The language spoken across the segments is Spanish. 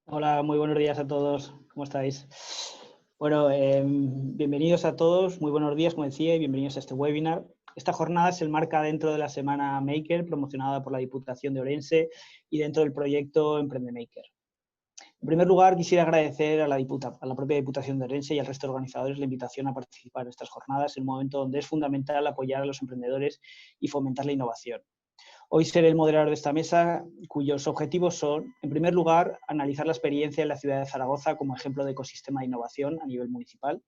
Hola, muy buenos días a todos. ¿Cómo estáis? Bueno, bienvenidos a todos. Muy buenos días, como decía, y bienvenidos a este webinar. Esta jornada se enmarca dentro de la Semana Maker, promocionada por la Diputación de Orense y dentro del proyecto Emprende Maker. En primer lugar, quisiera agradecer a la propia Diputación de Orense y al resto de organizadores la invitación a participar en estas jornadas en un momento donde es fundamental apoyar a los emprendedores y fomentar la innovación. Hoy seré el moderador de esta mesa, cuyos objetivos son, en primer lugar, analizar la experiencia en la ciudad de Zaragoza como ejemplo de ecosistema de innovación a nivel municipal.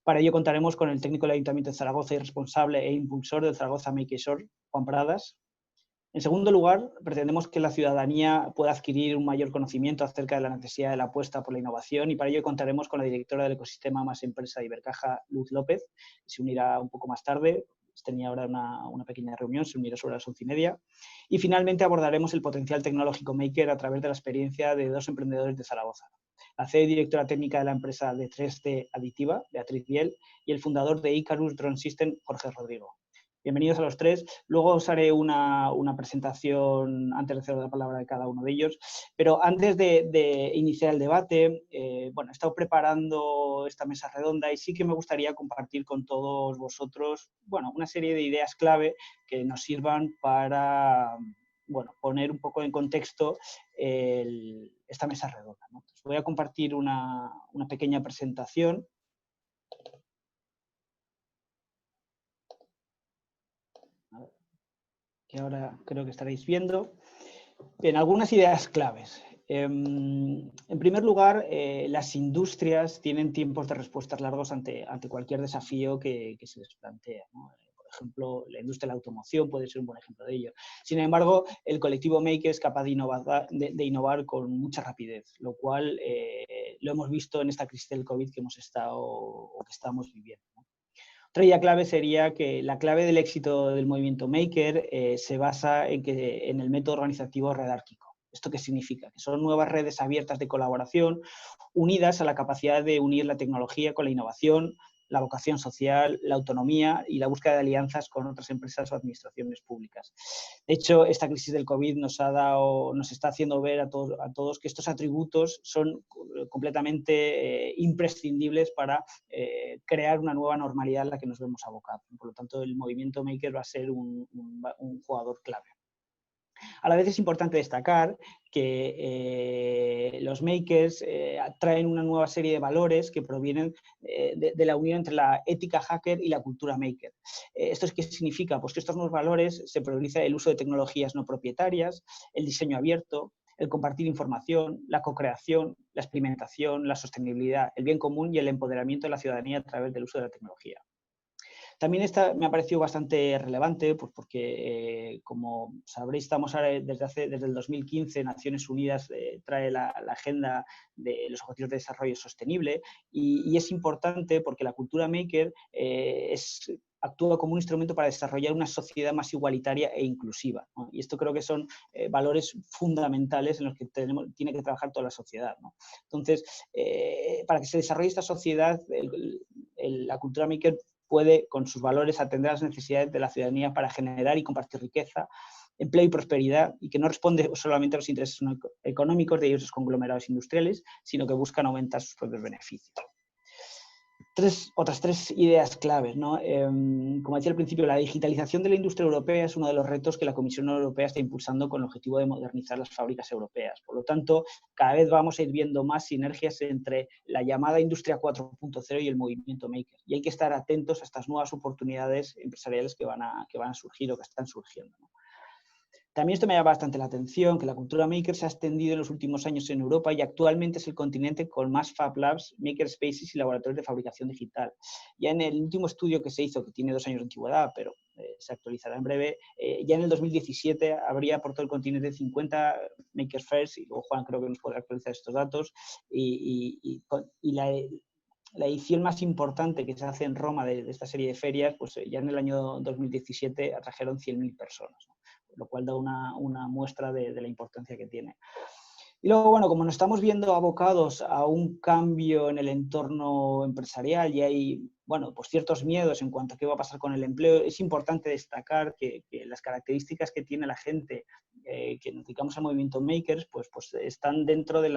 Para ello contaremos con el técnico del Ayuntamiento de Zaragoza y responsable e impulsor del Zaragoza Makerspace, Juan Pradas. En segundo lugar, pretendemos que la ciudadanía pueda adquirir un mayor conocimiento acerca de la necesidad de la apuesta por la innovación y para ello contaremos con la directora del ecosistema Más Empresa de Ibercaja, Luz López, que se unirá un poco más tarde. Tenía ahora una pequeña reunión, se unirá sobre las 11:30. Y finalmente abordaremos el potencial tecnológico Maker a través de la experiencia de dos emprendedores de Zaragoza. La CEO y directora técnica de la empresa de 3D Aditiva, Beatriz Biel, y el fundador de Icarus Drone System, Jorge Rodrigo. Bienvenidos a los tres. Luego os haré una presentación antes de ceder la palabra de cada uno de ellos. Pero antes de iniciar el debate, he estado preparando esta mesa redonda y sí que me gustaría compartir con todos vosotros, una serie de ideas clave que nos sirvan para, poner un poco en contexto esta mesa redonda, ¿no? Entonces, voy a compartir una pequeña presentación. Que ahora creo que estaréis viendo. Bien, algunas ideas claves. En primer lugar, las industrias tienen tiempos de respuestas largos ante cualquier desafío que se les plantea, ¿no? Por ejemplo, la industria de la automoción puede ser un buen ejemplo de ello. Sin embargo, el colectivo Maker es capaz de innovar con mucha rapidez, lo cual lo hemos visto en esta crisis del COVID que hemos estado o que estamos viviendo, ¿no? Otra idea clave sería que la clave del éxito del movimiento Maker se basa en el método organizativo redárquico. ¿Esto qué significa? Que son nuevas redes abiertas de colaboración unidas a la capacidad de unir la tecnología con la innovación, la vocación social, la autonomía y la búsqueda de alianzas con otras empresas o administraciones públicas. De hecho, esta crisis del COVID nos está haciendo ver a todos que estos atributos son completamente imprescindibles para crear una nueva normalidad en la que nos vemos abocados. Por lo tanto, el movimiento Maker va a ser un jugador clave. A la vez es importante destacar que los makers traen una nueva serie de valores que provienen de la unión entre la ética hacker y la cultura maker. ¿Esto es qué significa? Pues que estos nuevos valores se prioriza el uso de tecnologías no propietarias, el diseño abierto, el compartir información, la co-creación, la experimentación, la sostenibilidad, el bien común y el empoderamiento de la ciudadanía a través del uso de la tecnología. También esta me ha parecido bastante relevante, pues porque, como sabréis, estamos ahora desde el 2015, Naciones Unidas trae la agenda de los Objetivos de Desarrollo Sostenible y es importante porque la cultura maker actúa como un instrumento para desarrollar una sociedad más igualitaria e inclusiva, ¿no? Y esto creo que son valores fundamentales en los que tiene que trabajar toda la sociedad, ¿no? Entonces, para que se desarrolle esta sociedad, la cultura maker puede, con sus valores, atender a las necesidades de la ciudadanía para generar y compartir riqueza, empleo y prosperidad, y que no responde solamente a los intereses económicos de ellos conglomerados industriales, sino que buscan aumentar sus propios beneficios. Otras tres ideas claves, ¿no? Como decía al principio, la digitalización de la industria europea es uno de los retos que la Comisión Europea está impulsando con el objetivo de modernizar las fábricas europeas. Por lo tanto, cada vez vamos a ir viendo más sinergias entre la llamada industria 4.0 y el movimiento maker. Y hay que estar atentos a estas nuevas oportunidades empresariales que van a surgir o que están surgiendo, ¿no? También esto me llama bastante la atención, que la cultura maker se ha extendido en los últimos años en Europa y actualmente es el continente con más Fab Labs, makerspaces y laboratorios de fabricación digital. Ya en el último estudio que se hizo, que tiene 2 años de antigüedad, pero se actualizará en breve, ya en el 2017 habría por todo el continente 50 Makers Fairs, y luego Juan creo que nos podrá actualizar estos datos, y la edición más importante que se hace en Roma de esta serie de ferias, pues ya en el año 2017 atrajeron 100.000 personas, ¿no? Lo cual da una muestra de la importancia que tiene. Y luego, como nos estamos viendo abocados a un cambio en el entorno empresarial y hay, pues ciertos miedos en cuanto a qué va a pasar con el empleo, es importante destacar que las características que tiene la gente que nos dedicamos al movimiento Makers, pues están dentro de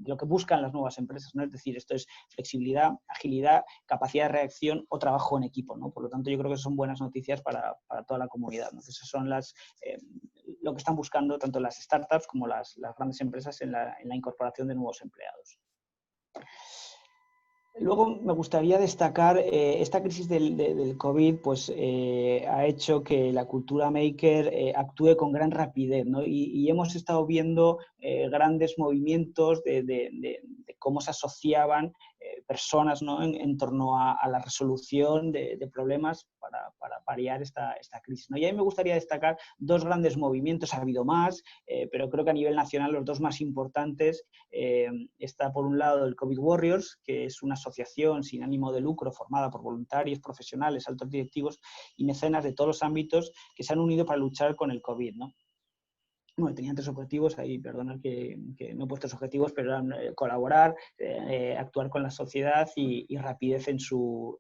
lo que buscan las nuevas empresas, ¿no? Es decir, esto es flexibilidad, agilidad, capacidad de reacción o trabajo en equipo, ¿no? Por lo tanto, yo creo que son buenas noticias para toda la comunidad, ¿no? Esas son lo que están buscando tanto las startups como las grandes empresas en la incorporación de nuevos empleados. Luego me gustaría destacar, esta crisis del COVID pues, ha hecho que la cultura maker actúe con gran rapidez, ¿no? Y hemos estado viendo grandes movimientos de cómo se asociaban personas, ¿no? en torno a la resolución de problemas para paliar esta crisis, ¿no? Y a mí me gustaría destacar dos grandes movimientos, ha habido más, pero creo que a nivel nacional los dos más importantes está por un lado el COVID Warriors, que es una asociación sin ánimo de lucro formada por voluntarios, profesionales, altos directivos y mecenas de todos los ámbitos que se han unido para luchar con el COVID, ¿no? Bueno, tenían tres objetivos, ahí perdonad que no he puesto tres objetivos, pero eran colaborar, actuar con la sociedad y rapidez en sus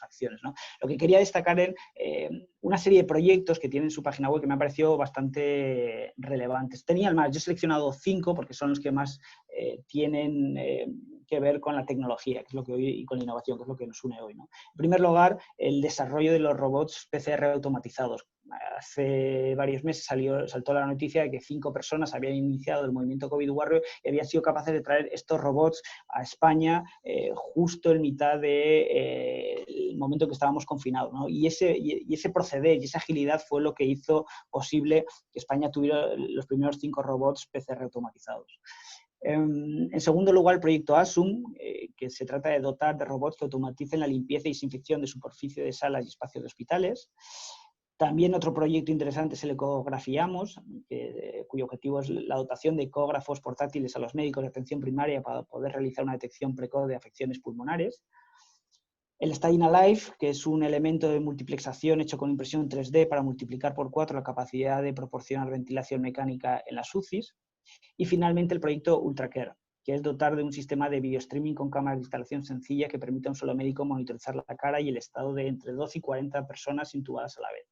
acciones, ¿no? Lo que quería destacar es una serie de proyectos que tienen en su página web que me han parecido bastante relevantes. Tenían más, yo he seleccionado 5 porque son los que más tienen que ver con la tecnología, que es lo que hoy, y con la innovación, que es lo que nos une hoy, ¿no? En primer lugar, el desarrollo de los robots PCR automatizados. Hace varios meses saltó la noticia de que 5 personas habían iniciado el movimiento COVID Warrior y habían sido capaces de traer estos robots a España justo en mitad del momento que estábamos confinados, ¿no? Y ese proceder y esa agilidad fue lo que hizo posible que España tuviera los primeros 5 robots PCR automatizados. En segundo lugar, el proyecto ASUM, que se trata de dotar de robots que automaticen la limpieza y desinfección de superficie de salas y espacios de hospitales. También otro proyecto interesante es el Ecografiamos, cuyo objetivo es la dotación de ecógrafos portátiles a los médicos de atención primaria para poder realizar una detección precoz de afecciones pulmonares. El Staying Alive, que es un elemento de multiplexación hecho con impresión 3D para multiplicar por 4 la capacidad de proporcionar ventilación mecánica en las UCIs. Y finalmente el proyecto UltraCare, que es dotar de un sistema de video streaming con cámaras de instalación sencilla que permite a un solo médico monitorizar la cara y el estado de entre 12 y 40 personas intubadas a la vez.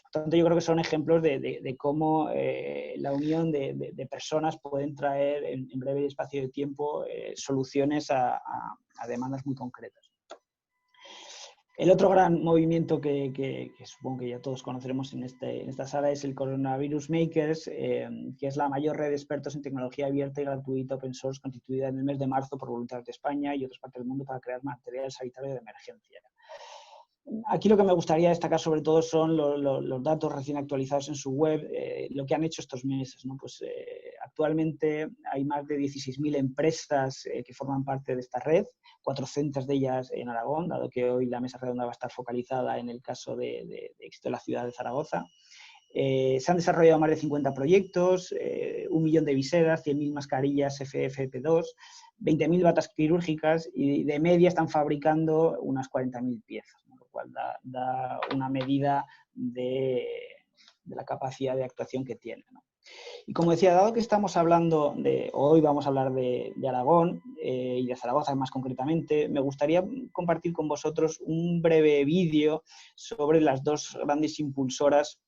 Por tanto, yo creo que son ejemplos de cómo la unión de personas pueden traer en breve espacio de tiempo soluciones a demandas muy concretas. El otro gran movimiento que supongo que ya todos conoceremos en esta sala es el Coronavirus Makers, que es la mayor red de expertos en tecnología abierta y gratuita open source constituida en el mes de marzo por voluntarios de España y otras partes del mundo para crear material sanitario de emergencia. Aquí lo que me gustaría destacar sobre todo son los datos recién actualizados en su web, lo que han hecho estos meses, ¿no? Pues actualmente hay más de 16.000 empresas que forman parte de esta red, 400 de ellas en Aragón, dado que hoy la mesa redonda va a estar focalizada en el caso de éxito de la ciudad de Zaragoza. Se han desarrollado más de 50 proyectos, 1 millón de viseras, 100.000 mascarillas FFP2, 20.000 batas quirúrgicas y de media están fabricando unas 40.000 piezas, ¿no? Lo cual da una medida de la capacidad de actuación que tiene, ¿no? Y como decía, dado que estamos hablando hoy vamos a hablar de Aragón y de Zaragoza más concretamente, me gustaría compartir con vosotros un breve vídeo sobre las dos grandes impulsoras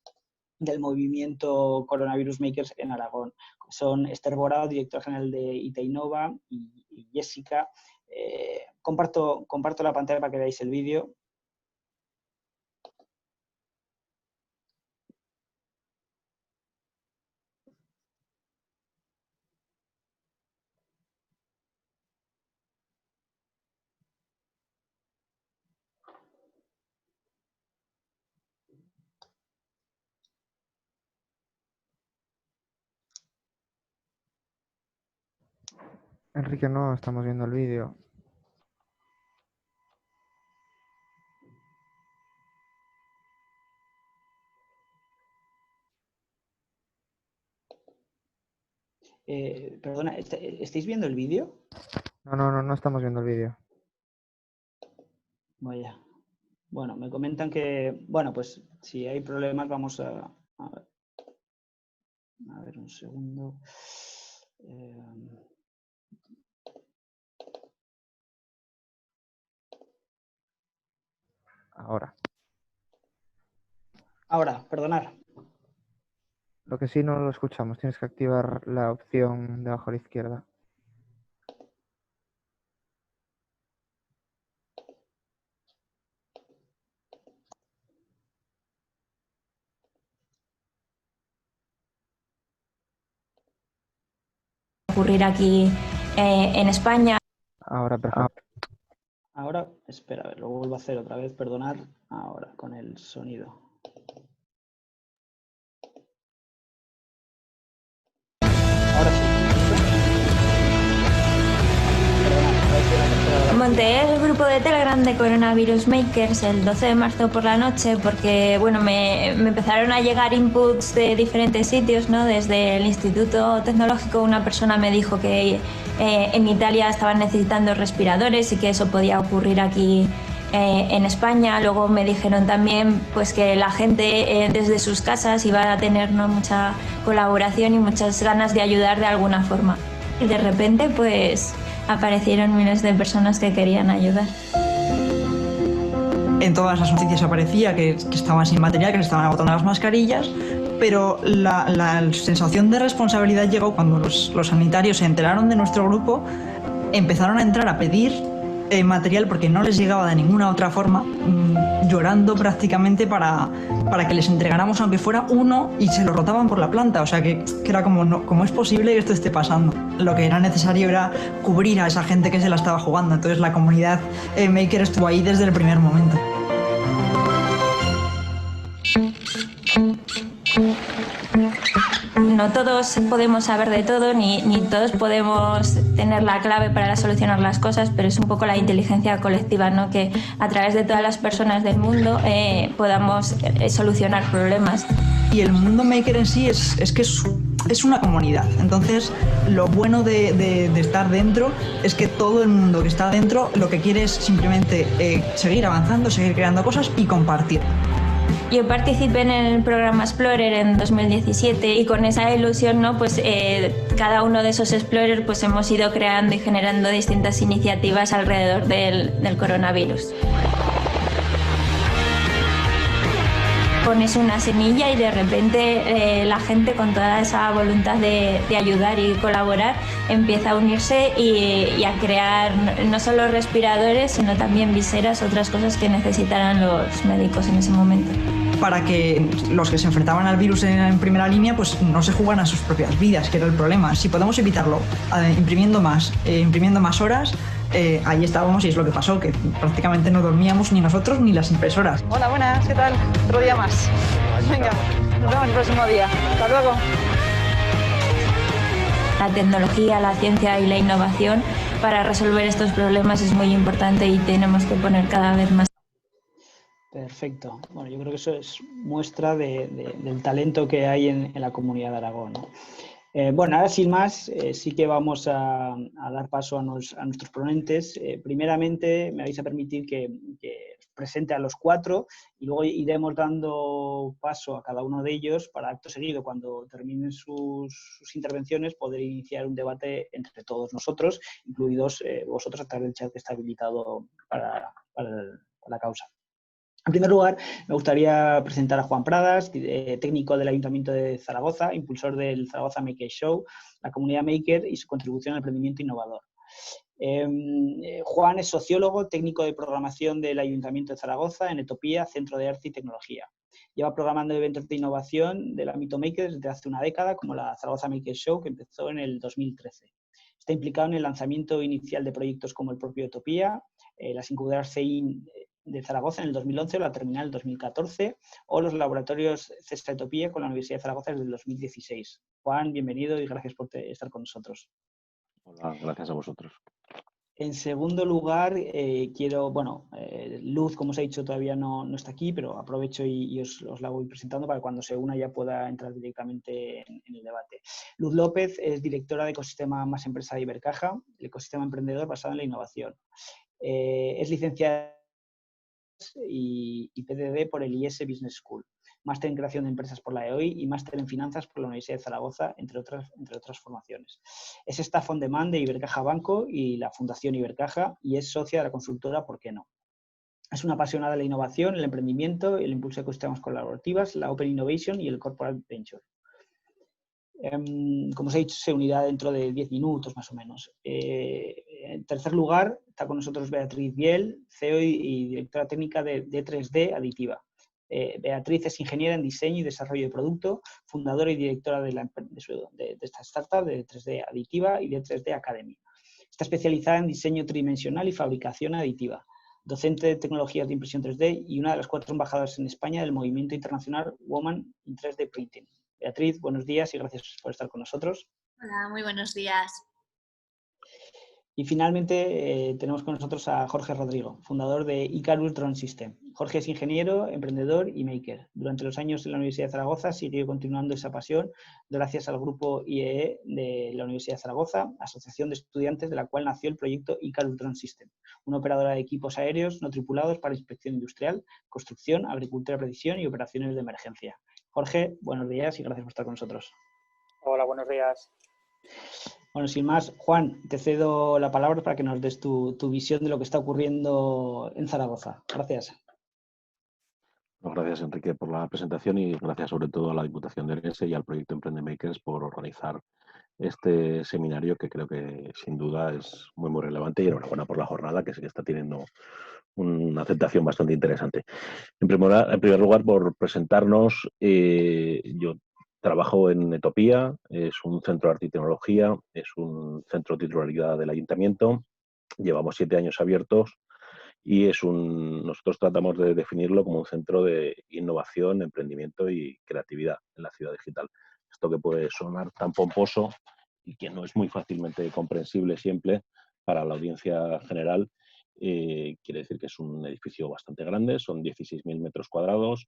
del movimiento Coronavirus Makers en Aragón. Son Esther Borao, directora general de IT Innova, y Jessica. Comparto la pantalla para que veáis el vídeo. Enrique, no estamos viendo el vídeo. Perdona, ¿estáis viendo el vídeo? No estamos viendo el vídeo. Vaya. Bueno, me comentan que, bueno, pues si hay problemas vamos a ver un segundo. Ahora, perdonad. Lo que sí no lo escuchamos, tienes que activar la opción de abajo a la izquierda. ocurrir aquí en España. Ahora, perfecto. Ahora, espera, a ver, lo vuelvo a hacer otra vez, perdonad. Ahora, con el sonido. Ahora sí. Monté el grupo de Telegram de Coronavirus Makers el 12 de marzo por la noche porque bueno, me empezaron a llegar inputs de diferentes sitios, ¿no? Desde el Instituto Tecnológico una persona me dijo que en Italia estaban necesitando respiradores y que eso podía ocurrir aquí en España. Luego me dijeron también pues, que la gente desde sus casas iba a tener, ¿no? mucha colaboración y muchas ganas de ayudar de alguna forma. Y de repente pues aparecieron miles de personas que querían ayudar. En todas las noticias aparecía que estaban sin material, que se estaban agotando las mascarillas, pero la sensación de responsabilidad llegó cuando los sanitarios se enteraron de nuestro grupo, empezaron a entrar a pedir material porque no les llegaba de ninguna otra forma, llorando prácticamente para que les entregáramos aunque fuera uno, y se lo rotaban por la planta. O sea que era como, no, ¿cómo es posible que esto esté pasando? Lo que era necesario era cubrir a esa gente que se la estaba jugando. Entonces la comunidad Maker estuvo ahí desde el primer momento. No todos podemos saber de todo, ni todos podemos tener la clave para solucionar las cosas, pero es un poco la inteligencia colectiva, ¿no? Que a través de todas las personas del mundo podamos solucionar problemas. Y el mundo maker en sí es que es una comunidad. Entonces, lo bueno de estar dentro es que todo el mundo que está dentro lo que quiere es simplemente seguir avanzando, seguir creando cosas y compartir. Yo participé en el programa Explorer en 2017 y con esa ilusión, ¿no? Pues cada uno de esos Explorer pues hemos ido creando y generando distintas iniciativas alrededor del coronavirus. Pones una semilla y de repente la gente con toda esa voluntad de ayudar y colaborar empieza a unirse y a crear no solo respiradores, sino también viseras, otras cosas que necesitaran los médicos en ese momento. Para que los que se enfrentaban al virus en primera línea pues no se jugaran a sus propias vidas, que era el problema. Si podemos evitarlo imprimiendo más horas, ahí estábamos, y es lo que pasó, que prácticamente no dormíamos ni nosotros ni las impresoras. Hola, buenas, ¿qué tal? Otro día más. Venga, nos vemos el próximo día. Hasta luego. La tecnología, la ciencia y la innovación para resolver estos problemas es muy importante y tenemos que poner cada vez más. Perfecto. Bueno, yo creo que eso es muestra del talento que hay en la comunidad de Aragón, ¿no? Bueno, ahora sin más, sí que vamos a dar paso a nuestros ponentes. Primeramente, me vais a permitir que presente a los cuatro y luego iremos dando paso a cada uno de ellos para, acto seguido, cuando terminen sus intervenciones, poder iniciar un debate entre todos nosotros, incluidos vosotros a través del chat que está habilitado para la causa. En primer lugar, me gustaría presentar a Juan Pradas, técnico del Ayuntamiento de Zaragoza, impulsor del Zaragoza Maker Show, la comunidad Maker y su contribución al emprendimiento innovador. Juan es sociólogo, técnico de programación del Ayuntamiento de Zaragoza, en Etopía, Centro de Arte y Tecnología. Lleva programando eventos de innovación del ámbito Maker desde hace una década, como la Zaragoza Maker Show, que empezó en el 2013. Está implicado en el lanzamiento inicial de proyectos como el propio Etopía, las incubadoras CEIN de Zaragoza en el 2011 o la terminal en el 2014, o los laboratorios CESA Etopía con la Universidad de Zaragoza desde el 2016. Juan, bienvenido y gracias por estar con nosotros. Hola, gracias a vosotros. En segundo lugar, Luz, como os he dicho, todavía no está aquí, pero aprovecho y os la voy presentando para que cuando se una ya pueda entrar directamente en el debate. Luz López es directora de Ecosistema Más Empresa de Ibercaja, el ecosistema emprendedor basado en la innovación. Es licenciada y PDD por el IS Business School, máster en creación de empresas por la EOI y máster en finanzas por la Universidad de Zaragoza, entre otras formaciones. Es staff on demand de Ibercaja Banco y la Fundación Ibercaja y es socia de la consultora ¿Por qué no? Es una apasionada de la innovación, el emprendimiento, el impulso de ecosistemas colaborativas, la Open Innovation y el Corporate Venture. Como os he dicho, se unirá dentro de 10 minutos más o menos. En tercer lugar, está con nosotros Beatriz Biel, CEO y directora técnica de D3D Aditiva. Beatriz es ingeniera en diseño y desarrollo de producto, fundadora y directora de esta startup de 3D Aditiva y de 3D Academy. Está especializada en diseño tridimensional y fabricación aditiva, docente de tecnologías de impresión 3D y una de las 4 embajadoras en España del movimiento internacional Women in 3D Printing. Beatriz, buenos días y gracias por estar con nosotros. Hola, muy buenos días. Y finalmente tenemos con nosotros a Jorge Rodrigo, fundador de Icarus Drone System. Jorge es ingeniero, emprendedor y maker. Durante los años en la Universidad de Zaragoza siguió continuando esa pasión gracias al grupo IEE de la Universidad de Zaragoza, asociación de estudiantes de la cual nació el proyecto Icarus Drone System, una operadora de equipos aéreos no tripulados para inspección industrial, construcción, agricultura de precisión y operaciones de emergencia. Jorge, buenos días y gracias por estar con nosotros. Hola, buenos días. Bueno, sin más, Juan, te cedo la palabra para que nos des tu visión de lo que está ocurriendo en Zaragoza. Gracias. Gracias, Enrique, por la presentación y gracias sobre todo a la Diputación de Orense y al proyecto Emprende Makers por organizar este seminario que creo que sin duda es muy, muy relevante y enhorabuena por la jornada que sí que está teniendo una aceptación bastante interesante. En primer lugar, por presentarnos, yo trabajo en Etopía, es un centro de arte y tecnología, es un centro de titularidad del Ayuntamiento, llevamos 7 años abiertos y nosotros tratamos de definirlo como un centro de innovación, emprendimiento y creatividad en la ciudad digital. Esto que puede sonar tan pomposo y que no es muy fácilmente comprensible siempre para la audiencia general, quiere decir que es un edificio bastante grande, son 16.000 metros cuadrados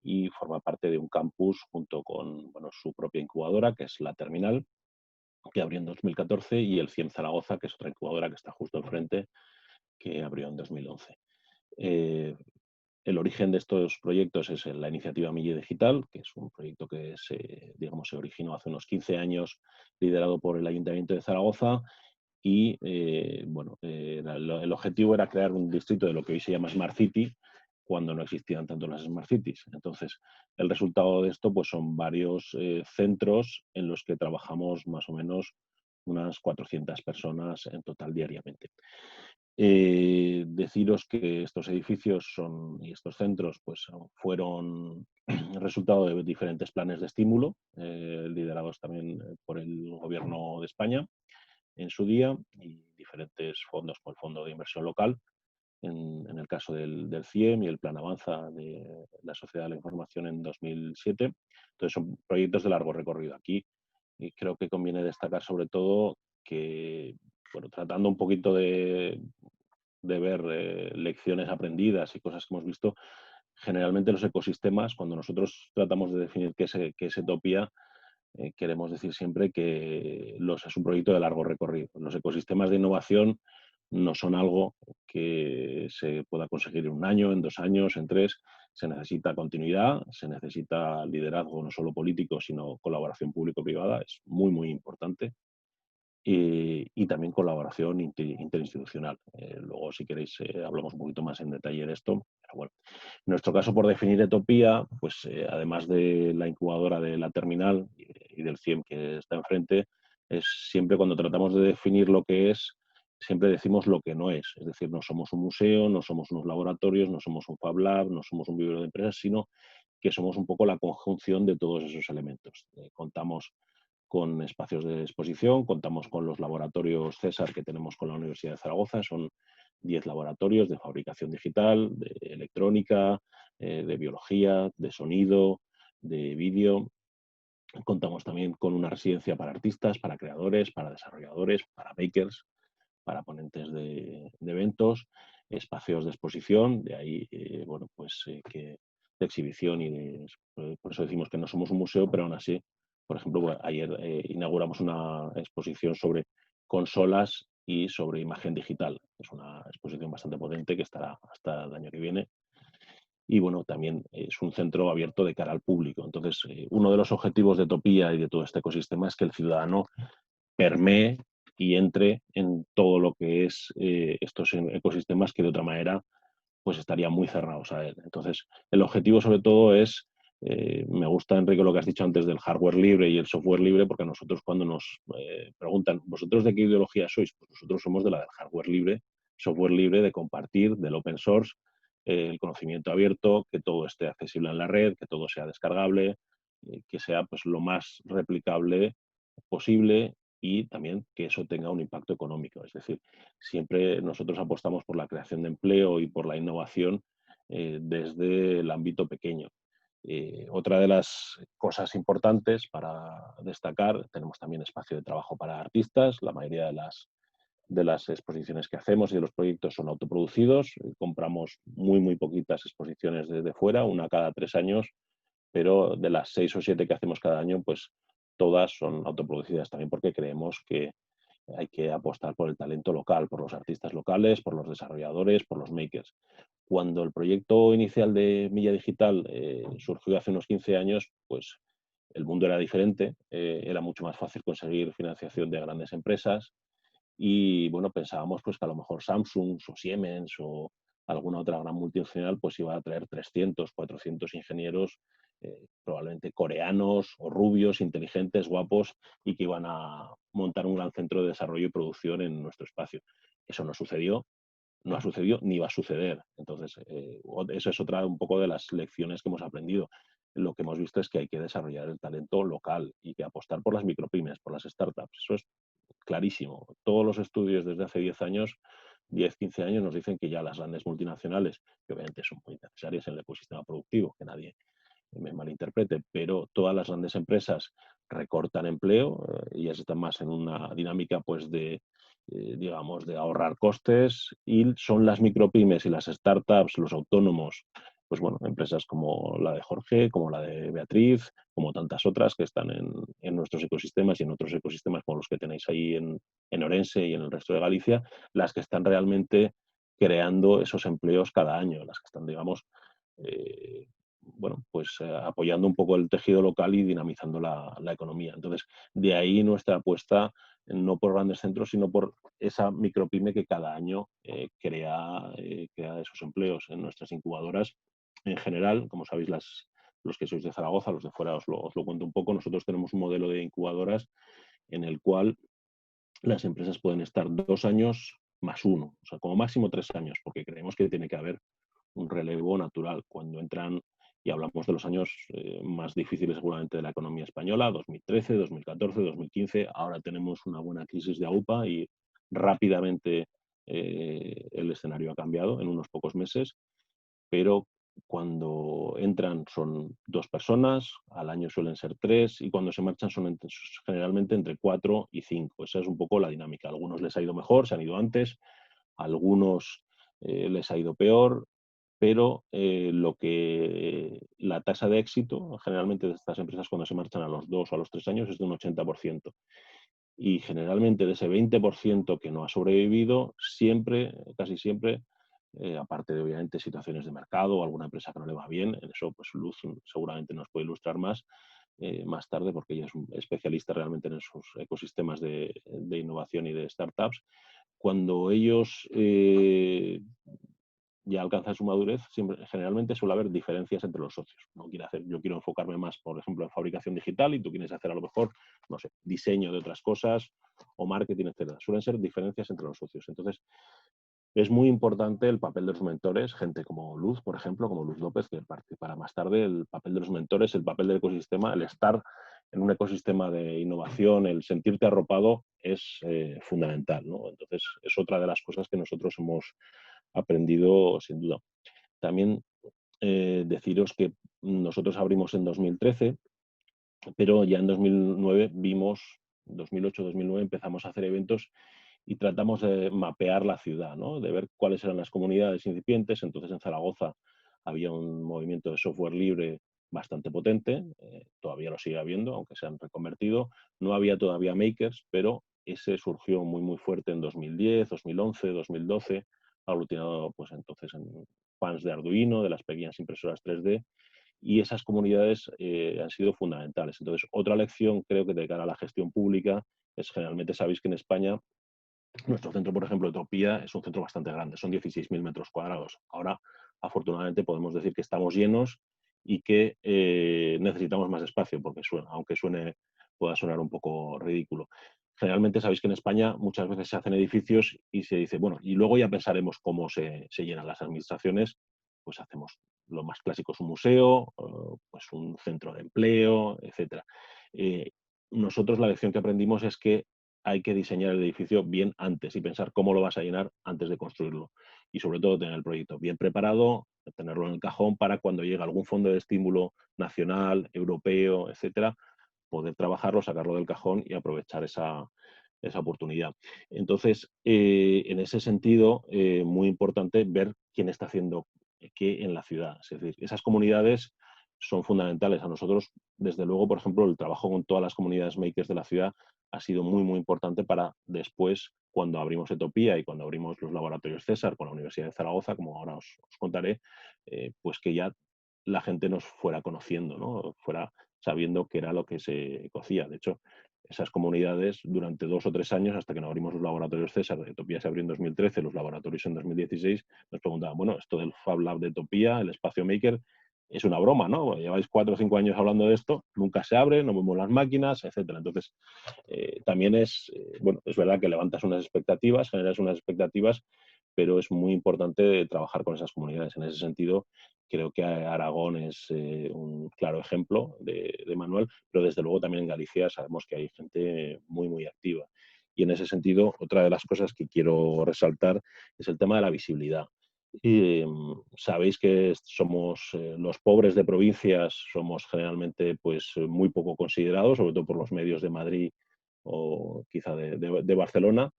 y forma parte de un campus junto con su propia incubadora, que es la Terminal, que abrió en 2014, y el CIEM Zaragoza, que es otra incubadora que está justo enfrente, que abrió en 2011. El origen de estos proyectos es la iniciativa Mille Digital, que es un proyecto que se originó hace unos 15 años, liderado por el Ayuntamiento de Zaragoza, y el objetivo era crear un distrito de lo que hoy se llama Smart City, cuando no existían tanto las Smart Cities. Entonces, el resultado de esto pues, son varios centros en los que trabajamos más o menos unas 400 personas en total diariamente. Deciros que estos edificios y estos centros pues, fueron resultado de diferentes planes de estímulo, liderados también por el Gobierno de España en su día, y diferentes fondos, como el Fondo de Inversión Local, en el caso del CIEM y el Plan Avanza de la Sociedad de la Información en 2007. Entonces son proyectos de largo recorrido. Aquí y creo que conviene destacar sobre todo que, tratando un poquito de ver lecciones aprendidas y cosas que hemos visto, generalmente los ecosistemas, cuando nosotros tratamos de definir qué es Etopía, queremos decir siempre que es un proyecto de largo recorrido. Los ecosistemas de innovación no son algo que se pueda conseguir en 1 año, en 2 años, en 3. Se necesita continuidad, se necesita liderazgo no solo político, sino colaboración público-privada. Es muy, muy importante. Y también colaboración interinstitucional. Luego, si queréis, hablamos un poquito más en detalle de esto. Pero bueno, en nuestro caso, por definir Etopía, pues además de la incubadora de la Terminal y del CIEM que está enfrente, es siempre cuando tratamos de definir lo que es, siempre decimos lo que no es. Es decir, no somos un museo, no somos unos laboratorios, no somos un Fab Lab, no somos un vivero de empresas, sino que somos un poco la conjunción de todos esos elementos. Contamos con espacios de exposición, contamos con los laboratorios César que tenemos con la Universidad de Zaragoza, son 10 laboratorios de fabricación digital, de electrónica, de biología, de sonido, de vídeo. Contamos también con una residencia para artistas, para creadores, para desarrolladores, para makers, para ponentes de eventos, espacios de exposición, de ahí, de exhibición por eso decimos que no somos un museo, pero aún así, por ejemplo, ayer inauguramos una exposición sobre consolas y sobre imagen digital. Es una exposición bastante potente que estará hasta el año que viene. Y también es un centro abierto de cara al público. Entonces, uno de los objetivos de Etopía y de todo este ecosistema es que el ciudadano permee y entre en todo lo que es estos ecosistemas que de otra manera pues estarían muy cerrados a él. Entonces, el objetivo sobre todo es, me gusta, Enrique, lo que has dicho antes del hardware libre y el software libre, porque nosotros cuando nos preguntan, ¿vosotros de qué ideología sois? Pues nosotros somos de la del hardware libre, software libre, de compartir, del open source, el conocimiento abierto, que todo esté accesible en la red, que todo sea descargable, que sea pues, lo más replicable posible y también que eso tenga un impacto económico. Es decir, siempre nosotros apostamos por la creación de empleo y por la innovación desde el ámbito pequeño. Otra de las cosas importantes para destacar, tenemos también espacio de trabajo para artistas. La mayoría de las exposiciones que hacemos y de los proyectos son autoproducidos. Compramos muy poquitas exposiciones desde fuera, una cada 3 años, pero de las 6 o 7 que hacemos cada año, pues todas son autoproducidas también porque creemos que hay que apostar por el talento local, por los artistas locales, por los desarrolladores, por los makers. Cuando el proyecto inicial de Milla Digital surgió hace unos 15 años, pues el mundo era diferente, era mucho más fácil conseguir financiación de grandes empresas y bueno, pensábamos pues que a lo mejor Samsung o Siemens o alguna otra gran multinacional pues iba a traer 300, 400 ingenieros, probablemente coreanos o rubios, inteligentes, guapos, y que iban a montar un gran centro de desarrollo y producción en nuestro espacio. Eso no sucedió, no ha sucedido ni va a suceder. Entonces, eso es otra un poco de las lecciones que hemos aprendido. Lo que hemos visto es que hay que desarrollar el talento local y que apostar por las micropymes, por las startups. Eso es clarísimo. Todos los estudios desde hace 10 años, 10, 15 años nos dicen que ya las grandes multinacionales, que obviamente son muy necesarias en el ecosistema productivo, que nadie me malinterprete, pero todas las grandes empresas recortan empleo y ellas están más en una dinámica pues de digamos, de ahorrar costes, y son las micropymes y las startups, los autónomos, pues bueno, empresas como la de Jorge, como la de Beatriz, como tantas otras que están en nuestros ecosistemas y en otros ecosistemas como los que tenéis ahí en Orense y en el resto de Galicia, las que están realmente creando esos empleos cada año, las que están, digamos, bueno, pues apoyando un poco el tejido local y dinamizando la economía. Entonces, de ahí nuestra apuesta no por grandes centros, sino por esa micropyme que cada año crea esos empleos en nuestras incubadoras. En general, como sabéis, los que sois de Zaragoza, los de fuera os lo cuento un poco, nosotros tenemos un modelo de incubadoras en el cual las empresas pueden estar 2 años más 1, o sea, como máximo 3 años, porque creemos que tiene que haber un relevo natural. Cuando entran, y hablamos de los años más difíciles seguramente de la economía española, 2013, 2014, 2015, ahora tenemos una buena crisis de AUPA y rápidamente el escenario ha cambiado en unos pocos meses, pero cuando entran son 2 personas, al año suelen ser 3 y cuando se marchan son generalmente entre 4 y 5. Esa es un poco la dinámica. A algunos les ha ido mejor, se han ido antes, a algunos les ha ido peor, pero la tasa de éxito generalmente de estas empresas cuando se marchan a los 2 o a los 3 años es de un 80%. Y generalmente de ese 20% que no ha sobrevivido, siempre, casi siempre, aparte de obviamente situaciones de mercado o alguna empresa que no le va bien, en eso pues Luz seguramente nos puede ilustrar más tarde porque ella es un especialista realmente en esos ecosistemas de innovación y de startups. Cuando ellos ya alcanzan su madurez, generalmente suele haber diferencias entre los socios. Yo quiero enfocarme más, por ejemplo, en fabricación digital y tú quieres hacer a lo mejor, no sé, diseño de otras cosas o marketing, etc. Suelen ser diferencias entre los socios. Entonces, es muy importante el papel de los mentores, gente como Luz, por ejemplo, como Luz López, que participará más tarde, el papel de los mentores, el papel del ecosistema, el estar en un ecosistema de innovación, el sentirte arropado es fundamental, ¿no? Entonces, es otra de las cosas que nosotros hemos aprendido sin duda. También deciros que nosotros abrimos en 2013, pero ya en 2009 2008-2009 empezamos a hacer eventos y tratamos de mapear la ciudad, ¿no? De ver cuáles eran las comunidades incipientes. Entonces en Zaragoza había un movimiento de software libre bastante potente, todavía lo sigue habiendo, aunque se han reconvertido. No había todavía makers, pero ese surgió muy fuerte en 2010, 2011, 2012, aglutinado pues entonces en fans de Arduino, de las pequeñas impresoras 3D, y esas comunidades han sido fundamentales. Entonces, otra lección creo que de cara a la gestión pública es generalmente sabéis que en España nuestro centro, por ejemplo, Utopía, es un centro bastante grande, son 16.000 metros cuadrados. Ahora, afortunadamente, podemos decir que estamos llenos y que necesitamos más espacio, porque aunque pueda sonar un poco ridículo. Generalmente sabéis que en España muchas veces se hacen edificios y se dice, bueno, y luego ya pensaremos cómo se llenan las administraciones. pues hacemos lo más clásico, es un museo, pues un centro de empleo, etc. Nosotros la lección que aprendimos es que hay que diseñar el edificio bien antes y pensar cómo lo vas a llenar antes de construirlo. Y sobre todo tener el proyecto bien preparado, tenerlo en el cajón para cuando llegue algún fondo de estímulo nacional, europeo, etcétera, poder trabajarlo, sacarlo del cajón y aprovechar esa oportunidad. Entonces, en ese sentido, muy importante ver quién está haciendo qué en la ciudad. Es decir, esas comunidades son fundamentales. A nosotros, desde luego, por ejemplo, el trabajo con todas las comunidades makers de la ciudad ha sido muy, muy importante para después, cuando abrimos Etopía y cuando abrimos los laboratorios César con la Universidad de Zaragoza, como ahora os contaré, pues que ya la gente nos fuera conociendo, ¿no? Fuera sabiendo qué era lo que se cocía. De hecho, esas comunidades durante 2 o 3 años, hasta que no abrimos los laboratorios César, de Etopía se abrió en 2013, los laboratorios en 2016, nos preguntaban, bueno, esto del Fab Lab de Etopía, el espacio maker, es una broma, ¿no? Lleváis 4 o 5 años hablando de esto, nunca se abre, no vemos las máquinas, etcétera. Entonces, también es, bueno, es verdad que levantas unas expectativas, generas unas expectativas, pero es muy importante trabajar con esas comunidades. En ese sentido, creo que Aragón es un claro ejemplo de manual, pero desde luego también en Galicia sabemos que hay gente muy, muy activa. Y en ese sentido, otra de las cosas que quiero resaltar es el tema de la visibilidad. Sabéis que somos los pobres de provincias, somos generalmente pues muy poco considerados, sobre todo por los medios de Madrid o quizá de Barcelona.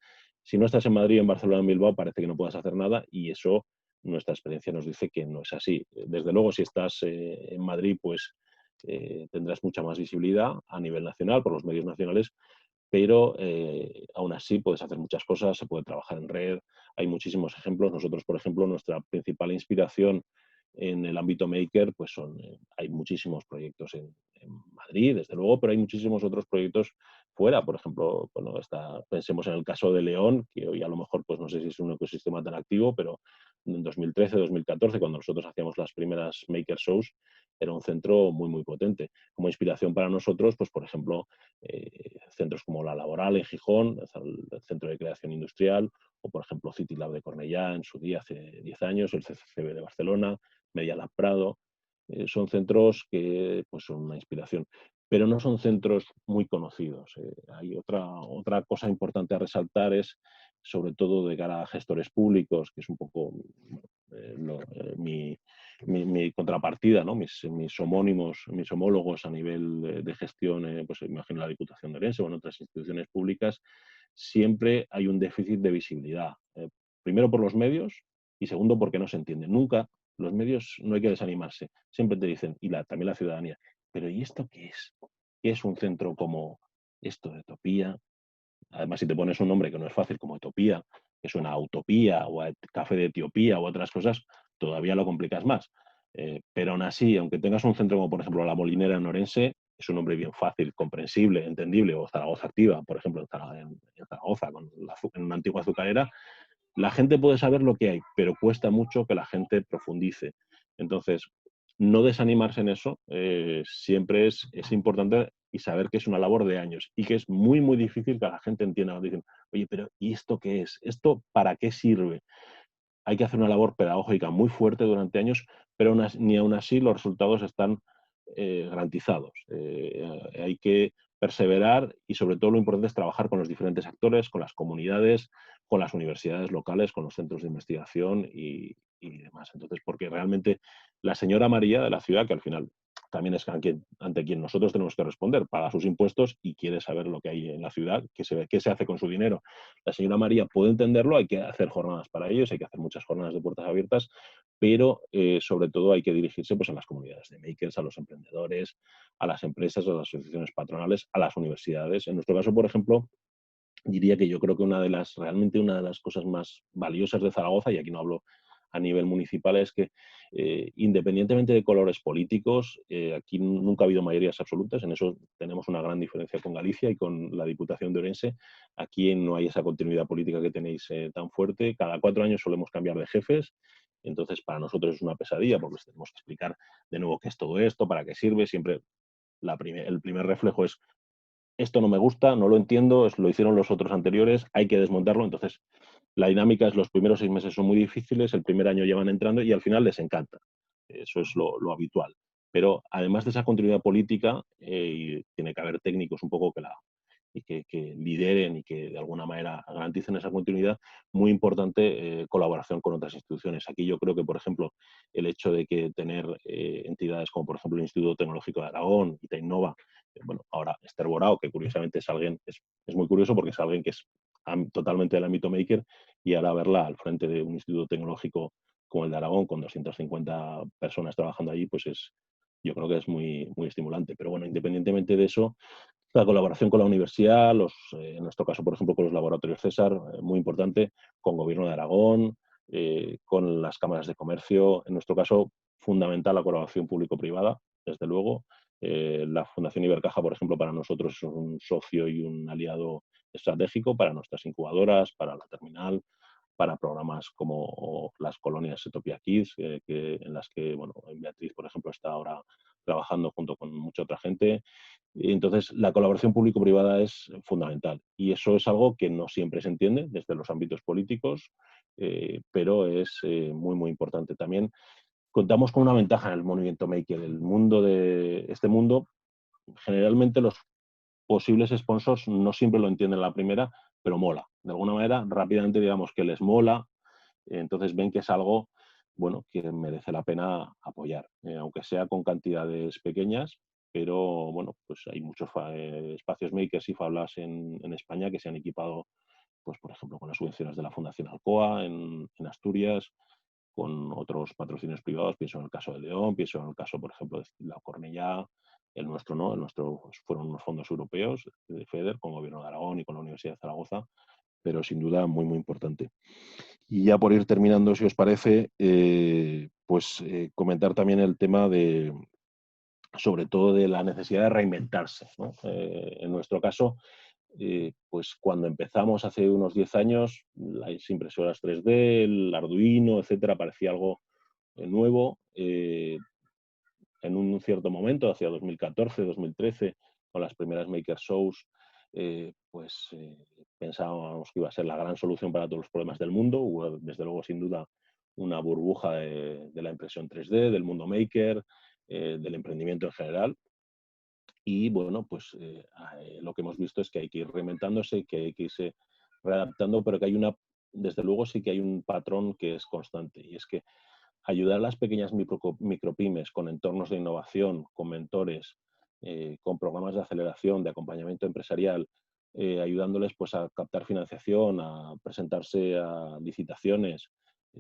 Si no estás en Madrid, en Barcelona, en Bilbao, parece que no puedas hacer nada y eso nuestra experiencia nos dice que no es así. Desde luego, si estás en Madrid, pues tendrás mucha más visibilidad a nivel nacional por los medios nacionales, pero aún así puedes hacer muchas cosas, se puede trabajar en red, hay muchísimos ejemplos. Nosotros, por ejemplo, nuestra principal inspiración en el ámbito maker, pues hay muchísimos proyectos en Madrid, desde luego, pero hay muchísimos otros proyectos fuera. Por ejemplo, bueno, pensemos en el caso de León, que hoy a lo mejor pues no sé si es un ecosistema tan activo, pero en 2013, 2014, cuando nosotros hacíamos las primeras maker shows, era un centro muy, muy potente. Como inspiración para nosotros, pues por ejemplo, centros como La Laboral en Gijón, el Centro de Creación Industrial, o por ejemplo City Lab de Cornellá en su día, hace 10 años, el CCCB de Barcelona, Media Lab Prado. Son centros que pues, son una inspiración, pero no son centros muy conocidos. Hay otra cosa importante a resaltar es, sobre todo de cara a gestores públicos, que es un poco mi contrapartida, ¿no? mis homónimos, mis homólogos a nivel de gestión, pues imagino la Diputación de Orense o en otras instituciones públicas, siempre hay un déficit de visibilidad. Primero por los medios y segundo porque no se entiende. Nunca, los medios no hay que desanimarse. Siempre te dicen, y también la ciudadanía, pero ¿y esto qué es? ¿Qué es un centro como esto de Etopía? Además, si te pones un nombre que no es fácil como Etopía, que suena a Utopía o a Café de Etiopía o otras cosas, todavía lo complicas más. Pero aún así, aunque tengas un centro como por ejemplo La Molinera en Orense, es un nombre bien fácil, comprensible, entendible, o Zaragoza Activa, por ejemplo, en Zaragoza, en una antigua azucarera, la gente puede saber lo que hay, pero cuesta mucho que la gente profundice. Entonces, no desanimarse en eso siempre es importante y saber que es una labor de años y que es muy, muy difícil que la gente entienda. Dicen, oye, pero ¿y esto qué es? ¿Esto para qué sirve? Hay que hacer una labor pedagógica muy fuerte durante años, pero ni aún así los resultados están garantizados. Hay que perseverar y sobre todo lo importante es trabajar con los diferentes actores, con las comunidades, con las universidades locales, con los centros de investigación y demás. Entonces, porque realmente la señora María de la ciudad, que al final también es ante quien nosotros tenemos que responder, paga sus impuestos y quiere saber lo que hay en la ciudad, qué se hace con su dinero. La señora María puede entenderlo, hay que hacer jornadas para ellos, hay que hacer muchas jornadas de puertas abiertas, pero sobre todo hay que dirigirse pues, a las comunidades de makers, a los emprendedores, a las empresas, a las asociaciones patronales, a las universidades. En nuestro caso, por ejemplo, diría que yo creo que realmente una de las cosas más valiosas de Zaragoza, y aquí no hablo a nivel municipal, es que independientemente de colores políticos, aquí nunca ha habido mayorías absolutas, en eso tenemos una gran diferencia con Galicia y con la Diputación de Orense. Aquí no hay esa continuidad política que tenéis tan fuerte. Cada 4 años solemos cambiar de jefes, entonces para nosotros es una pesadilla porque les tenemos que explicar de nuevo qué es todo esto, para qué sirve. Siempre el primer reflejo es esto no me gusta, no lo entiendo, lo hicieron los otros anteriores, hay que desmontarlo. Entonces, la dinámica es los primeros 6 meses son muy difíciles, el primer año llevan entrando y al final les encanta. Eso es lo habitual. Pero además de esa continuidad política, tiene que haber técnicos un poco que lideren y que de alguna manera garanticen esa continuidad. Muy importante colaboración con otras instituciones. Aquí yo creo que, por ejemplo, el hecho de que tener entidades como, por ejemplo, el Instituto Tecnológico de Aragón y Tecnova, bueno, ahora Esther Borao, que curiosamente es alguien, es muy curioso porque es alguien que es totalmente del ámbito maker, y ahora verla al frente de un instituto tecnológico como el de Aragón, con 250 personas trabajando allí, pues yo creo que es muy, muy estimulante. Pero bueno, independientemente de eso, la colaboración con la universidad, en nuestro caso, por ejemplo, con los laboratorios César, muy importante, con Gobierno de Aragón, con las cámaras de comercio, en nuestro caso, fundamental la colaboración público-privada, desde luego. La Fundación Ibercaja, por ejemplo, para nosotros es un socio y un aliado estratégico para nuestras incubadoras, para la terminal, para programas como las colonias Setopia Kids, en las que, bueno, Beatriz, por ejemplo, está ahora trabajando junto con mucha otra gente. Entonces, la colaboración público-privada es fundamental y eso es algo que no siempre se entiende desde los ámbitos políticos, pero es muy, muy importante. También contamos con una ventaja en el movimiento maker. Este mundo, generalmente los posibles sponsors no siempre lo entienden a la primera, pero mola. De alguna manera, rápidamente digamos que les mola, entonces ven que es algo, bueno, que merece la pena apoyar, aunque sea con cantidades pequeñas, pero bueno, pues hay muchos espacios makers y fablabs en España que se han equipado, pues por ejemplo, con las subvenciones de la Fundación Alcoa en Asturias, con otros patrocinios privados, pienso en el caso de León, pienso en el caso, por ejemplo, de la Cornellá. El nuestro no, el nuestro pues, fueron unos fondos europeos de FEDER, con el Gobierno de Aragón y con la Universidad de Zaragoza, pero sin duda muy, muy importante. Y ya por ir terminando, si os parece, comentar también el tema sobre todo de la necesidad de reinventarse, ¿no? En nuestro caso, pues cuando empezamos hace unos 10 años, las impresoras 3D, el Arduino, etcétera, parecía algo nuevo. En un cierto momento, hacia 2014, 2013, con las primeras Maker Shows, pensábamos que iba a ser la gran solución para todos los problemas del mundo. Hubo, desde luego, sin duda, una burbuja de la impresión 3D, del mundo maker, del emprendimiento en general. Y bueno, pues lo que hemos visto es que hay que ir reinventándose, que hay que irse readaptando, pero que desde luego sí que hay un patrón que es constante, y es que ayudar a las pequeñas micropymes con entornos de innovación, con mentores, con programas de aceleración, de acompañamiento empresarial, ayudándoles pues, a captar financiación, a presentarse a licitaciones,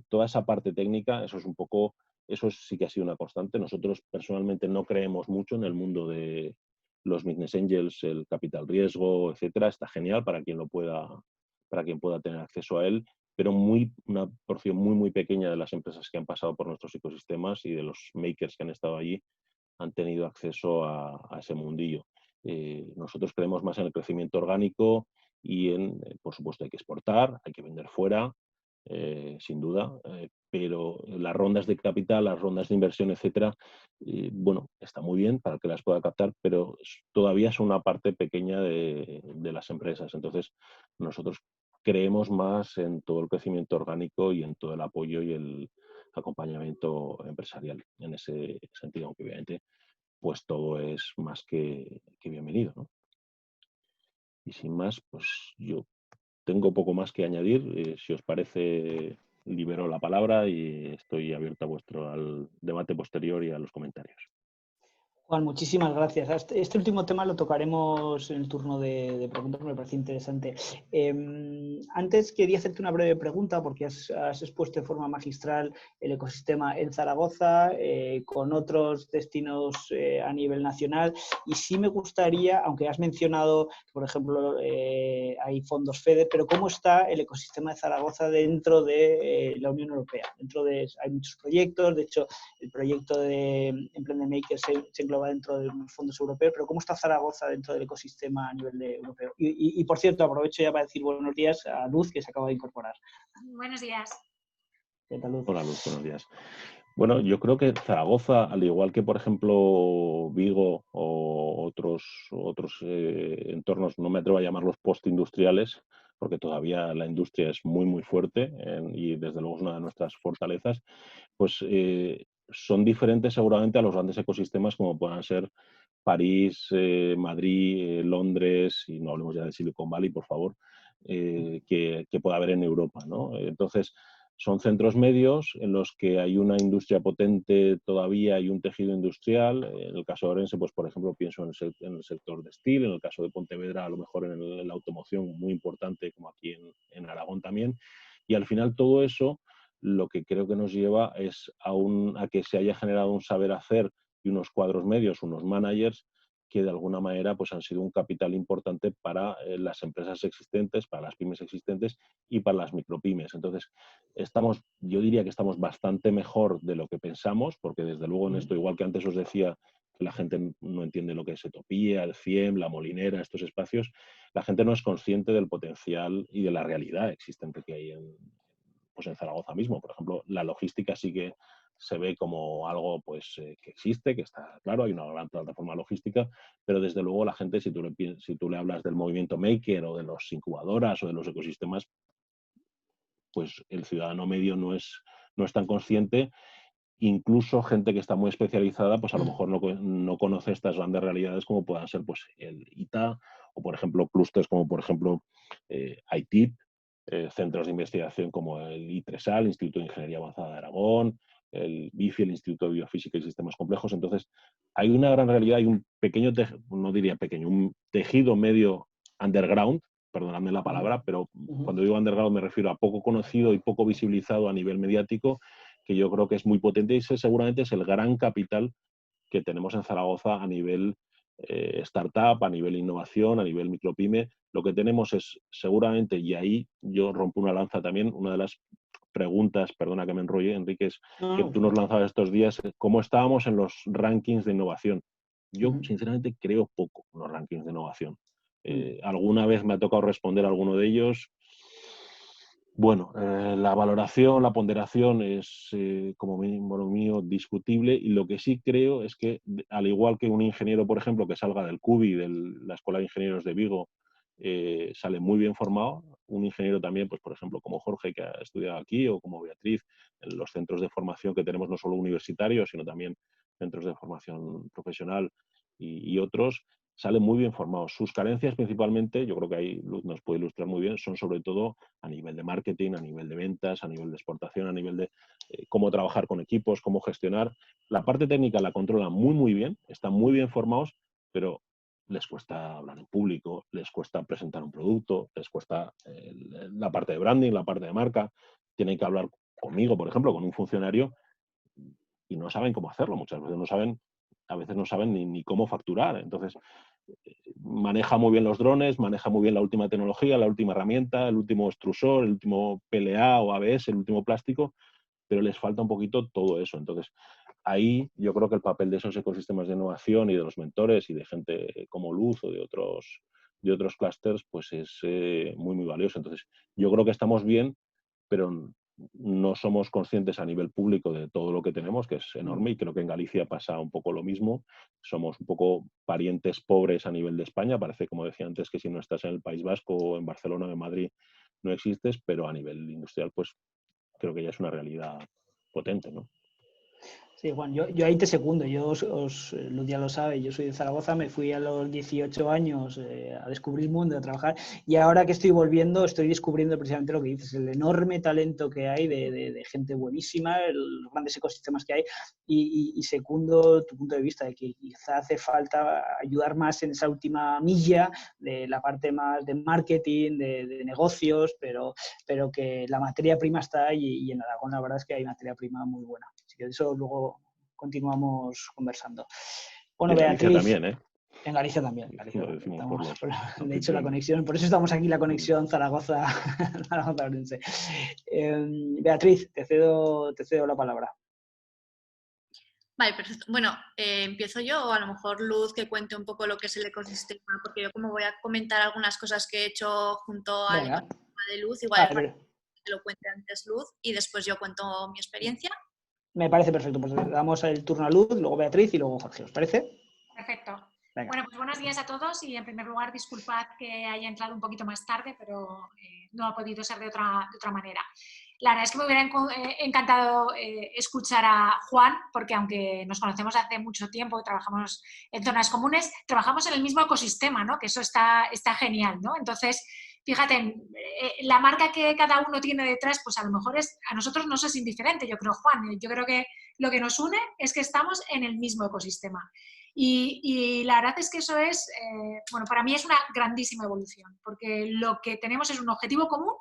toda esa parte técnica, eso sí que ha sido una constante. Nosotros personalmente no creemos mucho en el mundo de los business angels, el capital riesgo, etcétera. Está genial para quien pueda tener acceso a él, pero una porción muy, muy pequeña de las empresas que han pasado por nuestros ecosistemas y de los makers que han estado allí han tenido acceso a ese mundillo. Nosotros creemos más en el crecimiento orgánico y por supuesto, hay que exportar, hay que vender fuera, sin duda, pero las rondas de capital, las rondas de inversión, etcétera, bueno, está muy bien para que las pueda captar, pero todavía son una parte pequeña de las empresas. Entonces, nosotros creemos más en todo el crecimiento orgánico y en todo el apoyo y el acompañamiento empresarial en ese sentido, aunque obviamente pues todo es más que bienvenido, ¿no? Y sin más, pues yo tengo poco más que añadir. Si os parece, libero la palabra y estoy abierto al debate posterior y a los comentarios. Juan, muchísimas gracias. Este último tema lo tocaremos en el turno de preguntas, me parece interesante. Antes quería hacerte una breve pregunta porque has expuesto de forma magistral el ecosistema en Zaragoza, con otros destinos a nivel nacional, y sí me gustaría, aunque has mencionado, por ejemplo, hay fondos FEDER, pero ¿cómo está el ecosistema de Zaragoza dentro de la Unión Europea? Hay muchos proyectos, de hecho, el proyecto de Emprende Maker se engloba dentro de los fondos europeos, pero ¿cómo está Zaragoza dentro del ecosistema a nivel europeo? Y por cierto, aprovecho ya para decir buenos días a Luz, que se acaba de incorporar. Buenos días. ¿Qué tal, Luz? Hola, Luz, buenos días. Bueno, yo creo que Zaragoza, al igual que, por ejemplo, Vigo o otros entornos, no me atrevo a llamarlos postindustriales, porque todavía la industria es muy, muy fuerte y desde luego es una de nuestras fortalezas, pues son diferentes seguramente a los grandes ecosistemas como puedan ser París, Madrid, Londres, y no hablemos ya de Silicon Valley, por favor, que pueda haber en Europa, ¿no? Entonces, son centros medios en los que hay una industria potente todavía y un tejido industrial. En el caso de Orense, pues por ejemplo, pienso en el sector textil, en el caso de Pontevedra, a lo mejor en la automoción, muy importante, como aquí en Aragón también. Y al final todo eso lo que creo que nos lleva es a que se haya generado un saber hacer y unos cuadros medios, unos managers, que de alguna manera pues, han sido un capital importante para las empresas existentes, para las pymes existentes y para las micropymes. Entonces, yo diría que estamos bastante mejor de lo que pensamos, porque desde luego en esto, igual que antes os decía que la gente no entiende lo que es Etopía, el CIEM, la Molinera, estos espacios, la gente no es consciente del potencial y de la realidad existente que hay en Zaragoza mismo. Por ejemplo, la logística sí que se ve como algo pues, que existe, que está claro, hay una gran plataforma logística, pero desde luego la gente, si tú le hablas del movimiento maker o de las incubadoras o de los ecosistemas, pues el ciudadano medio no es tan consciente. Incluso gente que está muy especializada, pues a lo mejor no conoce estas grandes realidades como puedan ser pues, el ITA o, por ejemplo, clústeres como, por ejemplo, ITIP, centros de investigación como el I3A, el Instituto de Ingeniería Avanzada de Aragón, el BIFI, el Instituto de Biofísica y Sistemas Complejos. Entonces, hay una gran realidad, hay un pequeño, no diría pequeño, un tejido medio underground, perdonadme la palabra, pero cuando digo underground me refiero a poco conocido y poco visibilizado a nivel mediático, que yo creo que es muy potente y ese seguramente es el gran capital que tenemos en Zaragoza a nivel startup, a nivel innovación, a nivel micropyme. Lo que tenemos es seguramente, y ahí yo rompo una lanza también, una de las preguntas, perdona que me enrolle, Enrique, es que tú nos lanzabas estos días, ¿cómo estábamos en los rankings de innovación? Yo, sinceramente, creo poco en los rankings de innovación. Alguna vez me ha tocado responder a alguno de ellos. Bueno, la valoración, la ponderación es, como mío, discutible, y lo que sí creo es que, al igual que un ingeniero, por ejemplo, que salga del CUBI, de la Escuela de Ingenieros de Vigo, sale muy bien formado, un ingeniero también, pues por ejemplo, como Jorge, que ha estudiado aquí, o como Beatriz, en los centros de formación que tenemos, no solo universitarios, sino también centros de formación profesional y otros, salen muy bien formados. Sus carencias principalmente, yo creo que ahí Luz nos puede ilustrar muy bien, son sobre todo a nivel de marketing, a nivel de ventas, a nivel de exportación, a nivel de cómo trabajar con equipos, cómo gestionar. La parte técnica la controlan muy, muy bien, están muy bien formados, pero les cuesta hablar en público, les cuesta presentar un producto, les cuesta la parte de branding, la parte de marca. Tienen que hablar conmigo, por ejemplo, con un funcionario, y no saben cómo hacerlo. Muchas veces a veces no saben ni cómo facturar. Entonces, maneja muy bien los drones, maneja muy bien la última tecnología, la última herramienta, el último extrusor, el último PLA o ABS, el último plástico, pero les falta un poquito todo eso. Entonces, ahí yo creo que el papel de esos ecosistemas de innovación y de los mentores y de gente como Luz o de otros clústeres, pues es muy, muy valioso. Entonces, yo creo que estamos bien, pero no somos conscientes a nivel público de todo lo que tenemos, que es enorme, y creo que en Galicia pasa un poco lo mismo. Somos un poco parientes pobres a nivel de España. Parece, como decía antes, que si no estás en el País Vasco o en Barcelona o en Madrid no existes, pero a nivel industrial pues creo que ya es una realidad potente, ¿no? Sí, Juan, yo ahí te segundo. Luz ya lo sabe, yo soy de Zaragoza, me fui a los 18 años a descubrir el mundo, a trabajar, y ahora que estoy volviendo estoy descubriendo precisamente lo que dices, el enorme talento que hay de gente buenísima, los grandes ecosistemas que hay, y segundo tu punto de vista de que quizá hace falta ayudar más en esa última milla de la parte más de marketing, de negocios, pero que la materia prima está ahí, y en Aragón la verdad es que hay materia prima muy buena. Así que de eso luego continuamos conversando. Bueno, en Galicia Beatriz. También, ¿eh? En Galicia también. De hecho, la conexión, por eso estamos aquí, la conexión Zaragoza-Orense. Beatriz, te cedo la palabra. Vale, perfecto. Bueno, empiezo yo, o a lo mejor Luz que cuente un poco lo que es el ecosistema, porque yo como voy a comentar algunas cosas que he hecho junto al ecosistema de Luz, igual que lo cuente antes Luz y después yo cuento mi experiencia. Me parece perfecto, pues damos el turno a Luz, luego Beatriz y luego Jorge, ¿os parece? Perfecto. Venga. Bueno, pues buenos días a todos y en primer lugar disculpad que haya entrado un poquito más tarde, pero no ha podido ser de otra manera. La verdad es que me hubiera encantado escuchar a Juan, porque aunque nos conocemos hace mucho tiempo, trabajamos en zonas comunes, trabajamos en el mismo ecosistema, ¿no? Que eso está genial, ¿no? Entonces, fíjate, la marca que cada uno tiene detrás, pues a lo mejor a nosotros nos es indiferente, yo creo, Juan. Yo creo que lo que nos une es que estamos en el mismo ecosistema. Y la verdad es que eso es, bueno, para mí es una grandísima evolución, porque lo que tenemos es un objetivo común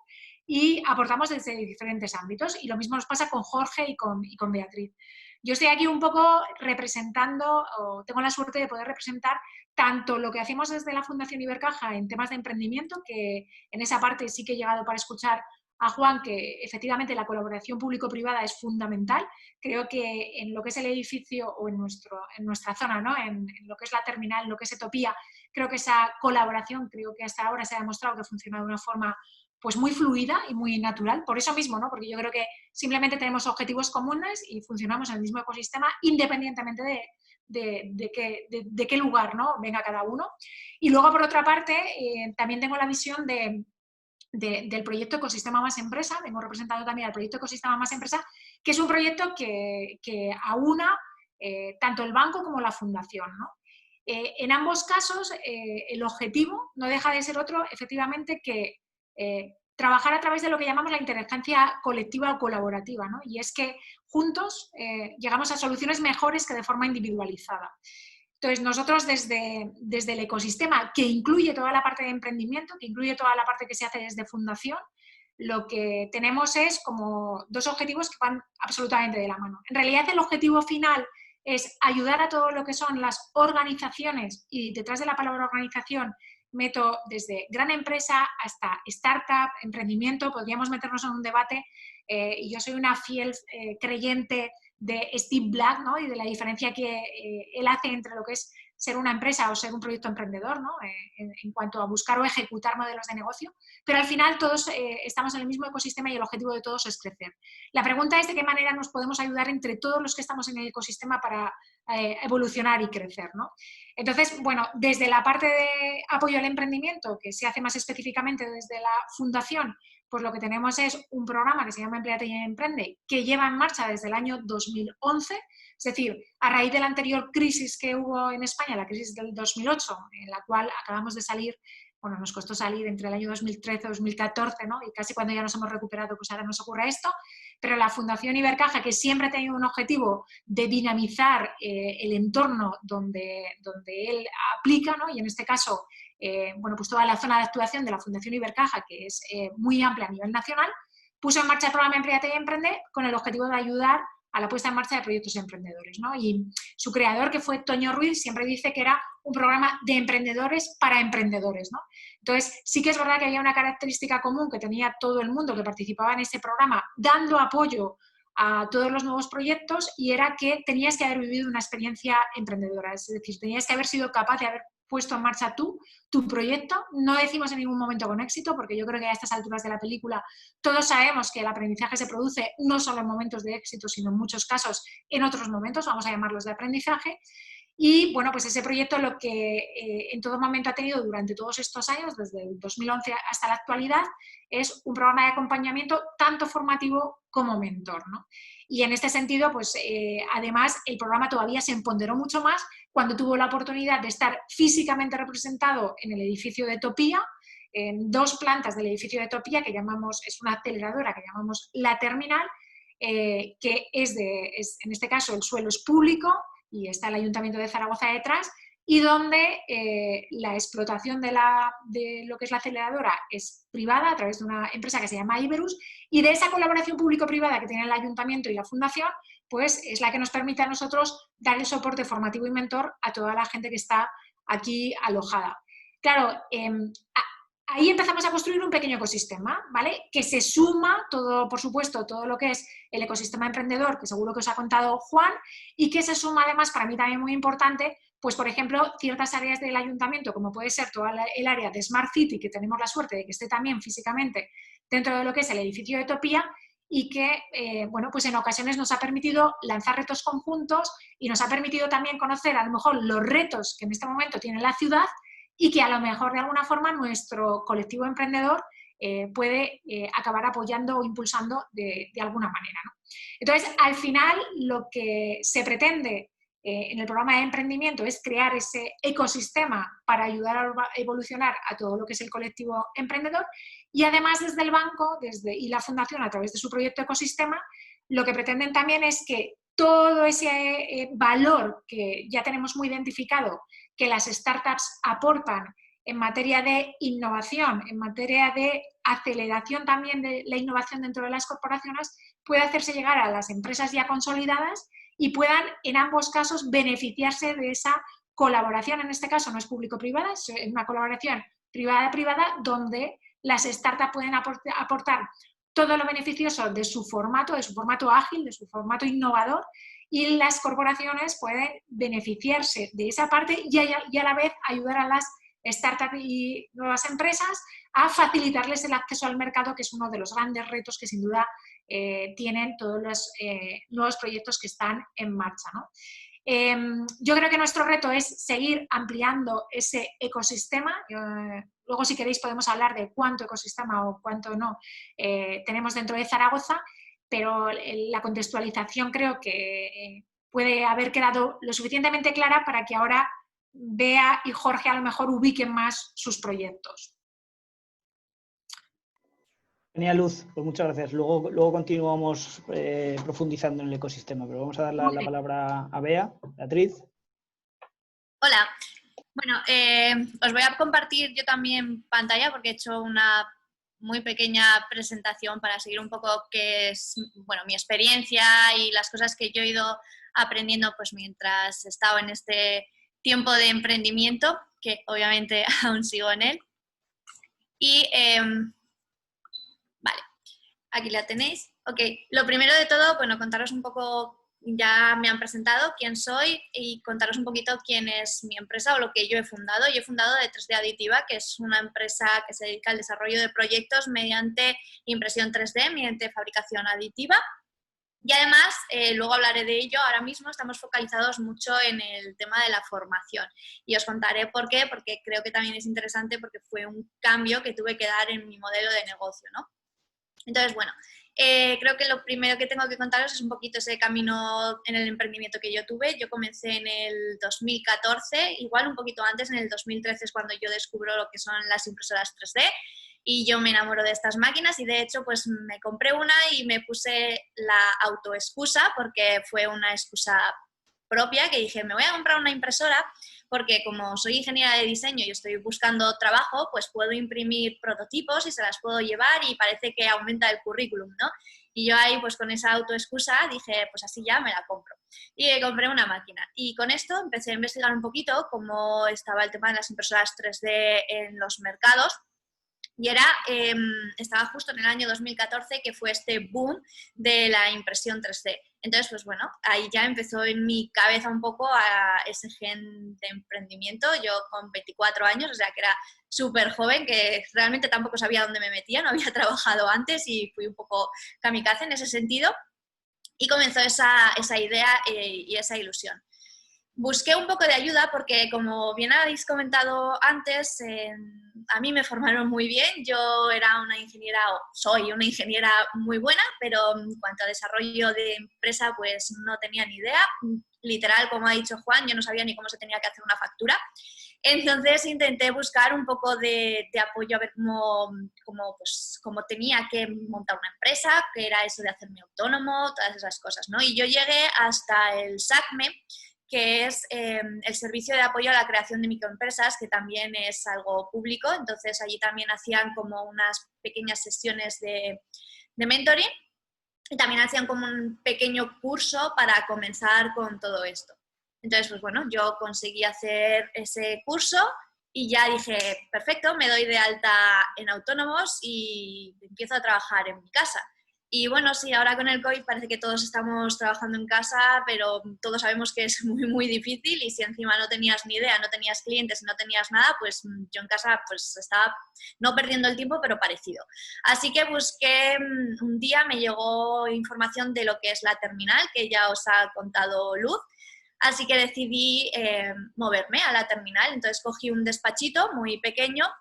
y aportamos desde diferentes ámbitos. Y lo mismo nos pasa con Jorge y con Beatriz. Yo estoy aquí un poco representando, o tengo la suerte de poder representar tanto lo que hacemos desde la Fundación Ibercaja en temas de emprendimiento, que en esa parte sí que he llegado para escuchar a Juan, que efectivamente la colaboración público-privada es fundamental. Creo que en lo que es el edificio o en nuestra zona, ¿no? En lo que es la terminal, en lo que es Etopía, creo que esa colaboración, creo que hasta ahora se ha demostrado que funciona de una forma pues muy fluida y muy natural, por eso mismo, ¿no? Porque yo creo que simplemente tenemos objetivos comunes y funcionamos en el mismo ecosistema independientemente de qué lugar, ¿no? Venga cada uno. Y luego, por otra parte, también tengo la visión del proyecto Ecosistema Más Empresa, vengo representando también al proyecto Ecosistema Más Empresa, que es un proyecto que aúna tanto el banco como la fundación, ¿no? En ambos casos, el objetivo no deja de ser otro, efectivamente, que trabajar a través de lo que llamamos la inteligencia colectiva o colaborativa, ¿no? Y es que juntos llegamos a soluciones mejores que de forma individualizada. Entonces, nosotros desde el ecosistema, que incluye toda la parte de emprendimiento, que incluye toda la parte que se hace desde fundación, lo que tenemos es como dos objetivos que van absolutamente de la mano. En realidad, el objetivo final es ayudar a todo lo que son las organizaciones, y detrás de la palabra organización meto desde gran empresa hasta startup, emprendimiento. Podríamos meternos en un debate, y yo soy una fiel creyente de Steve Black, ¿no? Y de la diferencia que él hace entre lo que es ser una empresa o ser un proyecto emprendedor, ¿no? En cuanto a buscar o ejecutar modelos de negocio, pero al final todos estamos en el mismo ecosistema y el objetivo de todos es crecer. La pregunta es de qué manera nos podemos ayudar entre todos los que estamos en el ecosistema para evolucionar y crecer, ¿no? Entonces, bueno, desde la parte de apoyo al emprendimiento, que se hace más específicamente desde la fundación, pues lo que tenemos es un programa que se llama Empléate y Emprende, que lleva en marcha desde el año 2011, es decir, a raíz de la anterior crisis que hubo en España, la crisis del 2008, en la cual acabamos de salir, bueno, nos costó salir entre el año 2013 y 2014, ¿no? Y casi cuando ya nos hemos recuperado, pues ahora nos ocurre esto, pero la Fundación Ibercaja, que siempre ha tenido un objetivo de dinamizar el entorno donde él aplica, ¿no? Y en este caso, bueno, pues toda la zona de actuación de la Fundación Ibercaja, que es muy amplia a nivel nacional, puso en marcha el programa Empléate y Emprende con el objetivo de ayudar a la puesta en marcha de proyectos emprendedores, ¿no? Y su creador, que fue Toño Ruiz, siempre dice que era un programa de emprendedores para emprendedores, ¿no? Entonces, sí que es verdad que había una característica común que tenía todo el mundo que participaba en este programa, dando apoyo a todos los nuevos proyectos, y era que tenías que haber vivido una experiencia emprendedora, es decir, tenías que haber sido capaz de haber puesto en marcha tu proyecto. No decimos en ningún momento con éxito, porque yo creo que a estas alturas de la película todos sabemos que el aprendizaje se produce no solo en momentos de éxito, sino en muchos casos en otros momentos, vamos a llamarlos de aprendizaje. Y bueno, pues ese proyecto lo que en todo momento ha tenido durante todos estos años, desde el 2011 hasta la actualidad, es un programa de acompañamiento tanto formativo como mentor, ¿no? Y en este sentido, pues además el programa todavía se empoderó mucho más cuando tuvo la oportunidad de estar físicamente representado en el edificio de Etopía, en 2 plantas del edificio de Etopía, que es una aceleradora que llamamos La Terminal, que es en este caso el suelo es público y está el Ayuntamiento de Zaragoza detrás, y donde la explotación de lo que es la aceleradora es privada a través de una empresa que se llama Iberus, y de esa colaboración público-privada que tiene el Ayuntamiento y la Fundación, pues es la que nos permite a nosotros dar el soporte formativo y mentor a toda la gente que está aquí alojada. Claro, ahí empezamos a construir un pequeño ecosistema, ¿vale? Que se suma todo, por supuesto, todo lo que es el ecosistema emprendedor, que seguro que os ha contado Juan, y que se suma además, para mí también muy importante, pues por ejemplo, ciertas áreas del ayuntamiento, como puede ser toda el área de Smart City, que tenemos la suerte de que esté también físicamente dentro de lo que es el edificio de Etopía, y que, bueno, pues en ocasiones nos ha permitido lanzar retos conjuntos y nos ha permitido también conocer a lo mejor los retos que en este momento tiene la ciudad y que a lo mejor de alguna forma nuestro colectivo emprendedor puede acabar apoyando o impulsando de alguna manera, ¿no? Entonces, al final, lo que se pretende en el programa de emprendimiento es crear ese ecosistema para ayudar a evolucionar a todo lo que es el colectivo emprendedor y además desde el banco y la fundación a través de su proyecto ecosistema lo que pretenden también es que todo ese valor que ya tenemos muy identificado que las startups aportan en materia de innovación, en materia de aceleración también de la innovación dentro de las corporaciones, puede hacerse llegar a las empresas ya consolidadas y puedan, en ambos casos, beneficiarse de esa colaboración. En este caso no es público-privada, es una colaboración privada-privada donde las startups pueden aportar todo lo beneficioso de su formato ágil, de su formato innovador, y las corporaciones pueden beneficiarse de esa parte y a la vez ayudar a las startups y nuevas empresas a facilitarles el acceso al mercado, que es uno de los grandes retos que sin duda tienen todos los nuevos proyectos que están en marcha, ¿no? Yo creo que nuestro reto es seguir ampliando ese ecosistema. Luego, si queréis, podemos hablar de cuánto ecosistema o cuánto no tenemos dentro de Zaragoza, pero la contextualización creo que puede haber quedado lo suficientemente clara para que ahora Bea y Jorge a lo mejor ubiquen más sus proyectos. Genial, Luz, pues muchas gracias. Luego continuamos profundizando en el ecosistema, pero vamos a dar la palabra a Bea. Beatriz. Hola. Bueno, os voy a compartir yo también pantalla porque he hecho una muy pequeña presentación para seguir un poco qué es, bueno, mi experiencia y las cosas que yo he ido aprendiendo pues mientras he estado en este tiempo de emprendimiento, que obviamente aún sigo en él. Y vale, aquí la tenéis. Ok, lo primero de todo, bueno, contaros un poco, ya me han presentado quién soy y contaros un poquito quién es mi empresa o lo que yo he fundado. Yo he fundado de 3D Aditiva, que es una empresa que se dedica al desarrollo de proyectos mediante impresión 3D, mediante fabricación aditiva. Y además, luego hablaré de ello, ahora mismo estamos focalizados mucho en el tema de la formación. Y os contaré por qué, porque creo que también es interesante porque fue un cambio que tuve que dar en mi modelo de negocio, ¿no? Entonces, bueno, creo que lo primero que tengo que contaros es un poquito ese camino en el emprendimiento que yo tuve. Yo comencé en el 2014, igual un poquito antes, en el 2013 es cuando yo descubro lo que son las impresoras 3D y yo me enamoro de estas máquinas y de hecho pues me compré una y me puse la autoexcusa porque fue una excusa propia que dije, me voy a comprar una impresora porque como soy ingeniera de diseño y estoy buscando trabajo, pues puedo imprimir prototipos y se las puedo llevar y parece que aumenta el currículum, ¿no? Y yo ahí, pues con esa autoexcusa, dije, pues así ya me la compro. Y compré una máquina. Y con esto empecé a investigar un poquito cómo estaba el tema de las impresoras 3D en los mercados. Y estaba justo en el año 2014 que fue este boom de la impresión 3D. Entonces, pues bueno, ahí ya empezó en mi cabeza un poco a ese gen de emprendimiento. Yo con 24 años, o sea que era súper joven, que realmente tampoco sabía dónde me metía, no había trabajado antes y fui un poco kamikaze en ese sentido. Y comenzó esa idea y esa ilusión. Busqué un poco de ayuda porque, como bien habéis comentado antes, a mí me formaron muy bien. Yo era una ingeniera, o soy una ingeniera muy buena, pero en cuanto a desarrollo de empresa, pues no tenía ni idea. Literal, como ha dicho Juan, yo no sabía ni cómo se tenía que hacer una factura. Entonces intenté buscar un poco de apoyo a ver cómo tenía que montar una empresa, que era eso de hacerme autónomo, todas esas cosas, ¿no? Y yo llegué hasta el SACME, que es el Servicio de Apoyo a la Creación de Microempresas, que también es algo público. Entonces allí también hacían como unas pequeñas sesiones de mentoring y también hacían como un pequeño curso para comenzar con todo esto. Entonces, pues bueno, yo conseguí hacer ese curso y ya dije, perfecto, me doy de alta en autónomos y empiezo a trabajar en mi casa. Y bueno, sí, ahora con el COVID parece que todos estamos trabajando en casa, pero todos sabemos que es muy, muy difícil y si encima no tenías ni idea, no tenías clientes y no tenías nada, pues yo en casa pues estaba no perdiendo el tiempo, pero parecido. Así que busqué, un día me llegó información de lo que es la terminal, que ya os ha contado Luz, así que decidí moverme a la terminal. Entonces cogí un despachito muy pequeño,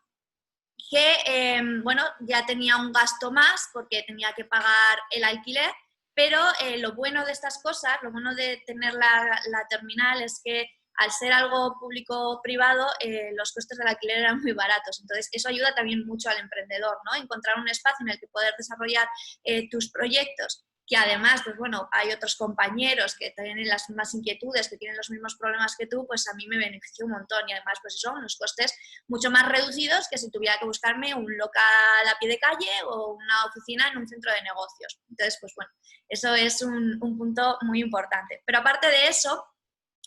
que, bueno, ya tenía un gasto más porque tenía que pagar el alquiler, pero lo bueno de estas cosas, lo bueno de tener la terminal es que al ser algo público-privado, los costes del alquiler eran muy baratos. Entonces, eso ayuda también mucho al emprendedor, ¿no? Encontrar un espacio en el que poder desarrollar tus proyectos, que además, pues bueno, hay otros compañeros que tienen las mismas inquietudes, que tienen los mismos problemas que tú, pues a mí me benefició un montón y además, pues son unos costes mucho más reducidos que si tuviera que buscarme un local a pie de calle o una oficina en un centro de negocios. Entonces, pues bueno, eso es un punto muy importante. Pero aparte de eso,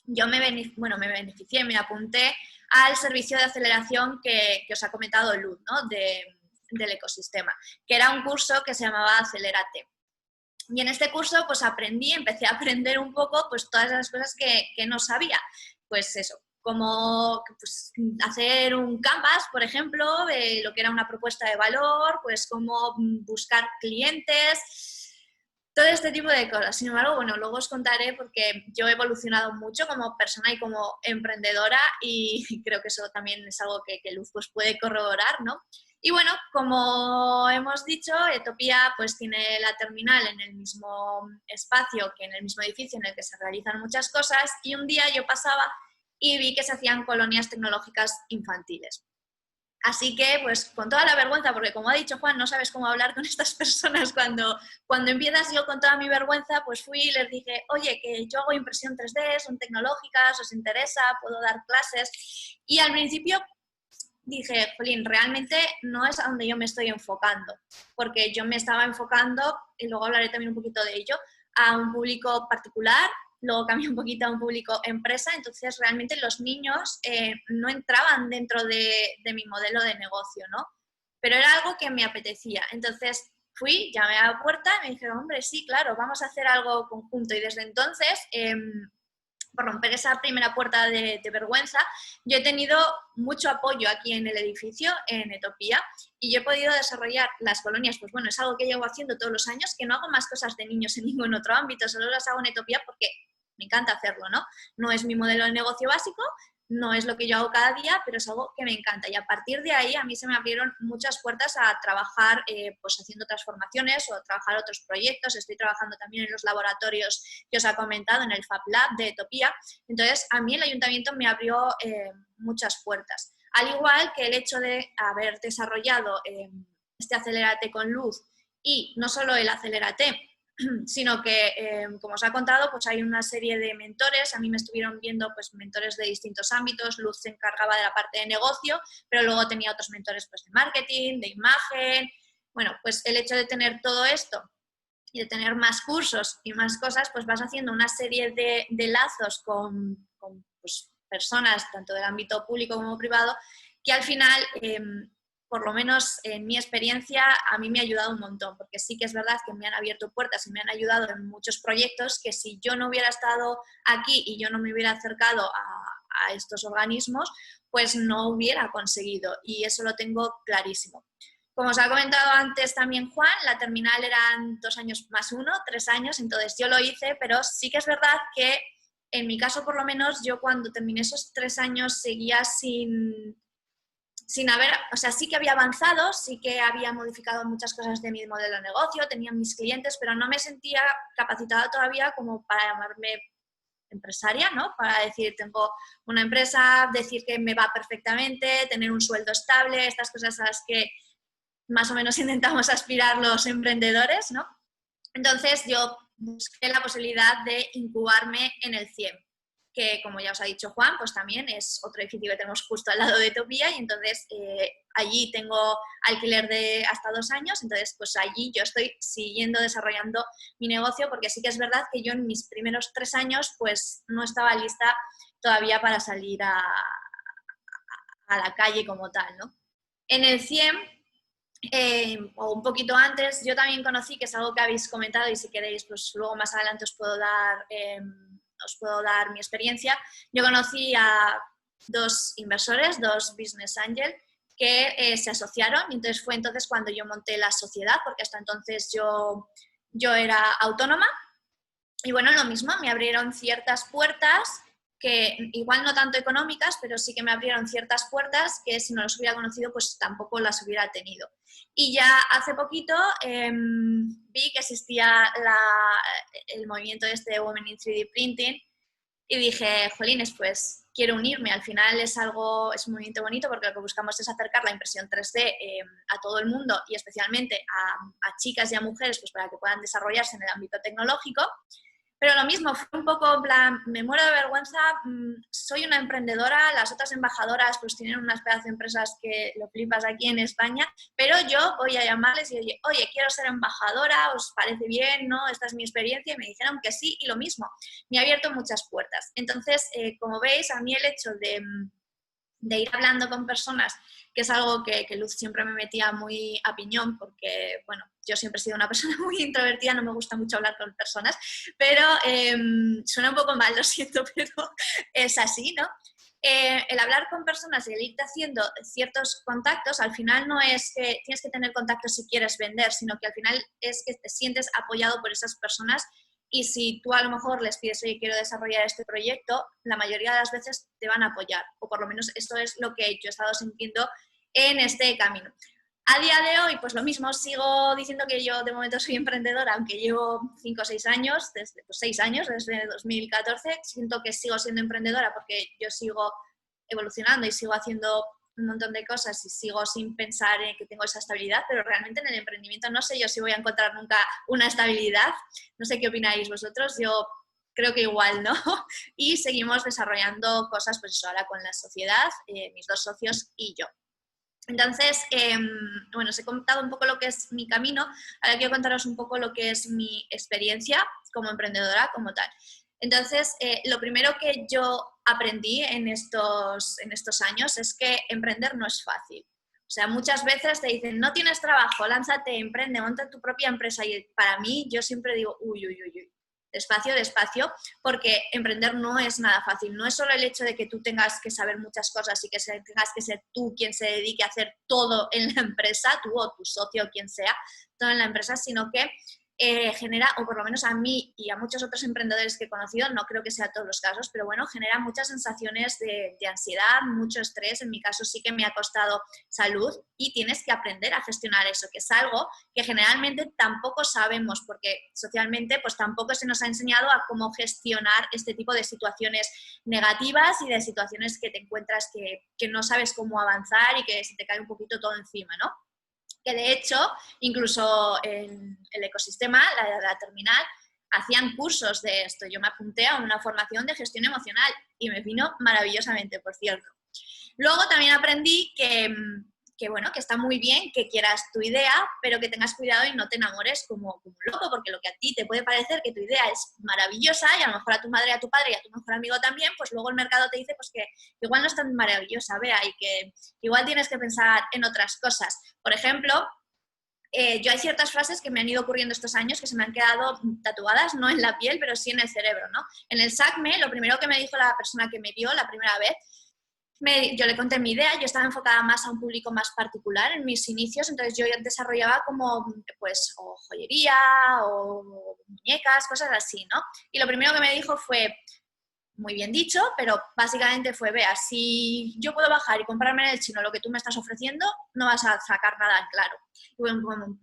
yo me beneficié, me apunté al servicio de aceleración que os ha comentado Luz, ¿no? Del ecosistema, que era un curso que se llamaba Acelérate. Y en este curso pues empecé a aprender un poco pues todas las cosas que no sabía. Pues eso, como pues, hacer un canvas, por ejemplo, de lo que era una propuesta de valor, pues cómo buscar clientes, todo este tipo de cosas. Sin embargo, bueno, luego os contaré porque yo he evolucionado mucho como persona y como emprendedora y creo que eso también es algo que Luz pues, puede corroborar, ¿no? Y bueno, como hemos dicho, Etopía pues tiene la terminal en el mismo espacio, que en el mismo edificio en el que se realizan muchas cosas, y un día yo pasaba y vi que se hacían colonias tecnológicas infantiles. Así que, pues, con toda la vergüenza, porque como ha dicho Juan, no sabes cómo hablar con estas personas cuando empiezas. Yo con toda mi vergüenza, pues fui y les dije, oye, que yo hago impresión 3D, son tecnológicas, os interesa, puedo dar clases. Y al principio dije, jolín, realmente no es a donde yo me estoy enfocando, porque yo me estaba enfocando, y luego hablaré también un poquito de ello, a un público particular, luego cambié un poquito a un público empresa, entonces realmente los niños no entraban dentro de mi modelo de negocio, ¿no? Pero era algo que me apetecía, entonces fui, llamé a la puerta y me dijeron, hombre, sí, claro, vamos a hacer algo conjunto, y desde entonces por romper esa primera puerta de vergüenza, yo he tenido mucho apoyo aquí en el edificio, en Etopía, y yo he podido desarrollar las colonias. Pues bueno, es algo que llevo haciendo todos los años, que no hago más cosas de niños en ningún otro ámbito, solo las hago en Etopía porque me encanta hacerlo, ¿no? No es mi modelo de negocio básico, no es lo que yo hago cada día, pero es algo que me encanta. Y a partir de ahí a mí se me abrieron muchas puertas a trabajar pues haciendo transformaciones o trabajar otros proyectos. Estoy trabajando también en los laboratorios que os ha comentado, en el Fab Lab de Etopía. Entonces, a mí el ayuntamiento me abrió muchas puertas. Al igual que el hecho de haber desarrollado este Acelérate con Luz, y no solo el Acelérate, sino que, como os ha contado, pues hay una serie de mentores. A mí me estuvieron viendo pues, mentores de distintos ámbitos. Luz se encargaba de la parte de negocio, pero luego tenía otros mentores pues, de marketing, de imagen. Bueno, pues el hecho de tener todo esto y de tener más cursos y más cosas, pues vas haciendo una serie de lazos con pues, personas, tanto del ámbito público como privado, que al final por lo menos en mi experiencia, a mí me ha ayudado un montón, porque sí que es verdad que me han abierto puertas y me han ayudado en muchos proyectos que si yo no hubiera estado aquí y yo no me hubiera acercado a estos organismos, pues no hubiera conseguido, y eso lo tengo clarísimo. Como os ha comentado antes también Juan, la terminal eran 2 años más 1, 3 años, entonces yo lo hice, pero sí que es verdad que en mi caso por lo menos yo cuando terminé esos 3 años seguía sin haber, o sea, sí que había avanzado, sí que había modificado muchas cosas de mi modelo de negocio, tenía mis clientes, pero no me sentía capacitada todavía como para llamarme empresaria, ¿no? Para decir, tengo una empresa, decir que me va perfectamente, tener un sueldo estable, estas cosas a las que más o menos intentamos aspirar los emprendedores, ¿no? Entonces yo busqué la posibilidad de incubarme en el CIEM, que como ya os ha dicho Juan, pues también es otro edificio que tenemos justo al lado de Etopía, y entonces allí tengo alquiler de hasta 2 años, entonces pues allí yo estoy siguiendo desarrollando mi negocio, porque sí que es verdad que yo en mis primeros 3 años pues no estaba lista todavía para salir a la calle como tal, ¿no? En el CIEM o un poquito antes, yo también conocí, que es algo que habéis comentado y si queréis, pues luego más adelante os puedo dar mi experiencia. Yo conocí a 2 inversores, 2 business angel, que se asociaron, y entonces fue entonces cuando yo monté la sociedad, porque hasta entonces yo era autónoma. Y bueno, lo mismo, me abrieron ciertas puertas que igual no tanto económicas, pero sí que me abrieron ciertas puertas que si no los hubiera conocido, pues tampoco las hubiera tenido. Y ya hace poquito vi que existía el movimiento de Women in 3D Printing y dije, jolines, pues quiero unirme. Al final es un movimiento bonito porque lo que buscamos es acercar la impresión 3D a todo el mundo y especialmente a chicas y a mujeres, pues para que puedan desarrollarse en el ámbito tecnológico. Pero lo mismo, fue un poco en plan, me muero de vergüenza, soy una emprendedora, las otras embajadoras pues tienen unas pedazos de empresas que lo flipas aquí en España, pero yo voy a llamarles y oye, quiero ser embajadora, ¿os parece bien? ¿No? Esta es mi experiencia, y me dijeron que sí, y lo mismo, me ha abierto muchas puertas. Entonces, como veis, a mí el hecho de ir hablando con personas, que es algo que Luz siempre me metía muy a piñón, porque, bueno, yo siempre he sido una persona muy introvertida, no me gusta mucho hablar con personas, pero suena un poco mal, lo siento, pero es así, ¿no? El hablar con personas y el irte haciendo ciertos contactos, al final no es que tienes que tener contactos si quieres vender, sino que al final es que te sientes apoyado por esas personas. Y si tú a lo mejor les pides, oye, quiero desarrollar este proyecto, la mayoría de las veces te van a apoyar, o por lo menos esto es lo que yo he estado sintiendo en este camino. A día de hoy, pues lo mismo, sigo diciendo que yo de momento soy emprendedora, aunque llevo 5 o 6 años, desde 6 años, desde 2014, siento que sigo siendo emprendedora porque yo sigo evolucionando y sigo haciendo un montón de cosas y sigo sin pensar en que tengo esa estabilidad, pero realmente en el emprendimiento no sé yo si voy a encontrar nunca una estabilidad. No sé qué opináis vosotros, yo creo que igual, ¿no? Y seguimos desarrollando cosas, pues eso, ahora con la sociedad, mis 2 socios y yo. Entonces, bueno, os he contado un poco lo que es mi camino, ahora quiero contaros un poco lo que es mi experiencia como emprendedora como tal. Entonces, lo primero que yo aprendí en estos años es que emprender no es fácil. O sea, muchas veces te dicen, no tienes trabajo, lánzate, emprende, monta tu propia empresa. Y para mí, yo siempre digo, uy, despacio, despacio, porque emprender no es nada fácil. No es solo el hecho de que tú tengas que saber muchas cosas y que tengas que ser tú quien se dedique a hacer todo en la empresa, tú o tu socio o quien sea, todo en la empresa, sino que genera, o por lo menos a mí y a muchos otros emprendedores que he conocido, no creo que sea todos los casos, pero bueno, genera muchas sensaciones de ansiedad, mucho estrés. En mi caso sí que me ha costado salud y tienes que aprender a gestionar eso, que es algo que generalmente tampoco sabemos, porque socialmente pues tampoco se nos ha enseñado a cómo gestionar este tipo de situaciones negativas y de situaciones que te encuentras que no sabes cómo avanzar y que se te cae un poquito todo encima, ¿no? Que de hecho, incluso en el ecosistema, la terminal, hacían cursos de esto. Yo me apunté a una formación de gestión emocional y me vino maravillosamente, por cierto. Luego también aprendí que bueno, que está muy bien que quieras tu idea, pero que tengas cuidado y no te enamores como loco, porque lo que a ti te puede parecer que tu idea es maravillosa y a lo mejor a tu madre, a tu padre y a tu mejor amigo también, pues luego el mercado te dice pues que igual no es tan maravillosa, vea, y que igual tienes que pensar en otras cosas. Por ejemplo, yo hay ciertas frases que me han ido ocurriendo estos años que se me han quedado tatuadas, no en la piel, pero sí en el cerebro, ¿no? En el SACME, lo primero que me dijo la persona que me vio la primera vez, yo le conté mi idea, yo estaba enfocada más a un público más particular en mis inicios, entonces yo desarrollaba como, pues, o joyería, o muñecas, cosas así, ¿no? Y lo primero que me dijo fue, muy bien dicho, pero básicamente fue, vea, si yo puedo bajar y comprarme en el chino lo que tú me estás ofreciendo, no vas a sacar nada en claro. Y bueno,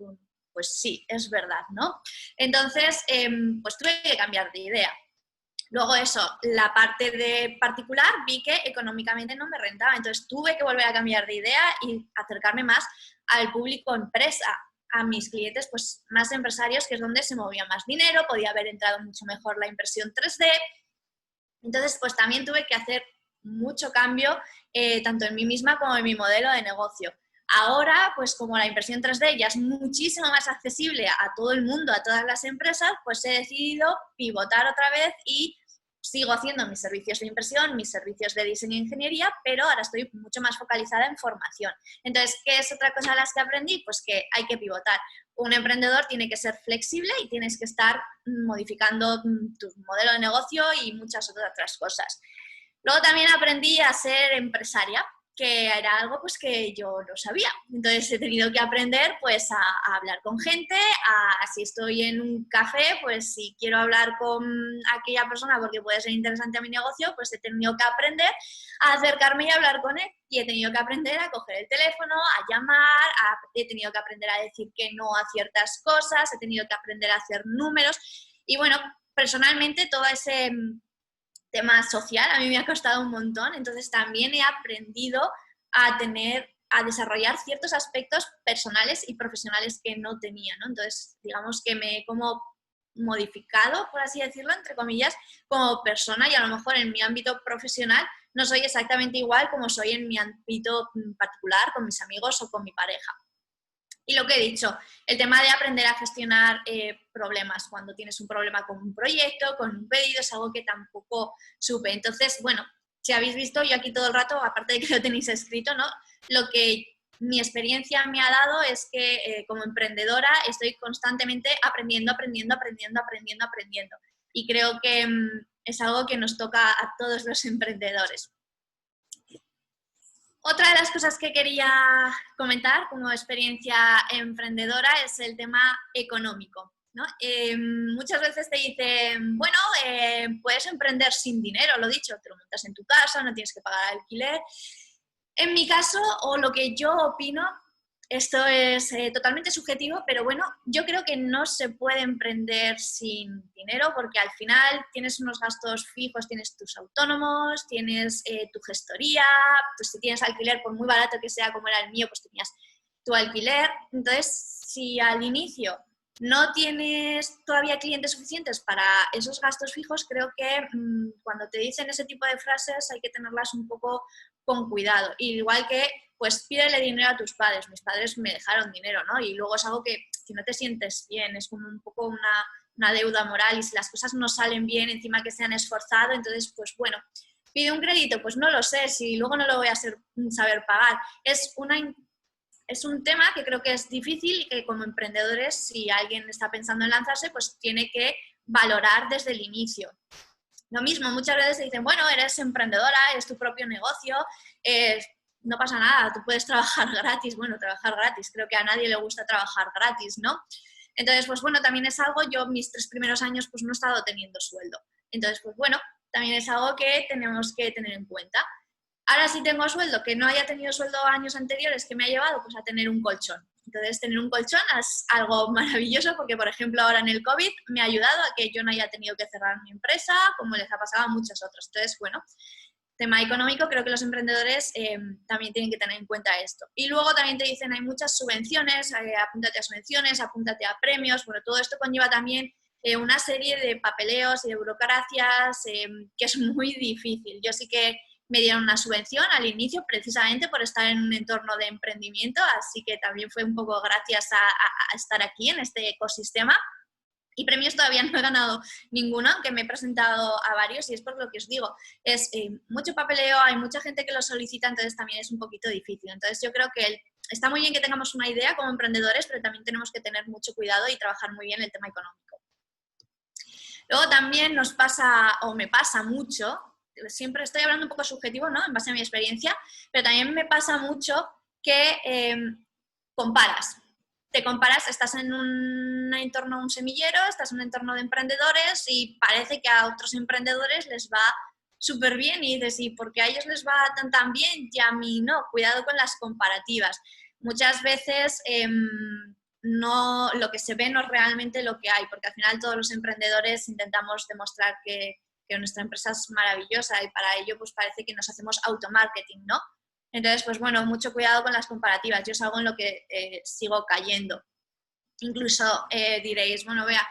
pues sí, es verdad, ¿no? Entonces, pues tuve que cambiar de idea. Luego eso, la parte de particular vi que económicamente no me rentaba, entonces tuve que volver a cambiar de idea y acercarme más al público empresa, a mis clientes pues más empresarios, que es donde se movía más dinero, podía haber entrado mucho mejor la impresión 3D. Entonces pues también tuve que hacer mucho cambio, tanto en mí misma como en mi modelo de negocio. Ahora, pues como la impresión 3D ya es muchísimo más accesible a todo el mundo, a todas las empresas, pues he decidido pivotar otra vez y sigo haciendo mis servicios de impresión, mis servicios de diseño e ingeniería, pero ahora estoy mucho más focalizada en formación. Entonces, ¿qué es otra cosa de las que aprendí? Pues que hay que pivotar. Un emprendedor tiene que ser flexible y tienes que estar modificando tu modelo de negocio y muchas otras cosas. Luego también aprendí a ser empresaria, que era algo pues que yo no sabía. Entonces he tenido que aprender pues a hablar con gente, si estoy en un café, pues si quiero hablar con aquella persona porque puede ser interesante a mi negocio, pues he tenido que aprender a acercarme y hablar con él. Y he tenido que aprender a coger el teléfono, a llamar, he tenido que aprender a decir que no a ciertas cosas, he tenido que aprender a hacer números. Y bueno, personalmente todo ese tema social a mí me ha costado un montón, entonces también he aprendido a desarrollar ciertos aspectos personales y profesionales que no tenía, ¿no? Entonces, digamos que me he como modificado, por así decirlo, entre comillas, como persona, y a lo mejor en mi ámbito profesional no soy exactamente igual como soy en mi ámbito particular, con mis amigos o con mi pareja. Y lo que he dicho, el tema de aprender a gestionar problemas, cuando tienes un problema con un proyecto, con un pedido, es algo que tampoco supe. Entonces, bueno, si habéis visto, yo aquí todo el rato, aparte de que lo tenéis escrito, ¿no? Lo que mi experiencia me ha dado es que como emprendedora estoy constantemente aprendiendo. Y creo que es algo que nos toca a todos los emprendedores. Otra de las cosas que quería comentar como experiencia emprendedora es el tema económico, ¿no? Muchas veces te dicen, bueno, puedes emprender sin dinero, lo dicho, te lo montas en tu casa, no tienes que pagar alquiler. En mi caso, o lo que yo opino, esto es totalmente subjetivo, pero bueno, yo creo que no se puede emprender sin dinero porque al final tienes unos gastos fijos, tienes tus autónomos, tienes tu gestoría, pues si tienes alquiler, por muy barato que sea como era el mío, pues tenías tu alquiler. Entonces, si al inicio no tienes todavía clientes suficientes para esos gastos fijos, creo que cuando te dicen ese tipo de frases hay que tenerlas un poco con cuidado. Igual que, pues pídele dinero a tus padres. Mis padres me dejaron dinero, ¿no? Y luego es algo que, si no te sientes bien, es como un poco una deuda moral, y si las cosas no salen bien, encima que se han esforzado, entonces, pues bueno, pide un crédito, pues no lo sé, si luego no lo voy a saber pagar. Es un tema que creo que es difícil y que como emprendedores, si alguien está pensando en lanzarse, pues tiene que valorar desde el inicio. Lo mismo, muchas veces te dicen, bueno, eres emprendedora, es tu propio negocio, no pasa nada, tú puedes trabajar gratis. Bueno, trabajar gratis, creo que a nadie le gusta trabajar gratis, ¿no? Entonces, pues bueno, también es algo, yo mis 3 primeros años pues no he estado teniendo sueldo. Entonces, pues bueno, también es algo que tenemos que tener en cuenta. Ahora sí tengo sueldo, que no haya tenido sueldo años anteriores, que me ha llevado pues a tener un colchón. Entonces, tener un colchón es algo maravilloso porque, por ejemplo, ahora en el COVID me ha ayudado a que yo no haya tenido que cerrar mi empresa, como les ha pasado a muchos otros. Entonces, bueno, tema económico, creo que los emprendedores también tienen que tener en cuenta esto. Y luego también te dicen, hay muchas subvenciones, apúntate a subvenciones, apúntate a premios. Bueno, todo esto conlleva también una serie de papeleos y de burocracias que es muy difícil. Yo sí que me dieron una subvención al inicio precisamente por estar en un entorno de emprendimiento, así que también fue un poco gracias a estar aquí en este ecosistema. Y premios todavía no he ganado ninguno, aunque me he presentado a varios, y es por lo que os digo, es mucho papeleo, hay mucha gente que lo solicita, entonces también es un poquito difícil. Entonces yo creo que está muy bien que tengamos una idea como emprendedores, pero también tenemos que tener mucho cuidado y trabajar muy bien el tema económico. Luego también nos pasa, o me pasa mucho, siempre estoy hablando un poco subjetivo, ¿no?, en base a mi experiencia, pero también me pasa mucho que comparas. Te comparas, estás en un entorno, un semillero, estás en un entorno de emprendedores y parece que a otros emprendedores les va súper bien y dices, ¿y por qué a ellos les va tan bien y a mí no? Cuidado con las comparativas. Muchas veces no, lo que se ve no es realmente lo que hay, porque al final todos los emprendedores intentamos demostrar que nuestra empresa es maravillosa y para ello pues parece que nos hacemos automarketing, ¿no? Entonces, pues bueno, mucho cuidado con las comparativas. Yo es algo en lo que sigo cayendo. Incluso diréis, bueno, vea,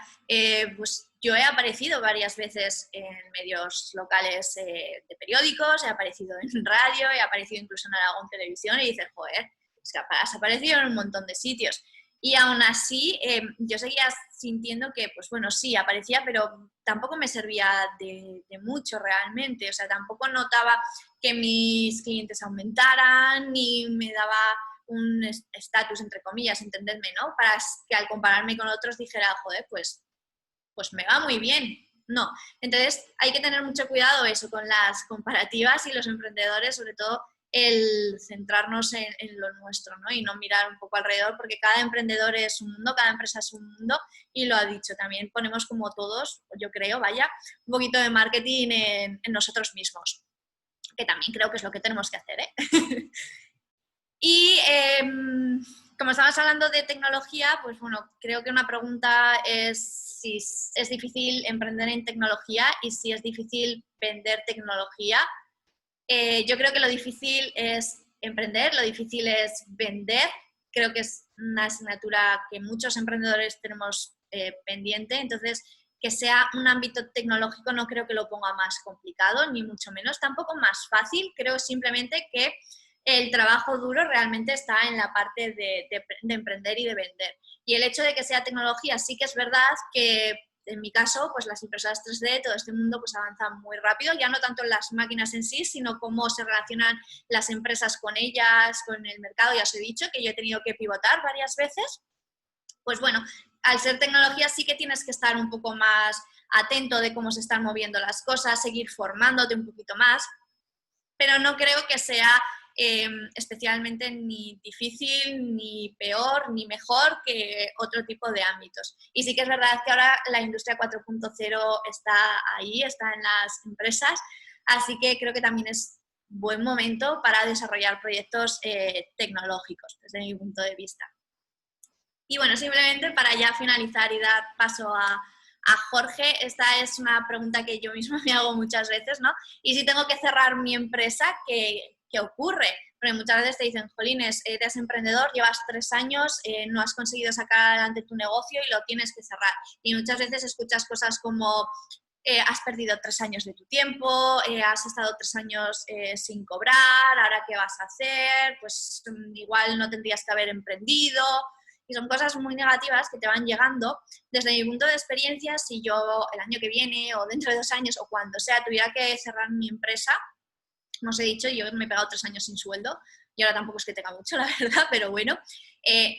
pues yo he aparecido varias veces en medios locales de periódicos, he aparecido en radio, he aparecido incluso en Aragón Televisión y dices, joder, es que has aparecido en un montón de sitios. Y aún así, yo seguía sintiendo que, pues bueno, sí, aparecía, pero tampoco me servía de mucho realmente. O sea, tampoco notaba que mis clientes aumentaran, ni me daba un estatus, entre comillas, entendedme, ¿no? Para que al compararme con otros dijera, joder, pues me va muy bien. No. Entonces, hay que tener mucho cuidado eso con las comparativas y los emprendedores, sobre todo, el centrarnos en lo nuestro, ¿no? Y no mirar un poco alrededor, porque cada emprendedor es un mundo, cada empresa es un mundo, y lo ha dicho, también ponemos como todos, yo creo, vaya, un poquito de marketing en nosotros mismos, que también creo que es lo que tenemos que hacer, ¿eh? Y como estamos hablando de tecnología, pues bueno, creo que una pregunta es si es difícil emprender en tecnología y si es difícil vender tecnología. Yo creo que lo difícil es emprender, lo difícil es vender. Creo que es una asignatura que muchos emprendedores tenemos pendiente. Entonces, que sea un ámbito tecnológico no creo que lo ponga más complicado, ni mucho menos. Tampoco más fácil. Creo simplemente que el trabajo duro realmente está en la parte de emprender y de vender. Y el hecho de que sea tecnología, sí que es verdad que en mi caso, pues las impresoras 3D, todo este mundo pues avanza muy rápido, ya no tanto en las máquinas en sí, sino cómo se relacionan las empresas con ellas, con el mercado. Ya os he dicho que yo he tenido que pivotar varias veces. Pues bueno, al ser tecnología sí que tienes que estar un poco más atento de cómo se están moviendo las cosas, seguir formándote un poquito más, pero no creo que sea especialmente ni difícil, ni peor, ni mejor que otro tipo de ámbitos. Y sí que es verdad que ahora la industria 4.0 está ahí, está en las empresas, así que creo que también es buen momento para desarrollar proyectos tecnológicos, desde mi punto de vista. Y bueno, simplemente para ya finalizar y dar paso a Jorge, esta es una pregunta que yo misma me hago muchas veces, ¿no? Y si tengo que cerrar mi empresa, ¿qué ocurre? Porque muchas veces te dicen, jolines, eres emprendedor, llevas 3 años, no has conseguido sacar adelante tu negocio y lo tienes que cerrar. Y muchas veces escuchas cosas como, has perdido 3 años de tu tiempo, has estado 3 años sin cobrar, ¿ahora qué vas a hacer? Pues igual no tendrías que haber emprendido. Y son cosas muy negativas que te van llegando. Desde mi punto de experiencia, si yo el año que viene o dentro de 2 años o cuando sea tuviera que cerrar mi empresa, como os he dicho, yo me he pegado 3 años sin sueldo y ahora tampoco es que tenga mucho, la verdad, pero bueno,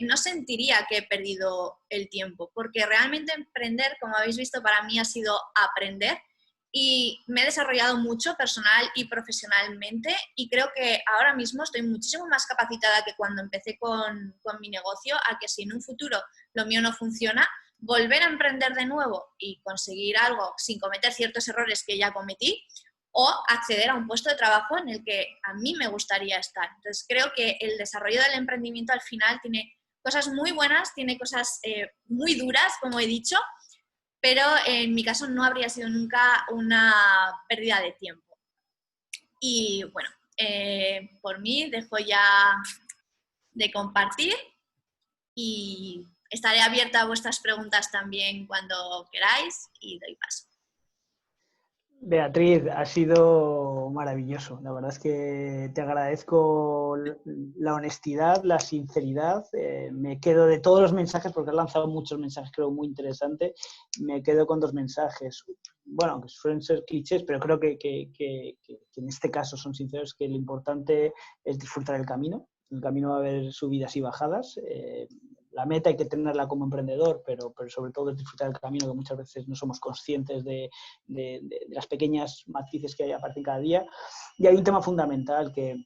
no sentiría que he perdido el tiempo, porque realmente emprender, como habéis visto, para mí ha sido aprender. Y me he desarrollado mucho personal y profesionalmente y creo que ahora mismo estoy muchísimo más capacitada que cuando empecé con mi negocio, a que si en un futuro lo mío no funciona, volver a emprender de nuevo y conseguir algo sin cometer ciertos errores que ya cometí, o acceder a un puesto de trabajo en el que a mí me gustaría estar. Entonces creo que el desarrollo del emprendimiento al final tiene cosas muy buenas, tiene cosas muy duras, como he dicho, pero en mi caso no habría sido nunca una pérdida de tiempo. Y bueno, por mí dejo ya de compartir y estaré abierta a vuestras preguntas también cuando queráis y doy paso. Beatriz, ha sido maravilloso. La verdad es que te agradezco la honestidad, la sinceridad. Me quedo de todos los mensajes, porque has lanzado muchos mensajes, creo, muy interesantes. Me quedo con 2 mensajes. Bueno, que suelen ser clichés, pero creo que en este caso son sinceros, que lo importante es disfrutar el camino. En el camino va a haber subidas y bajadas. La meta hay que tenerla como emprendedor, pero sobre todo es disfrutar el camino, que muchas veces no somos conscientes de las pequeñas matices que aparecen cada día. Y hay un tema fundamental que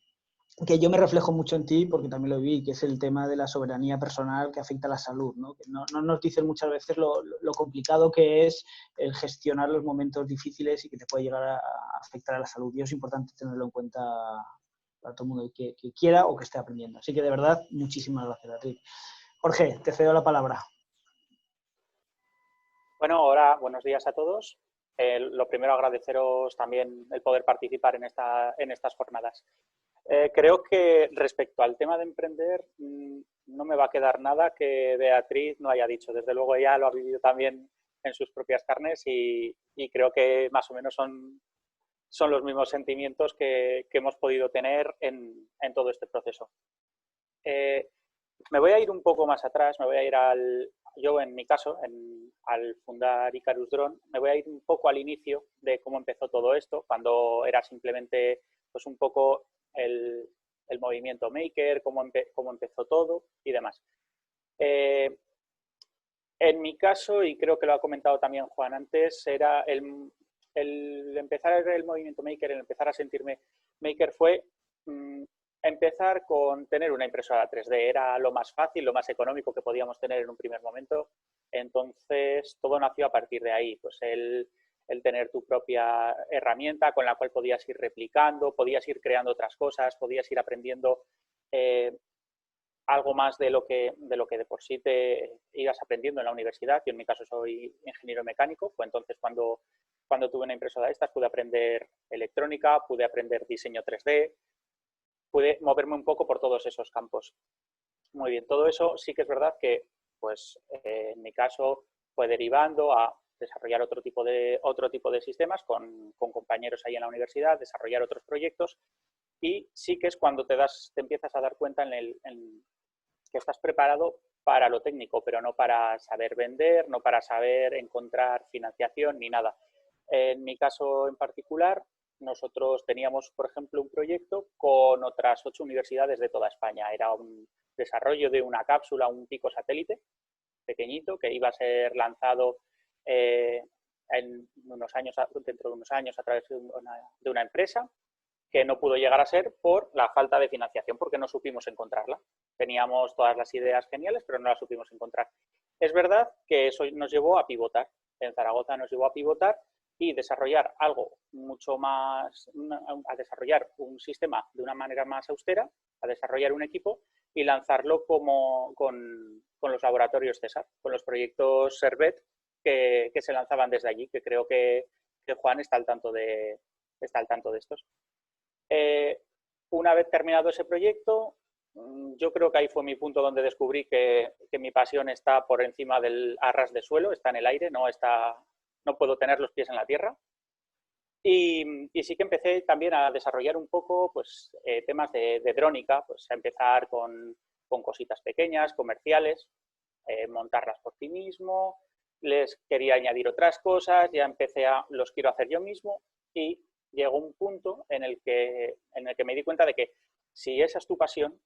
yo me reflejo mucho en ti, porque también lo vi, que es el tema de la soberanía personal que afecta a la salud, ¿no? Que no nos dicen muchas veces lo complicado que es el gestionar los momentos difíciles y que te puede llegar a afectar a la salud. Y es importante tenerlo en cuenta para todo el mundo que quiera o que esté aprendiendo. Así que, de verdad, muchísimas gracias, Beatriz. Jorge, te cedo la palabra. Bueno, ahora buenos días a todos. Lo primero, agradeceros también el poder participar en estas jornadas. Creo que respecto al tema de emprender, no me va a quedar nada que Beatriz no haya dicho. Desde luego ella lo ha vivido también en sus propias carnes y creo que más o menos son los mismos sentimientos que hemos podido tener en todo este proceso. Me voy a ir un poco más atrás, me voy a ir yo en mi caso, al fundar Icarus Drone, me voy a ir un poco al inicio de cómo empezó todo esto, cuando era simplemente pues un poco el movimiento maker, cómo empezó todo y demás. En mi caso, y creo que lo ha comentado también Juan antes, era el empezar el movimiento maker, el empezar a sentirme maker fue empezar con tener una impresora 3D. Era lo más fácil, lo más económico que podíamos tener en un primer momento. Entonces, todo nació a partir de ahí. Pues el tener tu propia herramienta con la cual podías ir replicando, podías ir creando otras cosas, podías ir aprendiendo algo más de lo que de por sí te ibas aprendiendo en la universidad. Yo en mi caso soy ingeniero mecánico, pues entonces cuando tuve una impresora de estas pude aprender electrónica, pude aprender diseño 3D, pude moverme un poco por todos esos campos. Muy bien, todo eso sí que es verdad que pues en mi caso fue derivando a desarrollar otro tipo de sistemas con compañeros ahí en la universidad, desarrollar otros proyectos, y sí que es cuando te empiezas a dar cuenta que estás preparado para lo técnico, pero no para saber vender, no para saber encontrar financiación ni nada. En mi caso en particular, nosotros teníamos, por ejemplo, un proyecto con otras 8 universidades de toda España. Era un desarrollo de una cápsula, un pico satélite pequeñito que iba a ser lanzado dentro de unos años a través de una empresa, que no pudo llegar a ser por la falta de financiación, porque no supimos encontrarla. Teníamos todas las ideas geniales, pero no las supimos encontrar. Es verdad que eso nos llevó a pivotar. En Zaragoza nos llevó a pivotar y desarrollar algo mucho más, a desarrollar un sistema de una manera más austera, a desarrollar un equipo y lanzarlo con los laboratorios César, con los proyectos Servet que se lanzaban desde allí, que creo que Juan está al tanto de estos. Una vez terminado ese proyecto, yo creo que ahí fue mi punto donde descubrí que mi pasión está por encima del ras de suelo, está en el aire, no puedo tener los pies en la tierra. Y sí que empecé también a desarrollar un poco pues, temas de drónica, pues a empezar con cositas pequeñas, comerciales, montarlas por ti mismo, les quería añadir otras cosas, ya empecé los quiero hacer yo mismo, y llegó un punto en el que me di cuenta de que si esa es tu pasión,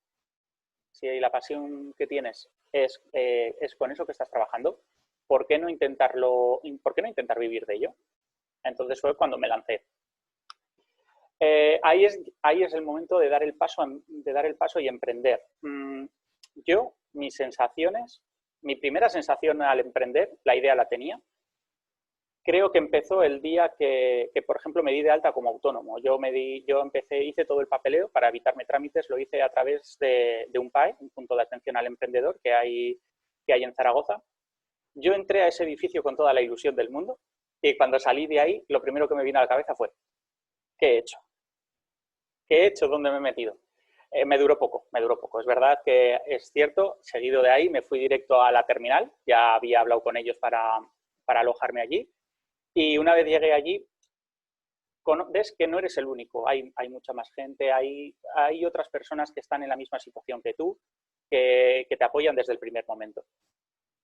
si la pasión que tienes es con eso que estás trabajando, ¿por qué no intentar vivir de ello? Entonces fue cuando me lancé. Ahí es el momento de dar el paso y emprender. Mis sensaciones, mi primera sensación al emprender, la idea la tenía. Creo que empezó el día que, por ejemplo, me di de alta como autónomo. Hice todo el papeleo para evitarme trámites, lo hice a través de un PAE, un punto de atención al emprendedor que hay en Zaragoza. Yo entré a ese edificio con toda la ilusión del mundo y cuando salí de ahí, lo primero que me vino a la cabeza fue, ¿qué he hecho? ¿Qué he hecho? ¿Dónde me he metido? Me duró poco. Es verdad que es cierto, seguido de ahí me fui directo a la terminal, ya había hablado con ellos para alojarme allí. Y una vez llegué allí, ves que no eres el único, hay mucha más gente, hay otras personas que están en la misma situación que tú, que te apoyan desde el primer momento.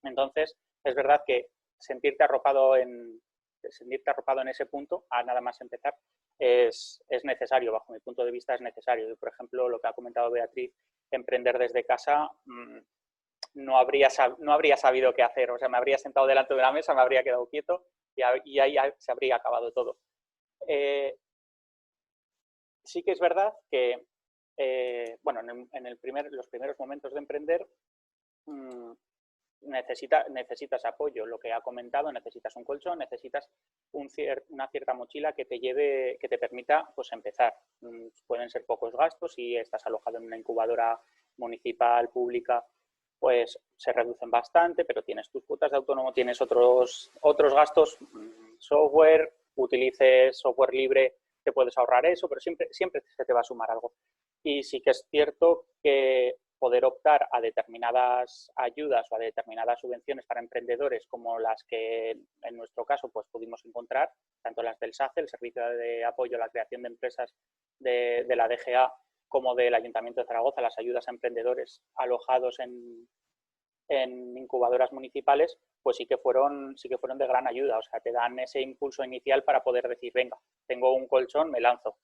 Entonces, es verdad que sentirte arropado en ese punto, a nada más empezar, es necesario, bajo mi punto de vista es necesario. Yo, por ejemplo, lo que ha comentado Beatriz, emprender desde casa, no habría sabido qué hacer. O sea, me habría sentado delante de una mesa, me habría quedado quieto y ahí se habría acabado todo. Sí que es verdad que, bueno, en los primeros momentos de emprender necesitas apoyo, lo que ha comentado, necesitas un colchón, necesitas una cierta mochila que te permita pues, empezar. Pueden ser pocos gastos, si estás alojado en una incubadora municipal, pública, pues se reducen bastante, pero tienes tus cuotas de autónomo, tienes otros gastos, software, utilices software libre, te puedes ahorrar eso, pero siempre se te va a sumar algo. Y sí que es cierto que poder optar a determinadas ayudas o a determinadas subvenciones para emprendedores como las que en nuestro caso pues pudimos encontrar, tanto las del SACE, el Servicio de Apoyo a la Creación de Empresas de la DGA, como del Ayuntamiento de Zaragoza, las ayudas a emprendedores alojados en incubadoras municipales, pues sí que fueron de gran ayuda. O sea, te dan ese impulso inicial para poder decir, venga, tengo un colchón, me lanzo.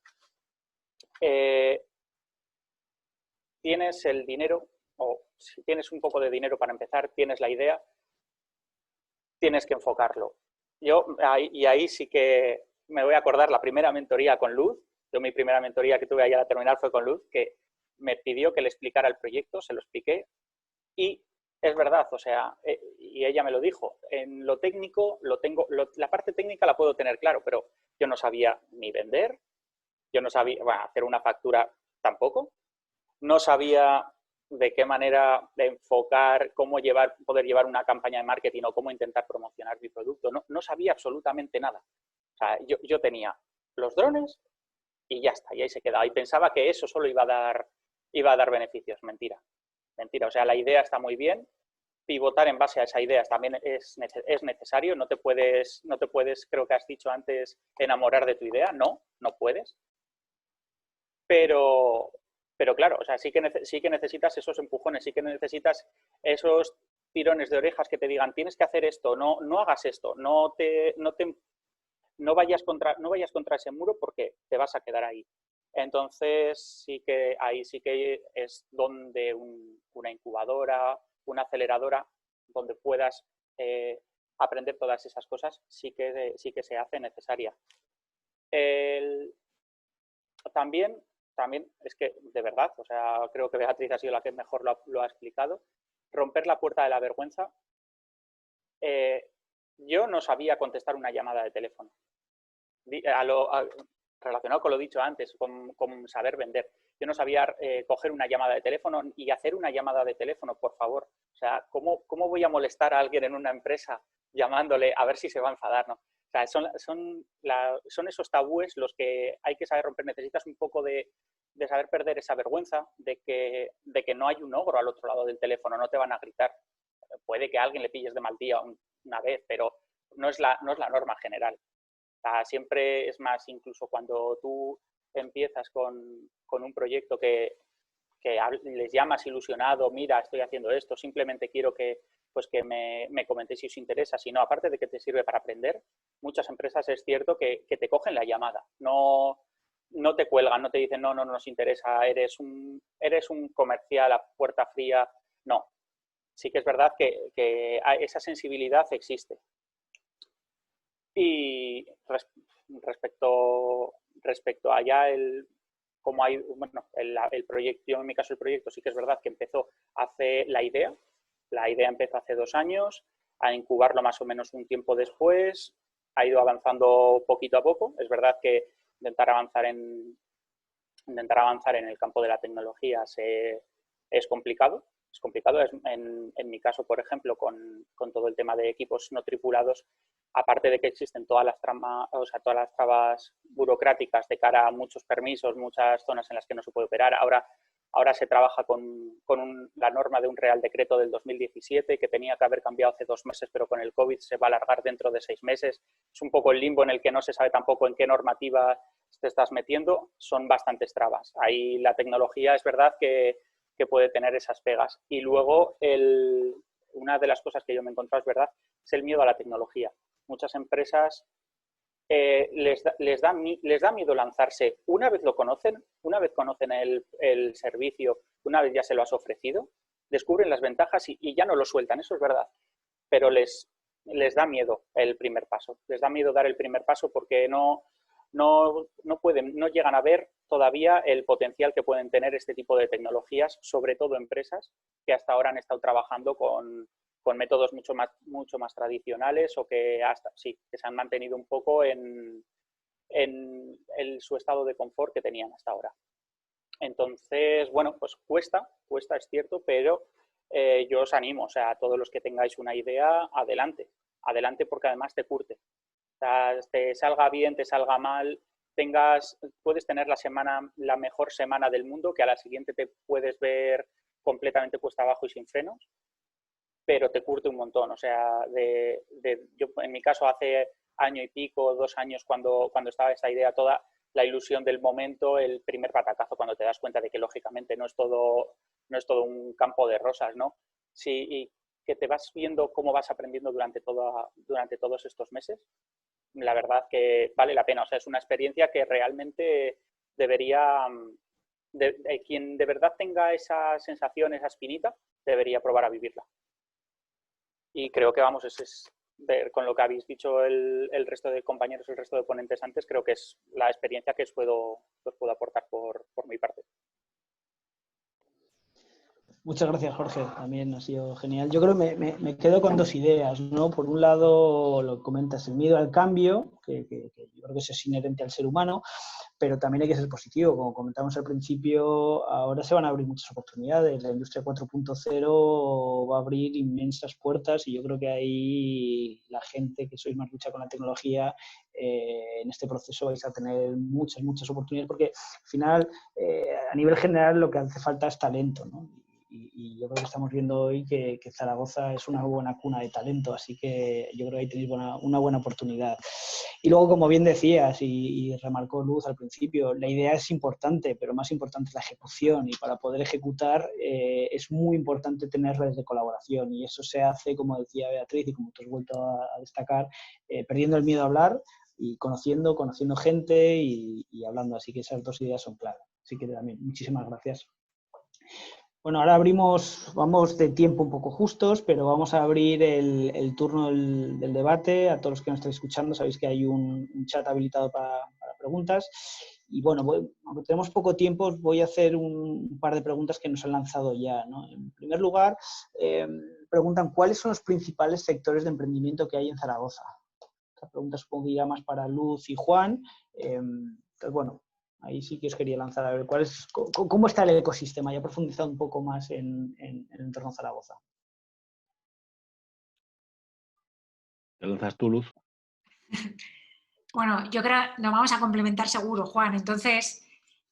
Tienes el dinero, o si tienes un poco de dinero para empezar, tienes la idea, tienes que enfocarlo. Ahí sí que me voy a acordar la primera mentoría con Luz. Yo mi primera mentoría que tuve allá a la terminal fue con Luz, que me pidió que le explicara el proyecto, se lo expliqué y es verdad, o sea, y ella me lo dijo, en lo técnico la parte técnica la puedo tener claro, pero yo no sabía ni vender, yo no sabía, hacer una factura tampoco, no sabía de qué manera de enfocar, cómo poder llevar una campaña de marketing o cómo intentar promocionar mi producto, no sabía absolutamente nada. O sea, yo tenía los drones y ya está, y ahí se quedaba. Y pensaba que eso solo iba a dar beneficios. Mentira. O sea, la idea está muy bien. Pivotar en base a esa idea también es necesario. No te puedes, creo que has dicho antes, enamorar de tu idea. No puedes. Pero claro, o sea, sí que necesitas esos empujones, sí que necesitas esos tirones de orejas que te digan, tienes que hacer esto, no hagas esto, no vayas contra ese muro porque te vas a quedar ahí. Entonces, ahí sí que es donde una incubadora, una aceleradora, donde puedas aprender todas esas cosas, sí que se hace necesaria. También es que, de verdad, o sea, creo que Beatriz ha sido la que mejor lo ha explicado, romper la puerta de la vergüenza. Yo no sabía contestar una llamada de teléfono. Relacionado con lo dicho antes, con saber vender. Yo no sabía coger una llamada de teléfono y hacer una llamada de teléfono, por favor. O sea, ¿cómo voy a molestar a alguien en una empresa llamándole a ver si se va a enfadar, ¿no? O sea, son esos tabúes los que hay que saber romper. Necesitas un poco de saber perder esa vergüenza de que no hay un ogro al otro lado del teléfono, no te van a gritar. Puede que a alguien le pilles de mal día una vez, pero no es la norma general. O sea, siempre es más, incluso cuando tú empiezas con un proyecto que les llamas ilusionado, mira, estoy haciendo esto, simplemente quiero que me comentéis si os interesa. Si no, aparte de que te sirve para aprender, muchas empresas es cierto que te cogen la llamada, no te cuelgan, no te dicen no nos interesa, eres un comercial a puerta fría. No, sí que es verdad que esa sensibilidad existe. Y respecto a ya el proyecto, yo en mi caso el proyecto sí que es verdad que empezó la idea empezó hace 2 años, a incubarlo más o menos un tiempo después, ha ido avanzando poquito a poco. Es verdad que intentar avanzar en el campo de la tecnología es complicado. En mi caso, por ejemplo, con todo el tema de equipos no tripulados, aparte de que existen todas las trabas burocráticas de cara a muchos permisos, muchas zonas en las que no se puede operar. Ahora se trabaja con la norma de un Real Decreto del 2017 que tenía que haber cambiado hace 2 meses, pero con el COVID se va a alargar dentro de 6 meses. Es un poco el limbo en el que no se sabe tampoco en qué normativa te estás metiendo. Son bastantes trabas. Ahí la tecnología es verdad que puede tener esas pegas. Y luego, una de las cosas que yo me he encontrado, es verdad, es el miedo a la tecnología. Muchas empresas les da miedo lanzarse. Una vez lo conocen, una vez conocen el servicio, una vez ya se lo has ofrecido, descubren las ventajas y ya no lo sueltan, eso es verdad. Pero les da miedo el primer paso. Les da miedo dar el primer paso porque no llegan a ver todavía el potencial que pueden tener este tipo de tecnologías, sobre todo empresas que hasta ahora han estado trabajando con métodos mucho más tradicionales o que se han mantenido un poco en su estado de confort que tenían hasta ahora. Entonces, bueno, pues cuesta, es cierto, pero yo os animo, o sea, a todos los que tengáis una idea, adelante porque además te curte. O sea, te salga bien, te salga mal, puedes tener la mejor semana del mundo, que a la siguiente te puedes ver completamente cuesta abajo y sin frenos, pero te curte un montón. O sea, yo en mi caso hace 1 año y pico, 2 años, cuando estaba esta idea toda, la ilusión del momento, el primer batacazo cuando te das cuenta de que lógicamente no es todo un campo de rosas, ¿no? Sí, y que te vas viendo cómo vas aprendiendo durante todos estos meses, la verdad que vale la pena. O sea, es una experiencia que realmente debería, quien de verdad tenga esa sensación, esa espinita, debería probar a vivirla. Y creo que, vamos, ver con lo que habéis dicho el resto de compañeros, el resto de ponentes antes, creo que es la experiencia que os puedo aportar por mi parte. Muchas gracias, Jorge. También ha sido genial. Yo creo que me quedo con dos ideas, ¿no? Por un lado, lo que comentas, el miedo al cambio, que yo creo que eso es inherente al ser humano, pero también hay que ser positivo. Como comentamos al principio, ahora se van a abrir muchas oportunidades. La industria 4.0 va a abrir inmensas puertas y yo creo que ahí la gente que sois más lucha con la tecnología, en este proceso vais a tener muchas oportunidades, porque al final, a nivel general, lo que hace falta es talento, ¿no? Y yo creo que estamos viendo hoy que Zaragoza es una buena cuna de talento, así que yo creo que ahí tenéis una buena oportunidad. Y luego, como bien decías y remarcó Luz al principio, la idea es importante, pero más importante es la ejecución, y para poder ejecutar es muy importante tener redes de colaboración, y eso se hace, como decía Beatriz y como tú has vuelto a destacar, perdiendo el miedo a hablar y conociendo gente y hablando, así que esas dos ideas son claras. Así que también, muchísimas gracias. Bueno, ahora vamos de tiempo un poco justos, pero vamos a abrir el turno del debate. A todos los que nos estáis escuchando, sabéis que hay un chat habilitado para preguntas. Y bueno, aunque tenemos poco tiempo, voy a hacer un par de preguntas que nos han lanzado ya, ¿no? En primer lugar, preguntan ¿cuáles son los principales sectores de emprendimiento que hay en Zaragoza? Esta pregunta supongo que irá más para Luz y Juan. Entonces, bueno, ahí sí que os quería lanzar a ver cómo está el ecosistema. Ya he profundizado un poco más en el entorno Zaragoza. ¿Te lanzas tú, Luz? Bueno, yo creo que nos vamos a complementar seguro, Juan. Entonces,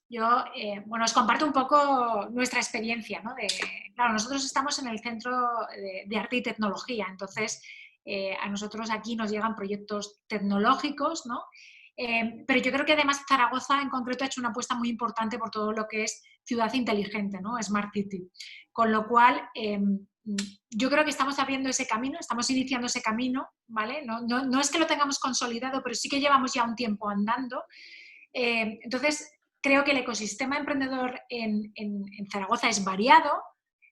yo os comparto un poco nuestra experiencia, ¿no? Claro, nosotros estamos en el Centro de Arte y Tecnología, entonces a nosotros aquí nos llegan proyectos tecnológicos, ¿no? Pero yo creo que además Zaragoza en concreto ha hecho una apuesta muy importante por todo lo que es ciudad inteligente, ¿no? Smart City. Con lo cual, yo creo que estamos abriendo ese camino, estamos iniciando ese camino, ¿vale? No es que lo tengamos consolidado, pero sí que llevamos ya un tiempo andando. Entonces, creo que el ecosistema emprendedor en Zaragoza es variado,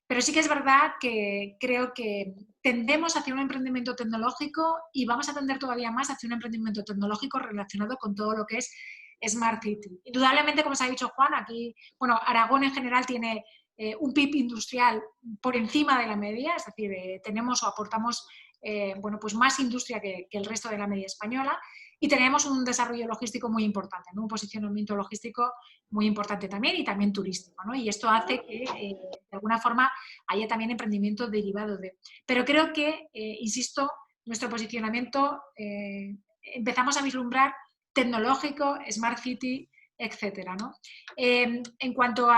pero sí que es verdad que creo que tendemos hacia un emprendimiento tecnológico y vamos a tender todavía más hacia un emprendimiento tecnológico relacionado con todo lo que es Smart City. Indudablemente, como os ha dicho Juan, aquí, bueno, Aragón en general tiene un PIB industrial por encima de la media, es decir, tenemos o aportamos pues más industria que el resto de la media española, y tenemos un desarrollo logístico muy importante, ¿no? Un posicionamiento logístico muy importante también y también turístico, ¿no? Y esto hace que de alguna forma haya también emprendimiento derivado de. Pero creo que, insisto, nuestro posicionamiento empezamos a vislumbrar tecnológico, Smart City, etcétera, ¿no? En cuanto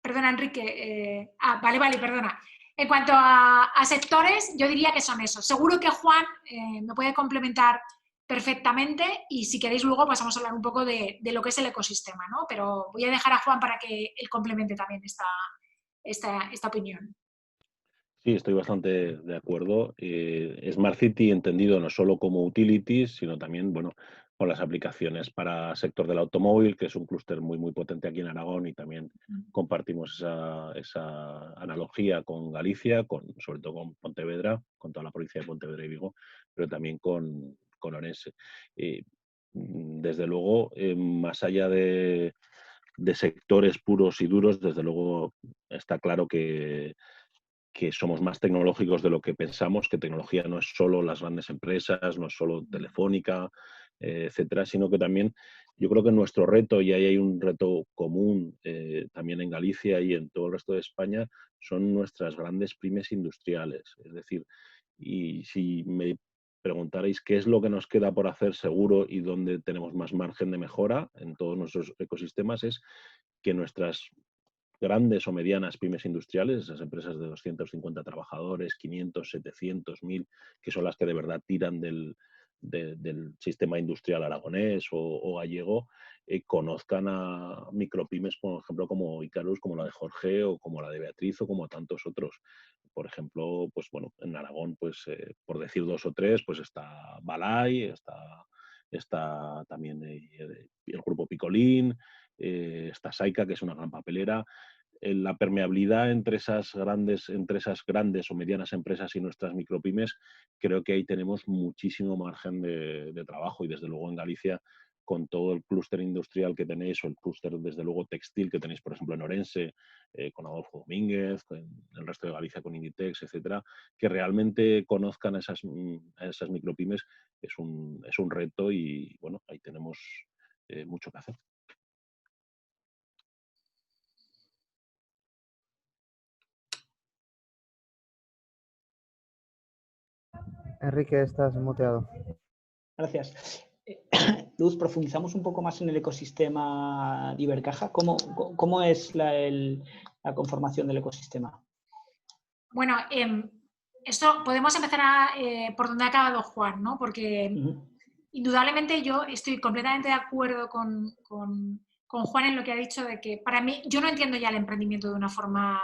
perdona, Enrique. Vale, perdona. En cuanto a sectores, yo diría que son esos. Seguro que Juan me puede complementar perfectamente y si queréis luego pasamos a hablar un poco de lo que es el ecosistema, ¿no? Pero voy a dejar a Juan para que él complemente también esta opinión. Sí, estoy bastante de acuerdo. Smart City entendido no solo como utilities, sino también, bueno, con las aplicaciones para el sector del automóvil, que es un clúster muy potente aquí en Aragón, y también compartimos esa analogía con Galicia, sobre todo con Pontevedra, con toda la provincia de Pontevedra y Vigo, pero también con Orense. Desde luego, más allá de sectores puros y duros, desde luego está claro que somos más tecnológicos de lo que pensamos, que tecnología no es solo las grandes empresas, no es solo Telefónica, etcétera, sino que también yo creo que nuestro reto, y ahí hay un reto común también en Galicia y en todo el resto de España, son nuestras grandes pymes industriales. Es decir, y si me preguntarais qué es lo que nos queda por hacer seguro y dónde tenemos más margen de mejora en todos nuestros ecosistemas, es que nuestras grandes o medianas pymes industriales, esas empresas de 250 trabajadores, 500, 700, 1000, que son las que de verdad tiran del del sistema industrial aragonés o gallego, conozcan a micropymes, por ejemplo, como Icarus, como la de Jorge o como la de Beatriz o como tantos otros. Por ejemplo, pues bueno, en Aragón, pues por decir 2 o 3, pues está Balay, está también el grupo Picolín, está Saika, que es una gran papelera. La permeabilidad entre esas grandes o medianas empresas y nuestras micropymes, creo que ahí tenemos muchísimo margen de trabajo, y desde luego en Galicia, con todo el clúster industrial que tenéis, o el clúster desde luego textil que tenéis, por ejemplo, en Orense, con Adolfo Domínguez, con el resto de Galicia con Inditex, etcétera, que realmente conozcan a esas micropymes es un reto, y bueno, ahí tenemos mucho que hacer. Enrique, estás muteado. Gracias. Luz, profundizamos un poco más en el ecosistema de Ibercaja. ¿Cómo es la conformación del ecosistema? Bueno, esto podemos empezar por donde ha acabado Juan, ¿no? Porque indudablemente yo estoy completamente de acuerdo con Juan en lo que ha dicho, de que para mí, yo no entiendo ya el emprendimiento de una forma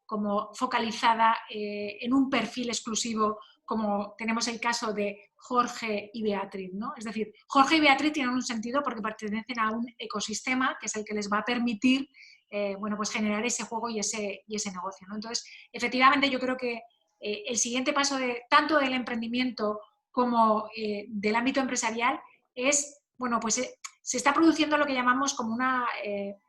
como focalizada en un perfil exclusivo, como tenemos el caso de Jorge y Beatriz, ¿no? Es decir, Jorge y Beatriz tienen un sentido porque pertenecen a un ecosistema que es el que les va a permitir bueno, pues generar ese juego y ese negocio, ¿no? Entonces, efectivamente, yo creo que el siguiente paso tanto del emprendimiento como del ámbito empresarial es, bueno, pues se está produciendo lo que llamamos como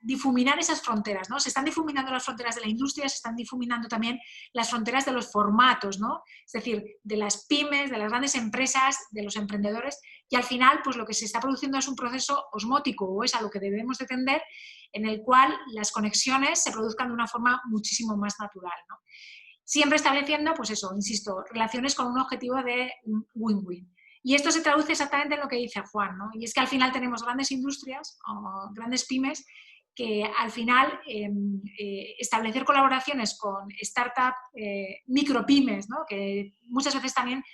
difuminar esas fronteras, ¿no? Se están difuminando las fronteras de la industria, se están difuminando también las fronteras de los formatos, ¿no? Es decir, de las pymes, de las grandes empresas, de los emprendedores, y al final, pues lo que se está produciendo es un proceso osmótico, o es a lo que debemos de tender, en el cual las conexiones se produzcan de una forma muchísimo más natural, ¿no? Siempre estableciendo, pues eso, insisto, relaciones con un objetivo de win-win. Y esto se traduce exactamente en lo que dice Juan, ¿no? Y es que al final tenemos grandes industrias o grandes pymes que al final establecer colaboraciones con startups, micropymes, ¿no? Que muchas veces también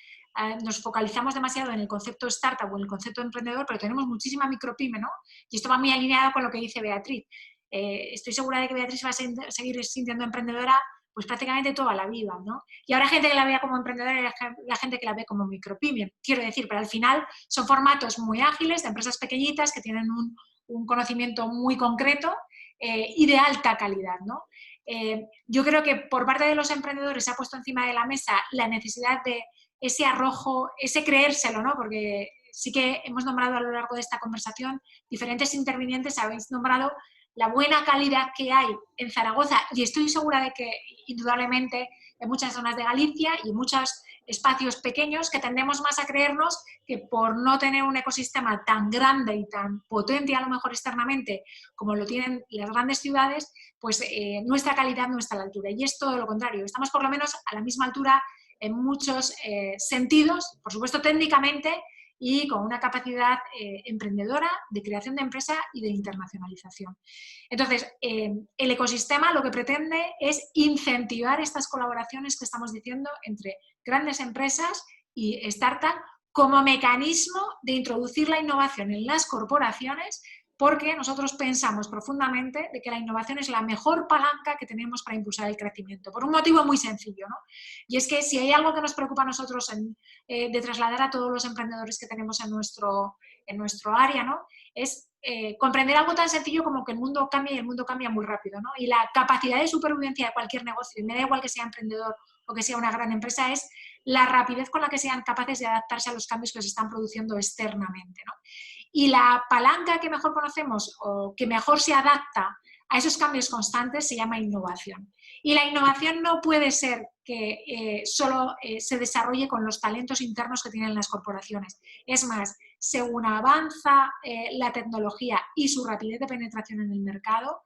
nos focalizamos demasiado en el concepto startup o en el concepto emprendedor, pero tenemos muchísima micropyme, ¿no? Y esto va muy alineado con lo que dice Beatriz. Estoy segura de que Beatriz va a seguir sintiendo emprendedora pues prácticamente toda la vida, ¿no? Y habrá gente que la vea como emprendedora y la gente que la ve como micropyme, quiero decir, pero al final son formatos muy ágiles, de empresas pequeñitas que tienen un conocimiento muy concreto y de alta calidad, ¿no? Yo creo que por parte de los emprendedores se ha puesto encima de la mesa la necesidad de ese arrojo, ese creérselo, ¿no? Porque sí que hemos nombrado a lo largo de esta conversación, diferentes intervinientes habéis nombrado la buena calidad que hay en Zaragoza, y estoy segura de que indudablemente en muchas zonas de Galicia y en muchos espacios pequeños, que tendemos más a creernos que por no tener un ecosistema tan grande y tan potente a lo mejor externamente como lo tienen las grandes ciudades, pues nuestra calidad no está a la altura, y es todo lo contrario, estamos por lo menos a la misma altura en muchos sentidos, por supuesto técnicamente, y con una capacidad emprendedora de creación de empresa y de internacionalización. Entonces, el ecosistema lo que pretende es incentivar estas colaboraciones que estamos diciendo entre grandes empresas y startups como mecanismo de introducir la innovación en las corporaciones, porque nosotros pensamos profundamente de que la innovación es la mejor palanca que tenemos para impulsar el crecimiento, por un motivo muy sencillo, ¿no? Y es que si hay algo que nos preocupa a nosotros de trasladar a todos los emprendedores que tenemos en nuestro área, ¿no? Es comprender algo tan sencillo como que el mundo cambia, y el mundo cambia muy rápido, ¿no? Y la capacidad de supervivencia de cualquier negocio, y me da igual que sea emprendedor o que sea una gran empresa, es la rapidez con la que sean capaces de adaptarse a los cambios que se están produciendo externamente, ¿no? Y la palanca que mejor conocemos o que mejor se adapta a esos cambios constantes se llama innovación. Y la innovación no puede ser que solo se desarrolle con los talentos internos que tienen las corporaciones. Es más, según avanza la tecnología y su rapidez de penetración en el mercado,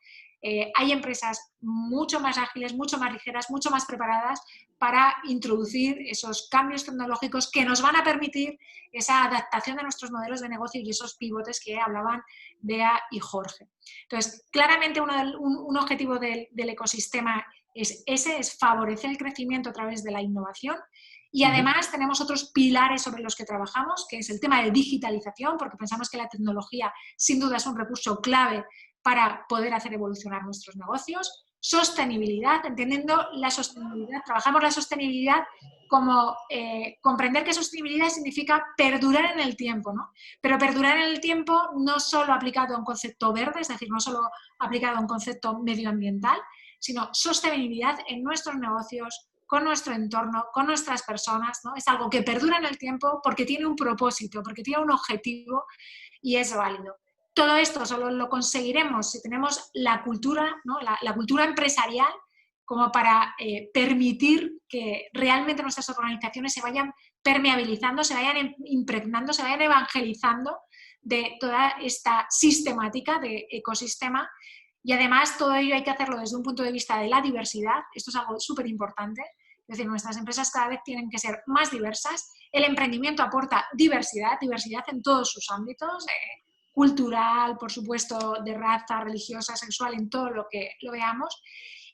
hay empresas mucho más ágiles, mucho más ligeras, mucho más preparadas para introducir esos cambios tecnológicos que nos van a permitir esa adaptación de nuestros modelos de negocio y esos pivotes que hablaban Bea y Jorge. Entonces, claramente un objetivo del ecosistema es favorecer el crecimiento a través de la innovación, Y además tenemos otros pilares sobre los que trabajamos, que es el tema de digitalización, porque pensamos que la tecnología sin duda es un recurso clave para poder hacer evolucionar nuestros negocios. Sostenibilidad, entendiendo la sostenibilidad, trabajamos la sostenibilidad como comprender que sostenibilidad significa perdurar en el tiempo, ¿no? Pero perdurar en el tiempo no solo aplicado a un concepto verde, es decir, no solo aplicado a un concepto medioambiental, sino sostenibilidad en nuestros negocios, con nuestro entorno, con nuestras personas, ¿no? Es algo que perdura en el tiempo porque tiene un propósito, porque tiene un objetivo y es válido. Todo esto solo lo conseguiremos si tenemos la cultura, ¿no? la cultura empresarial como para permitir que realmente nuestras organizaciones se vayan permeabilizando, se vayan impregnando, se vayan evangelizando de toda esta sistemática de ecosistema. Y además todo ello hay que hacerlo desde un punto de vista de la diversidad. Esto es algo súper importante. Es decir, nuestras empresas cada vez tienen que ser más diversas. El emprendimiento aporta diversidad, diversidad en todos sus ámbitos, cultural, por supuesto, de raza, religiosa, sexual, en todo lo que lo veamos.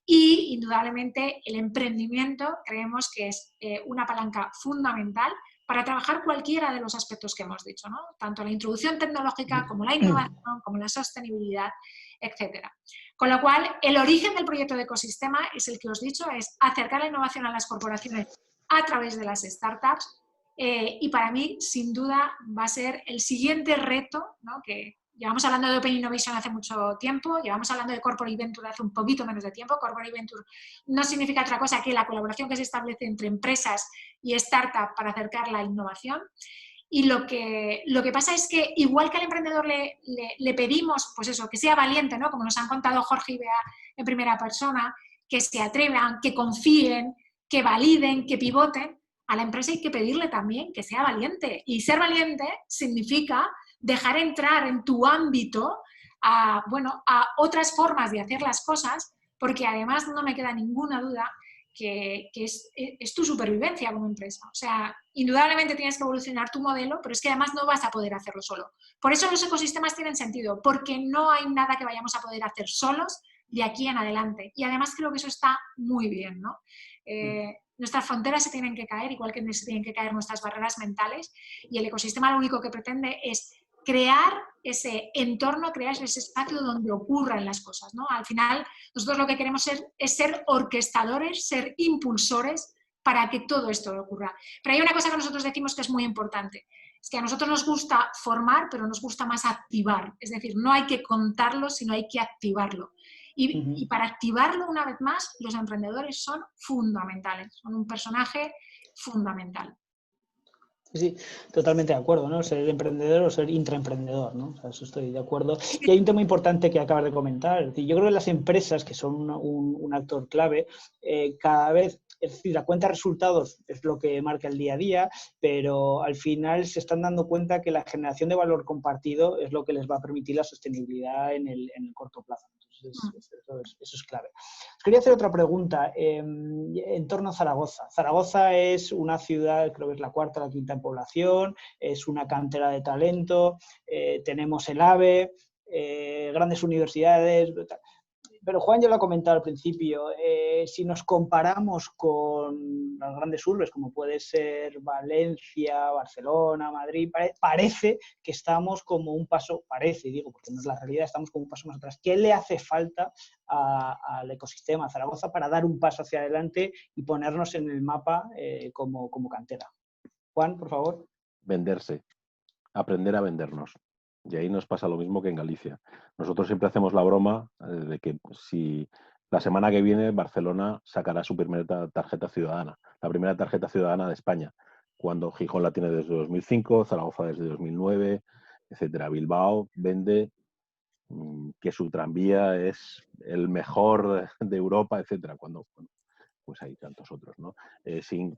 Y indudablemente el emprendimiento creemos que es una palanca fundamental para trabajar cualquiera de los aspectos que hemos dicho, ¿no? Tanto la introducción tecnológica como la innovación, como la sostenibilidad, etc. Con lo cual, el origen del proyecto de ecosistema es el que os he dicho, es acercar la innovación a las corporaciones a través de las startups y para mí, sin duda, va a ser el siguiente reto, ¿no? Que llevamos hablando de Open Innovation hace mucho tiempo, llevamos hablando de Corporate Venture hace un poquito menos de tiempo. Corporate Venture no significa otra cosa que la colaboración que se establece entre empresas y startups para acercar la innovación. Y lo que pasa es que, igual que al emprendedor le pedimos, pues eso, que sea valiente, ¿no? Como nos han contado Jorge y Bea en primera persona, que se atrevan, que confíen, que validen, que pivoten, a la empresa hay que pedirle también que sea valiente. Y ser valiente significa dejar entrar en tu ámbito a otras formas de hacer las cosas, porque además no me queda ninguna duda que es tu supervivencia como empresa. O sea, indudablemente tienes que evolucionar tu modelo, pero es que además no vas a poder hacerlo solo. Por eso los ecosistemas tienen sentido, porque no hay nada que vayamos a poder hacer solos de aquí en adelante. Y además creo que eso está muy bien, ¿no? Nuestras fronteras se tienen que caer, igual que se tienen que caer nuestras barreras mentales, y el ecosistema lo único que pretende es crear ese entorno, crear ese espacio donde ocurran las cosas, ¿no? Al final, nosotros lo que queremos es ser orquestadores, ser impulsores para que todo esto ocurra. Pero hay una cosa que nosotros decimos que es muy importante, es que a nosotros nos gusta formar, pero nos gusta más activar. Es decir, no hay que contarlo, sino hay que activarlo. Y para activarlo, una vez más, los emprendedores son fundamentales, son un personaje fundamental. Sí, totalmente de acuerdo, ¿no? Ser emprendedor o ser intraemprendedor, ¿no? O sea, eso estoy de acuerdo. Y hay un tema importante que acabas de comentar. Es decir, yo creo que las empresas, que son un actor clave, cada vez, es decir, la cuenta de resultados es lo que marca el día a día, pero al final se están dando cuenta que la generación de valor compartido es lo que les va a permitir la sostenibilidad en el corto plazo. Entonces, eso es clave. Os quería hacer otra pregunta en torno a Zaragoza. Zaragoza es una ciudad, creo que es la cuarta o la quinta en población, es una cantera de talento, tenemos el AVE, grandes universidades. Pero Juan ya lo ha comentado al principio, si nos comparamos con las grandes urbes, como puede ser Valencia, Barcelona, Madrid, parece que estamos como un paso, parece, digo, porque no es la realidad, estamos como un paso más atrás. ¿Qué le hace falta al ecosistema, a Zaragoza, para dar un paso hacia adelante y ponernos en el mapa como cantera? Juan, por favor. Venderse, aprender a vendernos. Y ahí nos pasa lo mismo que en Galicia. Nosotros siempre hacemos la broma de que si la semana que viene Barcelona sacará su primera tarjeta ciudadana, la primera tarjeta ciudadana de España, cuando Gijón la tiene desde 2005, Zaragoza desde 2009, etcétera. Bilbao vende que su tranvía es el mejor de Europa, etcétera, cuando pues hay tantos otros, ¿no?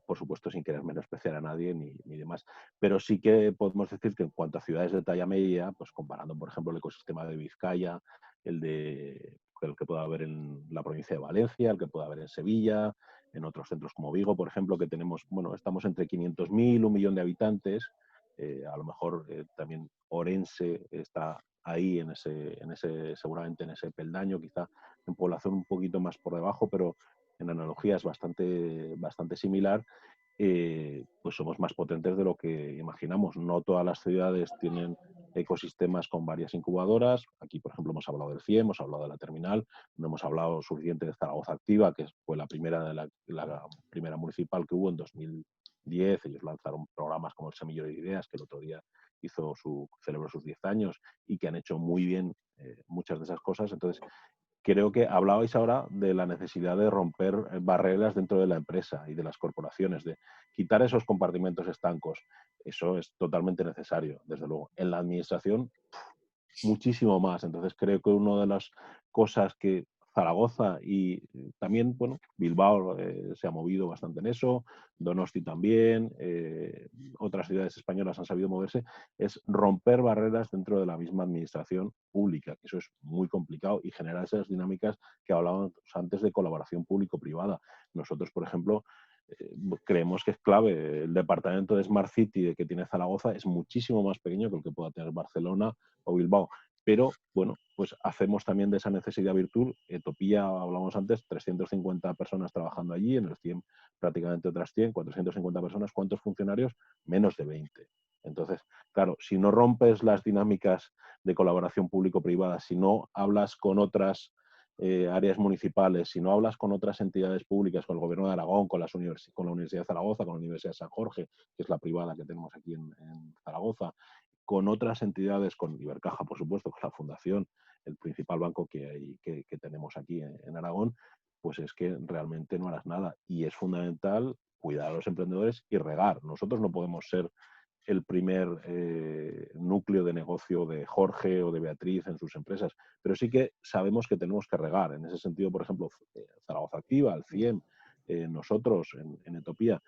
Por supuesto, sin querer menospreciar a nadie ni demás. Pero sí que podemos decir que en cuanto a ciudades de talla media, pues comparando, por ejemplo, el ecosistema de Vizcaya, el que pueda haber en la provincia de Valencia, el que pueda haber en Sevilla, en otros centros como Vigo, por ejemplo, que tenemos, bueno, estamos entre 500.000, 1 millón de habitantes, a lo mejor también Orense está ahí seguramente en ese peldaño, quizá en población un poquito más por debajo, pero en analogía es bastante similar, pues somos más potentes de lo que imaginamos. No todas las ciudades tienen ecosistemas con varias incubadoras. Aquí, por ejemplo, hemos hablado del CIE, hemos hablado de la terminal, no hemos hablado suficiente de Zaragoza Activa, que fue la primera, la primera municipal que hubo en 2010. Ellos lanzaron programas como el Semillero de Ideas, que el otro día celebró sus 10 años y que han hecho muy bien muchas de esas cosas. Entonces, creo que hablabais ahora de la necesidad de romper barreras dentro de la empresa y de las corporaciones, de quitar esos compartimentos estancos. Eso es totalmente necesario, desde luego. En la administración, muchísimo más. Entonces, creo que una de las cosas que Zaragoza y también, bueno, Bilbao se ha movido bastante en eso, Donosti también, otras ciudades españolas han sabido moverse, es romper barreras dentro de la misma administración pública, que eso es muy complicado, y generar esas dinámicas que hablábamos antes de colaboración público-privada. Nosotros, por ejemplo, creemos que es clave. El departamento de Smart City que tiene Zaragoza es muchísimo más pequeño que el que pueda tener Barcelona o Bilbao. Pero, bueno, pues hacemos también de esa necesidad virtud. Etopía, hablamos antes, 350 personas trabajando allí, en el CIEM prácticamente otras 100, 450 personas. ¿Cuántos funcionarios? Menos de 20. Entonces, claro, si no rompes las dinámicas de colaboración público-privada, si no hablas con otras áreas municipales, si no hablas con otras entidades públicas, con el Gobierno de Aragón, con la Universidad de Zaragoza, con la Universidad de San Jorge, que es la privada que tenemos aquí en Zaragoza, con otras entidades, con Ibercaja, por supuesto, con la Fundación, el principal banco que tenemos aquí en Aragón, pues es que realmente no harás nada. Y es fundamental cuidar a los emprendedores y regar. Nosotros no podemos ser el primer núcleo de negocio de Jorge o de Beatriz en sus empresas, pero sí que sabemos que tenemos que regar. En ese sentido, por ejemplo, Zaragoza Activa, el CIEM, nosotros en Etopía,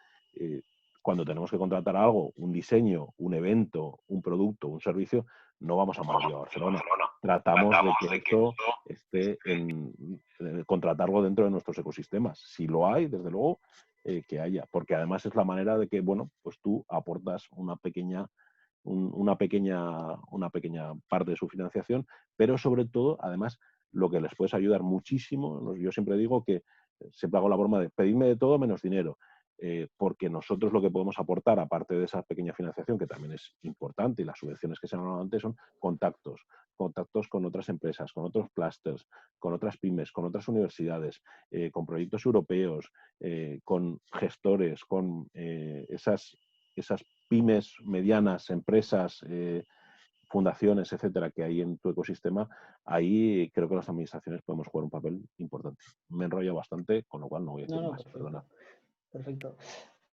cuando tenemos que contratar algo, un diseño, un evento, un producto, un servicio, no vamos a Madrid o a Barcelona. Tratamos de que esto esté contratarlo dentro de nuestros ecosistemas. Si lo hay, desde luego, que haya, porque además es la manera de que, bueno, pues tú aportas una pequeña parte de su financiación, pero sobre todo, además, lo que les puedes ayudar muchísimo. Yo siempre digo que siempre hago la broma de pedirme de todo menos dinero, porque nosotros lo que podemos aportar, aparte de esa pequeña financiación, que también es importante, y las subvenciones que se han hablado antes, son contactos con otras empresas, con otros clústeres, con otras pymes, con otras universidades, con proyectos europeos, con gestores, con esas pymes medianas, empresas, fundaciones, etcétera, que hay en tu ecosistema. Ahí creo que las administraciones podemos jugar un papel importante. Me enrollo bastante, con lo cual no voy a decir más. Perfecto. Perdona. Perfecto.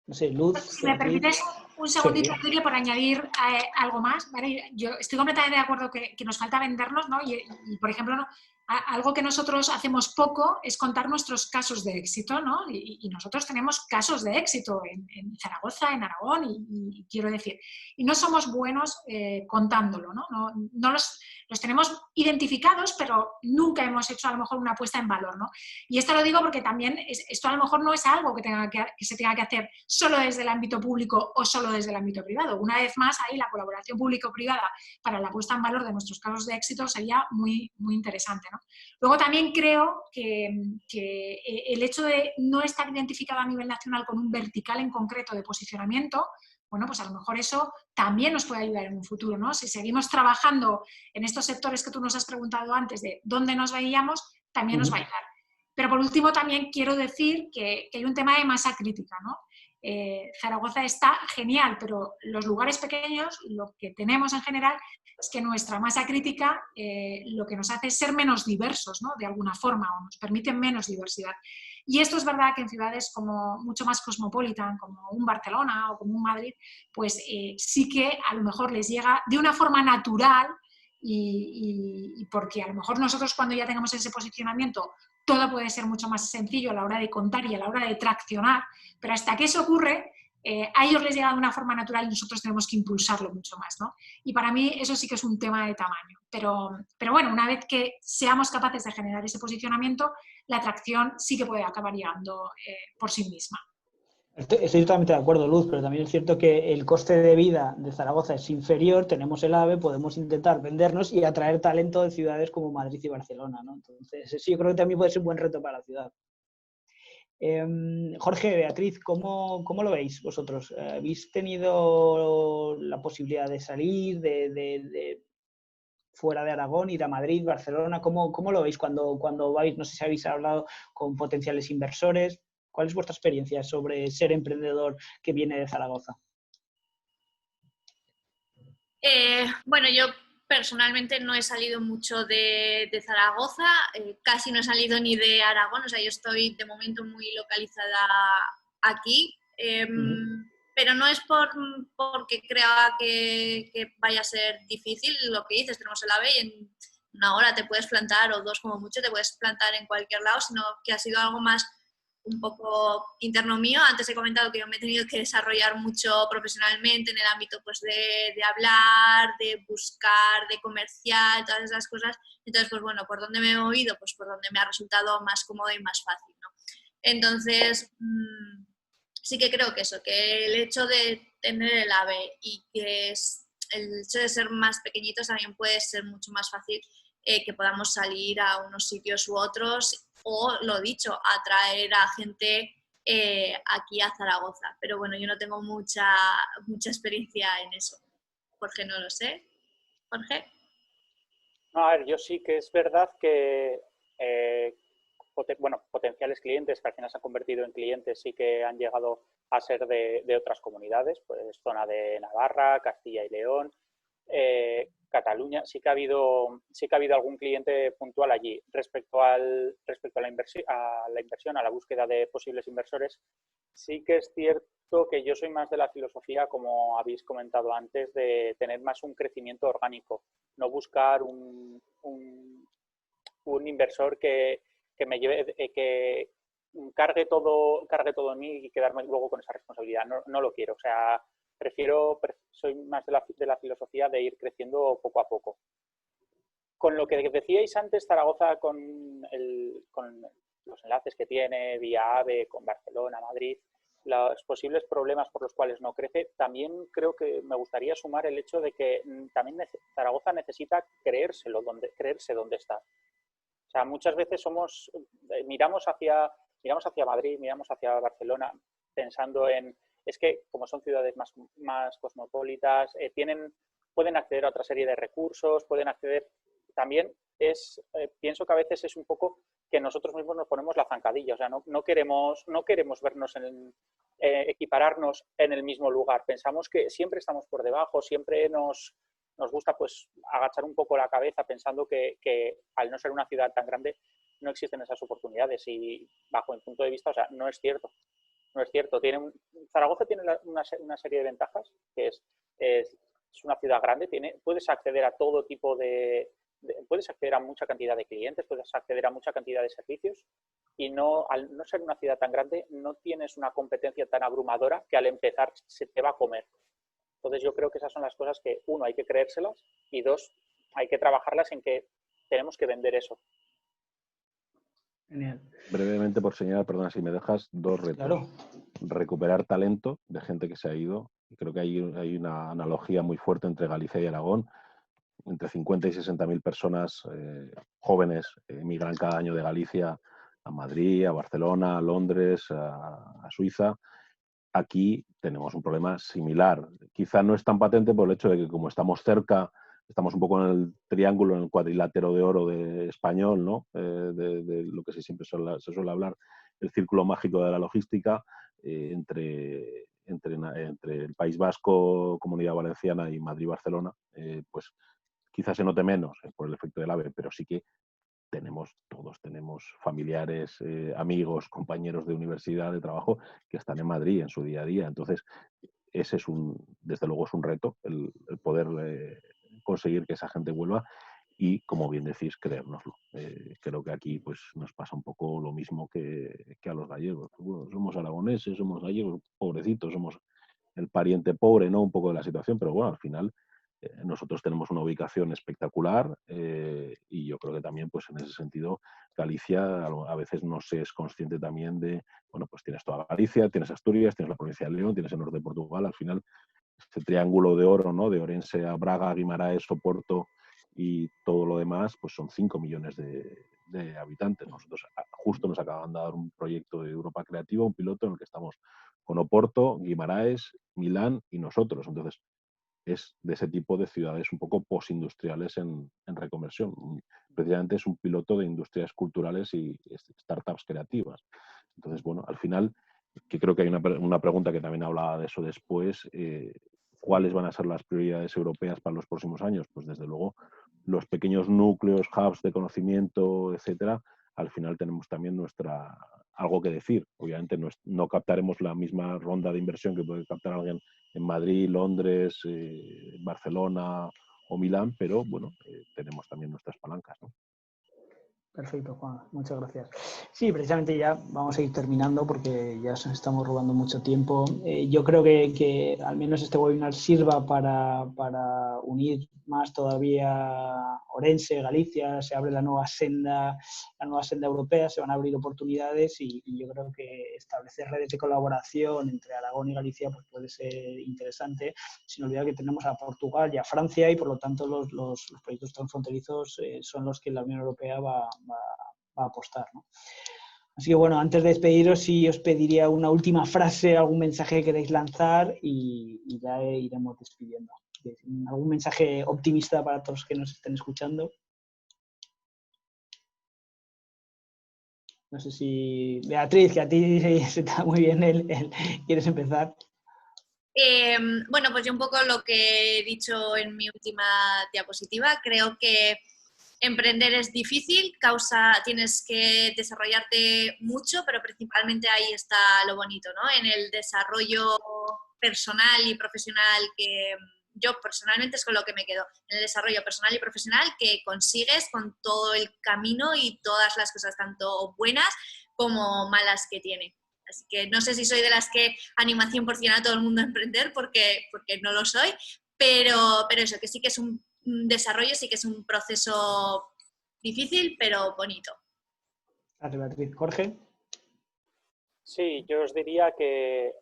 No sé, Luz. Si me permites un segundito, Enrique, por añadir algo más, ¿vale? Yo estoy completamente de acuerdo que nos falta vendernos, ¿no? Y por ejemplo, ¿no? Algo que nosotros hacemos poco es contar nuestros casos de éxito, ¿no? Y nosotros tenemos casos de éxito en Zaragoza, en Aragón, y quiero decir, y no somos buenos contándolo, ¿no? No los tenemos identificados, pero nunca hemos hecho a lo mejor una puesta en valor, ¿no? Y esto lo digo porque también esto a lo mejor no es algo que se tenga que hacer solo desde el ámbito público o solo desde el ámbito privado. Una vez más, ahí la colaboración público-privada para la puesta en valor de nuestros casos de éxito sería muy, muy interesante, ¿no? Luego también creo que el hecho de no estar identificado a nivel nacional con un vertical en concreto de posicionamiento, bueno, pues a lo mejor eso también nos puede ayudar en un futuro, ¿no? Si seguimos trabajando en estos sectores que tú nos has preguntado antes de dónde nos veíamos, también nos va a ayudar. Pero por último también quiero decir que hay un tema de masa crítica, ¿no? Zaragoza está genial, pero los lugares pequeños, lo que tenemos en general es que nuestra masa crítica lo que nos hace es ser menos diversos, ¿no? De alguna forma, o nos permite menos diversidad. Y esto es verdad que en ciudades como mucho más cosmopolitan, como un Barcelona o como un Madrid, pues sí que a lo mejor les llega de una forma natural y porque a lo mejor nosotros cuando ya tengamos ese posicionamiento todo puede ser mucho más sencillo a la hora de contar y a la hora de traccionar, pero hasta que eso ocurre, a ellos les llega de una forma natural y nosotros tenemos que impulsarlo mucho más, ¿no? Y para mí eso sí que es un tema de tamaño. Pero bueno, una vez que seamos capaces de generar ese posicionamiento, la atracción sí que puede acabar llegando por sí misma. Estoy totalmente de acuerdo, Luz, pero también es cierto que el coste de vida de Zaragoza es inferior, tenemos el AVE, podemos intentar vendernos y atraer talento de ciudades como Madrid y Barcelona, ¿no? Entonces, sí, yo creo que también puede ser un buen reto para la ciudad. Jorge, Beatriz, ¿cómo lo veis vosotros? ¿Habéis tenido la posibilidad de salir de fuera de Aragón, ir a Madrid, Barcelona? ¿Cómo lo veis cuando vais? No sé si habéis hablado con potenciales inversores. ¿Cuál es vuestra experiencia sobre ser emprendedor que viene de Zaragoza? Bueno, yo personalmente no he salido mucho de Zaragoza, casi no he salido ni de Aragón, o sea, yo estoy de momento muy localizada aquí, pero no es porque crea que vaya a ser difícil lo que dices, tenemos el AVE y en una hora te puedes plantar, o 2 como mucho, te puedes plantar en cualquier lado, sino que ha sido algo más un poco interno mío. Antes he comentado que yo me he tenido que desarrollar mucho profesionalmente en el ámbito pues, de hablar, de buscar, de comercial, todas esas cosas. Entonces, pues bueno, ¿por dónde me he movido? Pues por donde me ha resultado más cómodo y más fácil, ¿no? Entonces, sí que creo que eso, que el hecho de tener el AVE y que el hecho de ser más pequeñitos también puede ser mucho más fácil que podamos salir a unos sitios u otros, o lo dicho, atraer a gente aquí a Zaragoza. Pero bueno, yo no tengo mucha experiencia en eso. Jorge, no lo sé. ¿Jorge? No, a ver, yo sí que es verdad que potenciales clientes que al final se han convertido en clientes sí que han llegado a ser de otras comunidades, pues zona de Navarra, Castilla y León, Cataluña. Sí que ha habido algún cliente puntual allí. Respecto a la inversión, a la búsqueda de posibles inversores, sí que es cierto que yo soy más de la filosofía, como habéis comentado antes, de tener más un crecimiento orgánico, no buscar un inversor que me lleve, que cargue todo en mí y quedarme luego con esa responsabilidad. No lo quiero. O sea, soy más de la filosofía de ir creciendo poco a poco. Con lo que decíais antes, Zaragoza, con los enlaces que tiene vía AVE, con Barcelona, Madrid, los posibles problemas por los cuales no crece, también creo que me gustaría sumar el hecho de que también Zaragoza necesita creerse donde está. O sea, muchas veces miramos hacia Madrid, miramos hacia Barcelona, pensando en, es que como son ciudades más cosmopolitas, pueden acceder a otra serie de recursos, pueden acceder, también pienso que a veces es un poco que nosotros mismos nos ponemos la zancadilla, o sea, no queremos vernos equipararnos en el mismo lugar, pensamos que siempre estamos por debajo, siempre nos gusta pues agachar un poco la cabeza pensando que al no ser una ciudad tan grande no existen esas oportunidades, y bajo mi punto de vista, o sea, no es cierto. Zaragoza tiene una serie de ventajas, que es una ciudad grande, puedes acceder a todo tipo puedes acceder a mucha cantidad de clientes, puedes acceder a mucha cantidad de servicios, y al no ser una ciudad tan grande no tienes una competencia tan abrumadora que al empezar se te va a comer. Entonces yo creo que esas son las cosas que, uno, hay que creérselas, y dos, hay que trabajarlas en que tenemos que vender eso. Genial. Brevemente, por señalar, perdona si me dejas, 2 retos. Claro. Recuperar talento de gente que se ha ido. Y creo que hay una analogía muy fuerte entre Galicia y Aragón. Entre 50 y 60.000 personas jóvenes emigran cada año de Galicia a Madrid, a Barcelona, a Londres, a Suiza. Aquí tenemos un problema similar. Quizá no es tan patente por el hecho de que, como estamos cerca, estamos un poco en el triángulo, en el cuadrilátero de oro de español, ¿no? De lo que se suele hablar, el círculo mágico de la logística, entre el País Vasco, Comunidad Valenciana y Madrid-Barcelona, pues quizás se note menos por el efecto del AVE, pero sí que todos tenemos familiares, amigos, compañeros de universidad, de trabajo, que están en Madrid en su día a día. Entonces, ese desde luego es un reto, el poder conseguir que esa gente vuelva y, como bien decís, creérnoslo. Creo que aquí pues nos pasa un poco lo mismo que a los gallegos. Bueno, somos aragoneses, somos gallegos, pobrecitos, somos el pariente pobre, ¿no? Un poco de la situación, pero bueno, al final nosotros tenemos una ubicación espectacular y yo creo que también, pues en ese sentido, Galicia a veces no se es consciente también de, bueno, pues tienes toda Galicia, tienes Asturias, tienes la provincia de León, tienes el norte de Portugal, al final este triángulo de oro, ¿no? De Orense a Braga, Guimaraes, Oporto y todo lo demás, pues son 5 millones de de habitantes. Nosotros justo nos acaban de dar un proyecto de Europa Creativa, un piloto en el que estamos con Oporto, Guimaraes, Milán y nosotros. Entonces, es de ese tipo de ciudades un poco postindustriales en reconversión. Precisamente es un piloto de industrias culturales y startups creativas. Entonces, bueno, al final, que creo que hay una pregunta que también hablaba de eso después, ¿cuáles van a ser las prioridades europeas para los próximos años? Pues desde luego los pequeños núcleos, hubs de conocimiento, etcétera, al final tenemos también algo que decir. Obviamente no captaremos la misma ronda de inversión que puede captar alguien en Madrid, Londres, Barcelona o Milán, pero bueno, tenemos también nuestras palancas, ¿no? Perfecto, Juan. Muchas gracias. Sí, precisamente ya vamos a ir terminando porque ya nos estamos robando mucho tiempo. Yo creo que al menos este webinar sirva para unir más todavía Orense, Galicia, se abre la nueva senda europea, se van a abrir oportunidades y yo creo que establecer redes de colaboración entre Aragón y Galicia pues puede ser interesante, sin olvidar que tenemos a Portugal y a Francia y por lo tanto los proyectos transfronterizos son los que la Unión Europea va a apostar, ¿no? Así que bueno, antes de despediros sí os pediría una última frase, algún mensaje que queréis lanzar y ya iremos despidiendo. ¿Algún mensaje optimista para todos los que nos estén escuchando? No sé si... Beatriz, que a ti se te da muy bien ¿quieres empezar? Bueno, pues yo un poco lo que he dicho en mi última diapositiva, creo que emprender es difícil, tienes que desarrollarte mucho, pero principalmente ahí está lo bonito, ¿no? En el desarrollo personal y profesional que yo personalmente es con lo que me quedo, en el desarrollo personal y profesional que consigues con todo el camino y todas las cosas, tanto buenas como malas que tiene. Así que no sé si soy de las que anima 100% a todo el mundo a emprender, porque no lo soy, pero eso, que sí que es un desarrollo, sí que es un proceso difícil, pero bonito. Gracias, Beatriz. Jorge. Sí, yo os diría que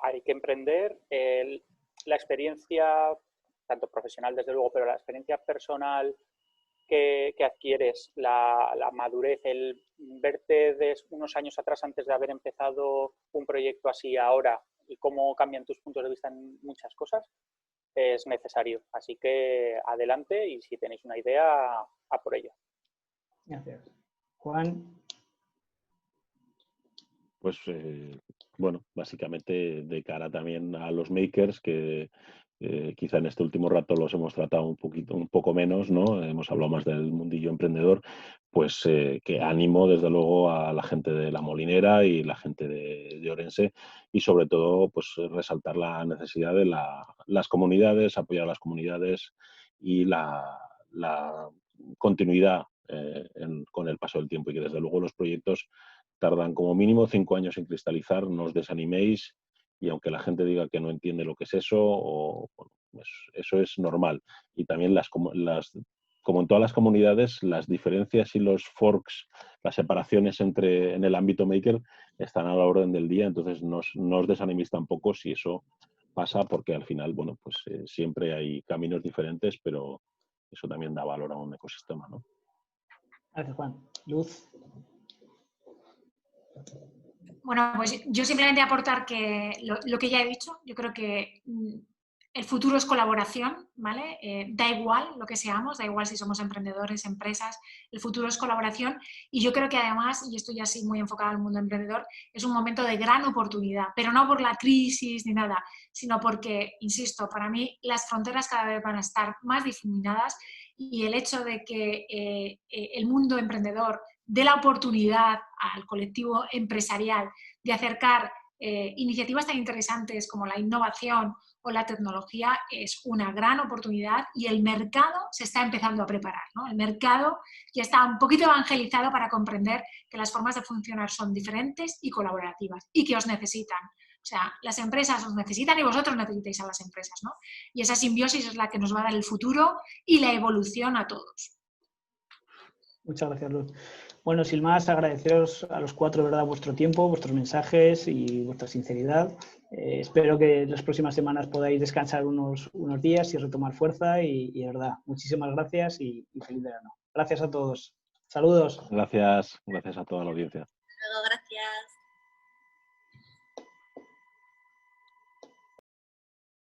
hay que emprender. La experiencia, tanto profesional desde luego, pero la experiencia personal que adquieres, la madurez, el verte de unos años atrás antes de haber empezado un proyecto así ahora y cómo cambian tus puntos de vista en muchas cosas, es necesario. Así que adelante y si tenéis una idea, a por ello. Gracias. Juan. Pues bueno, básicamente de cara también a los makers que quizá en este último rato los hemos tratado un poco menos, ¿no? Hemos hablado más del mundillo emprendedor, pues que ánimo desde luego a la gente de La Molinera y la gente de Orense y sobre todo pues resaltar la necesidad de las comunidades, apoyar a las comunidades y la continuidad con el paso del tiempo y que desde luego los proyectos tardan como mínimo 5 años en cristalizar, no os desaniméis y aunque la gente diga que no entiende lo que es eso, pues eso es normal. Y también como en todas las comunidades, las diferencias y los forks, las separaciones en el ámbito maker están a la orden del día, entonces no os desaniméis tampoco si eso pasa porque al final, bueno, pues siempre hay caminos diferentes, pero eso también da valor a un ecosistema, ¿no? Gracias, Juan. Luz. Bueno, pues yo simplemente aportar que lo que ya he dicho, yo creo que el futuro es colaboración, ¿vale? Da igual lo que seamos, da igual si somos emprendedores, empresas, el futuro es colaboración y yo creo que además, y esto ya sí muy enfocado al mundo emprendedor, es un momento de gran oportunidad, pero no por la crisis ni nada, sino porque, insisto, para mí las fronteras cada vez van a estar más difuminadas y el hecho de que el mundo emprendedor dé la oportunidad al colectivo empresarial de acercar iniciativas tan interesantes como la innovación o la tecnología es una gran oportunidad y el mercado se está empezando a preparar, ¿no? El mercado ya está un poquito evangelizado para comprender que las formas de funcionar son diferentes y colaborativas y que os necesitan. O sea, las empresas os necesitan y vosotros necesitáis a las empresas, ¿no? Y esa simbiosis es la que nos va a dar el futuro y la evolución a todos. Muchas gracias, Luz. Bueno, sin más, agradeceros a los 4, ¿verdad?, vuestro tiempo, vuestros mensajes y vuestra sinceridad. Espero que en las próximas semanas podáis descansar unos días y retomar fuerza y de verdad, muchísimas gracias y feliz verano. Gracias a todos. Saludos. Gracias a toda la audiencia. Luego, gracias.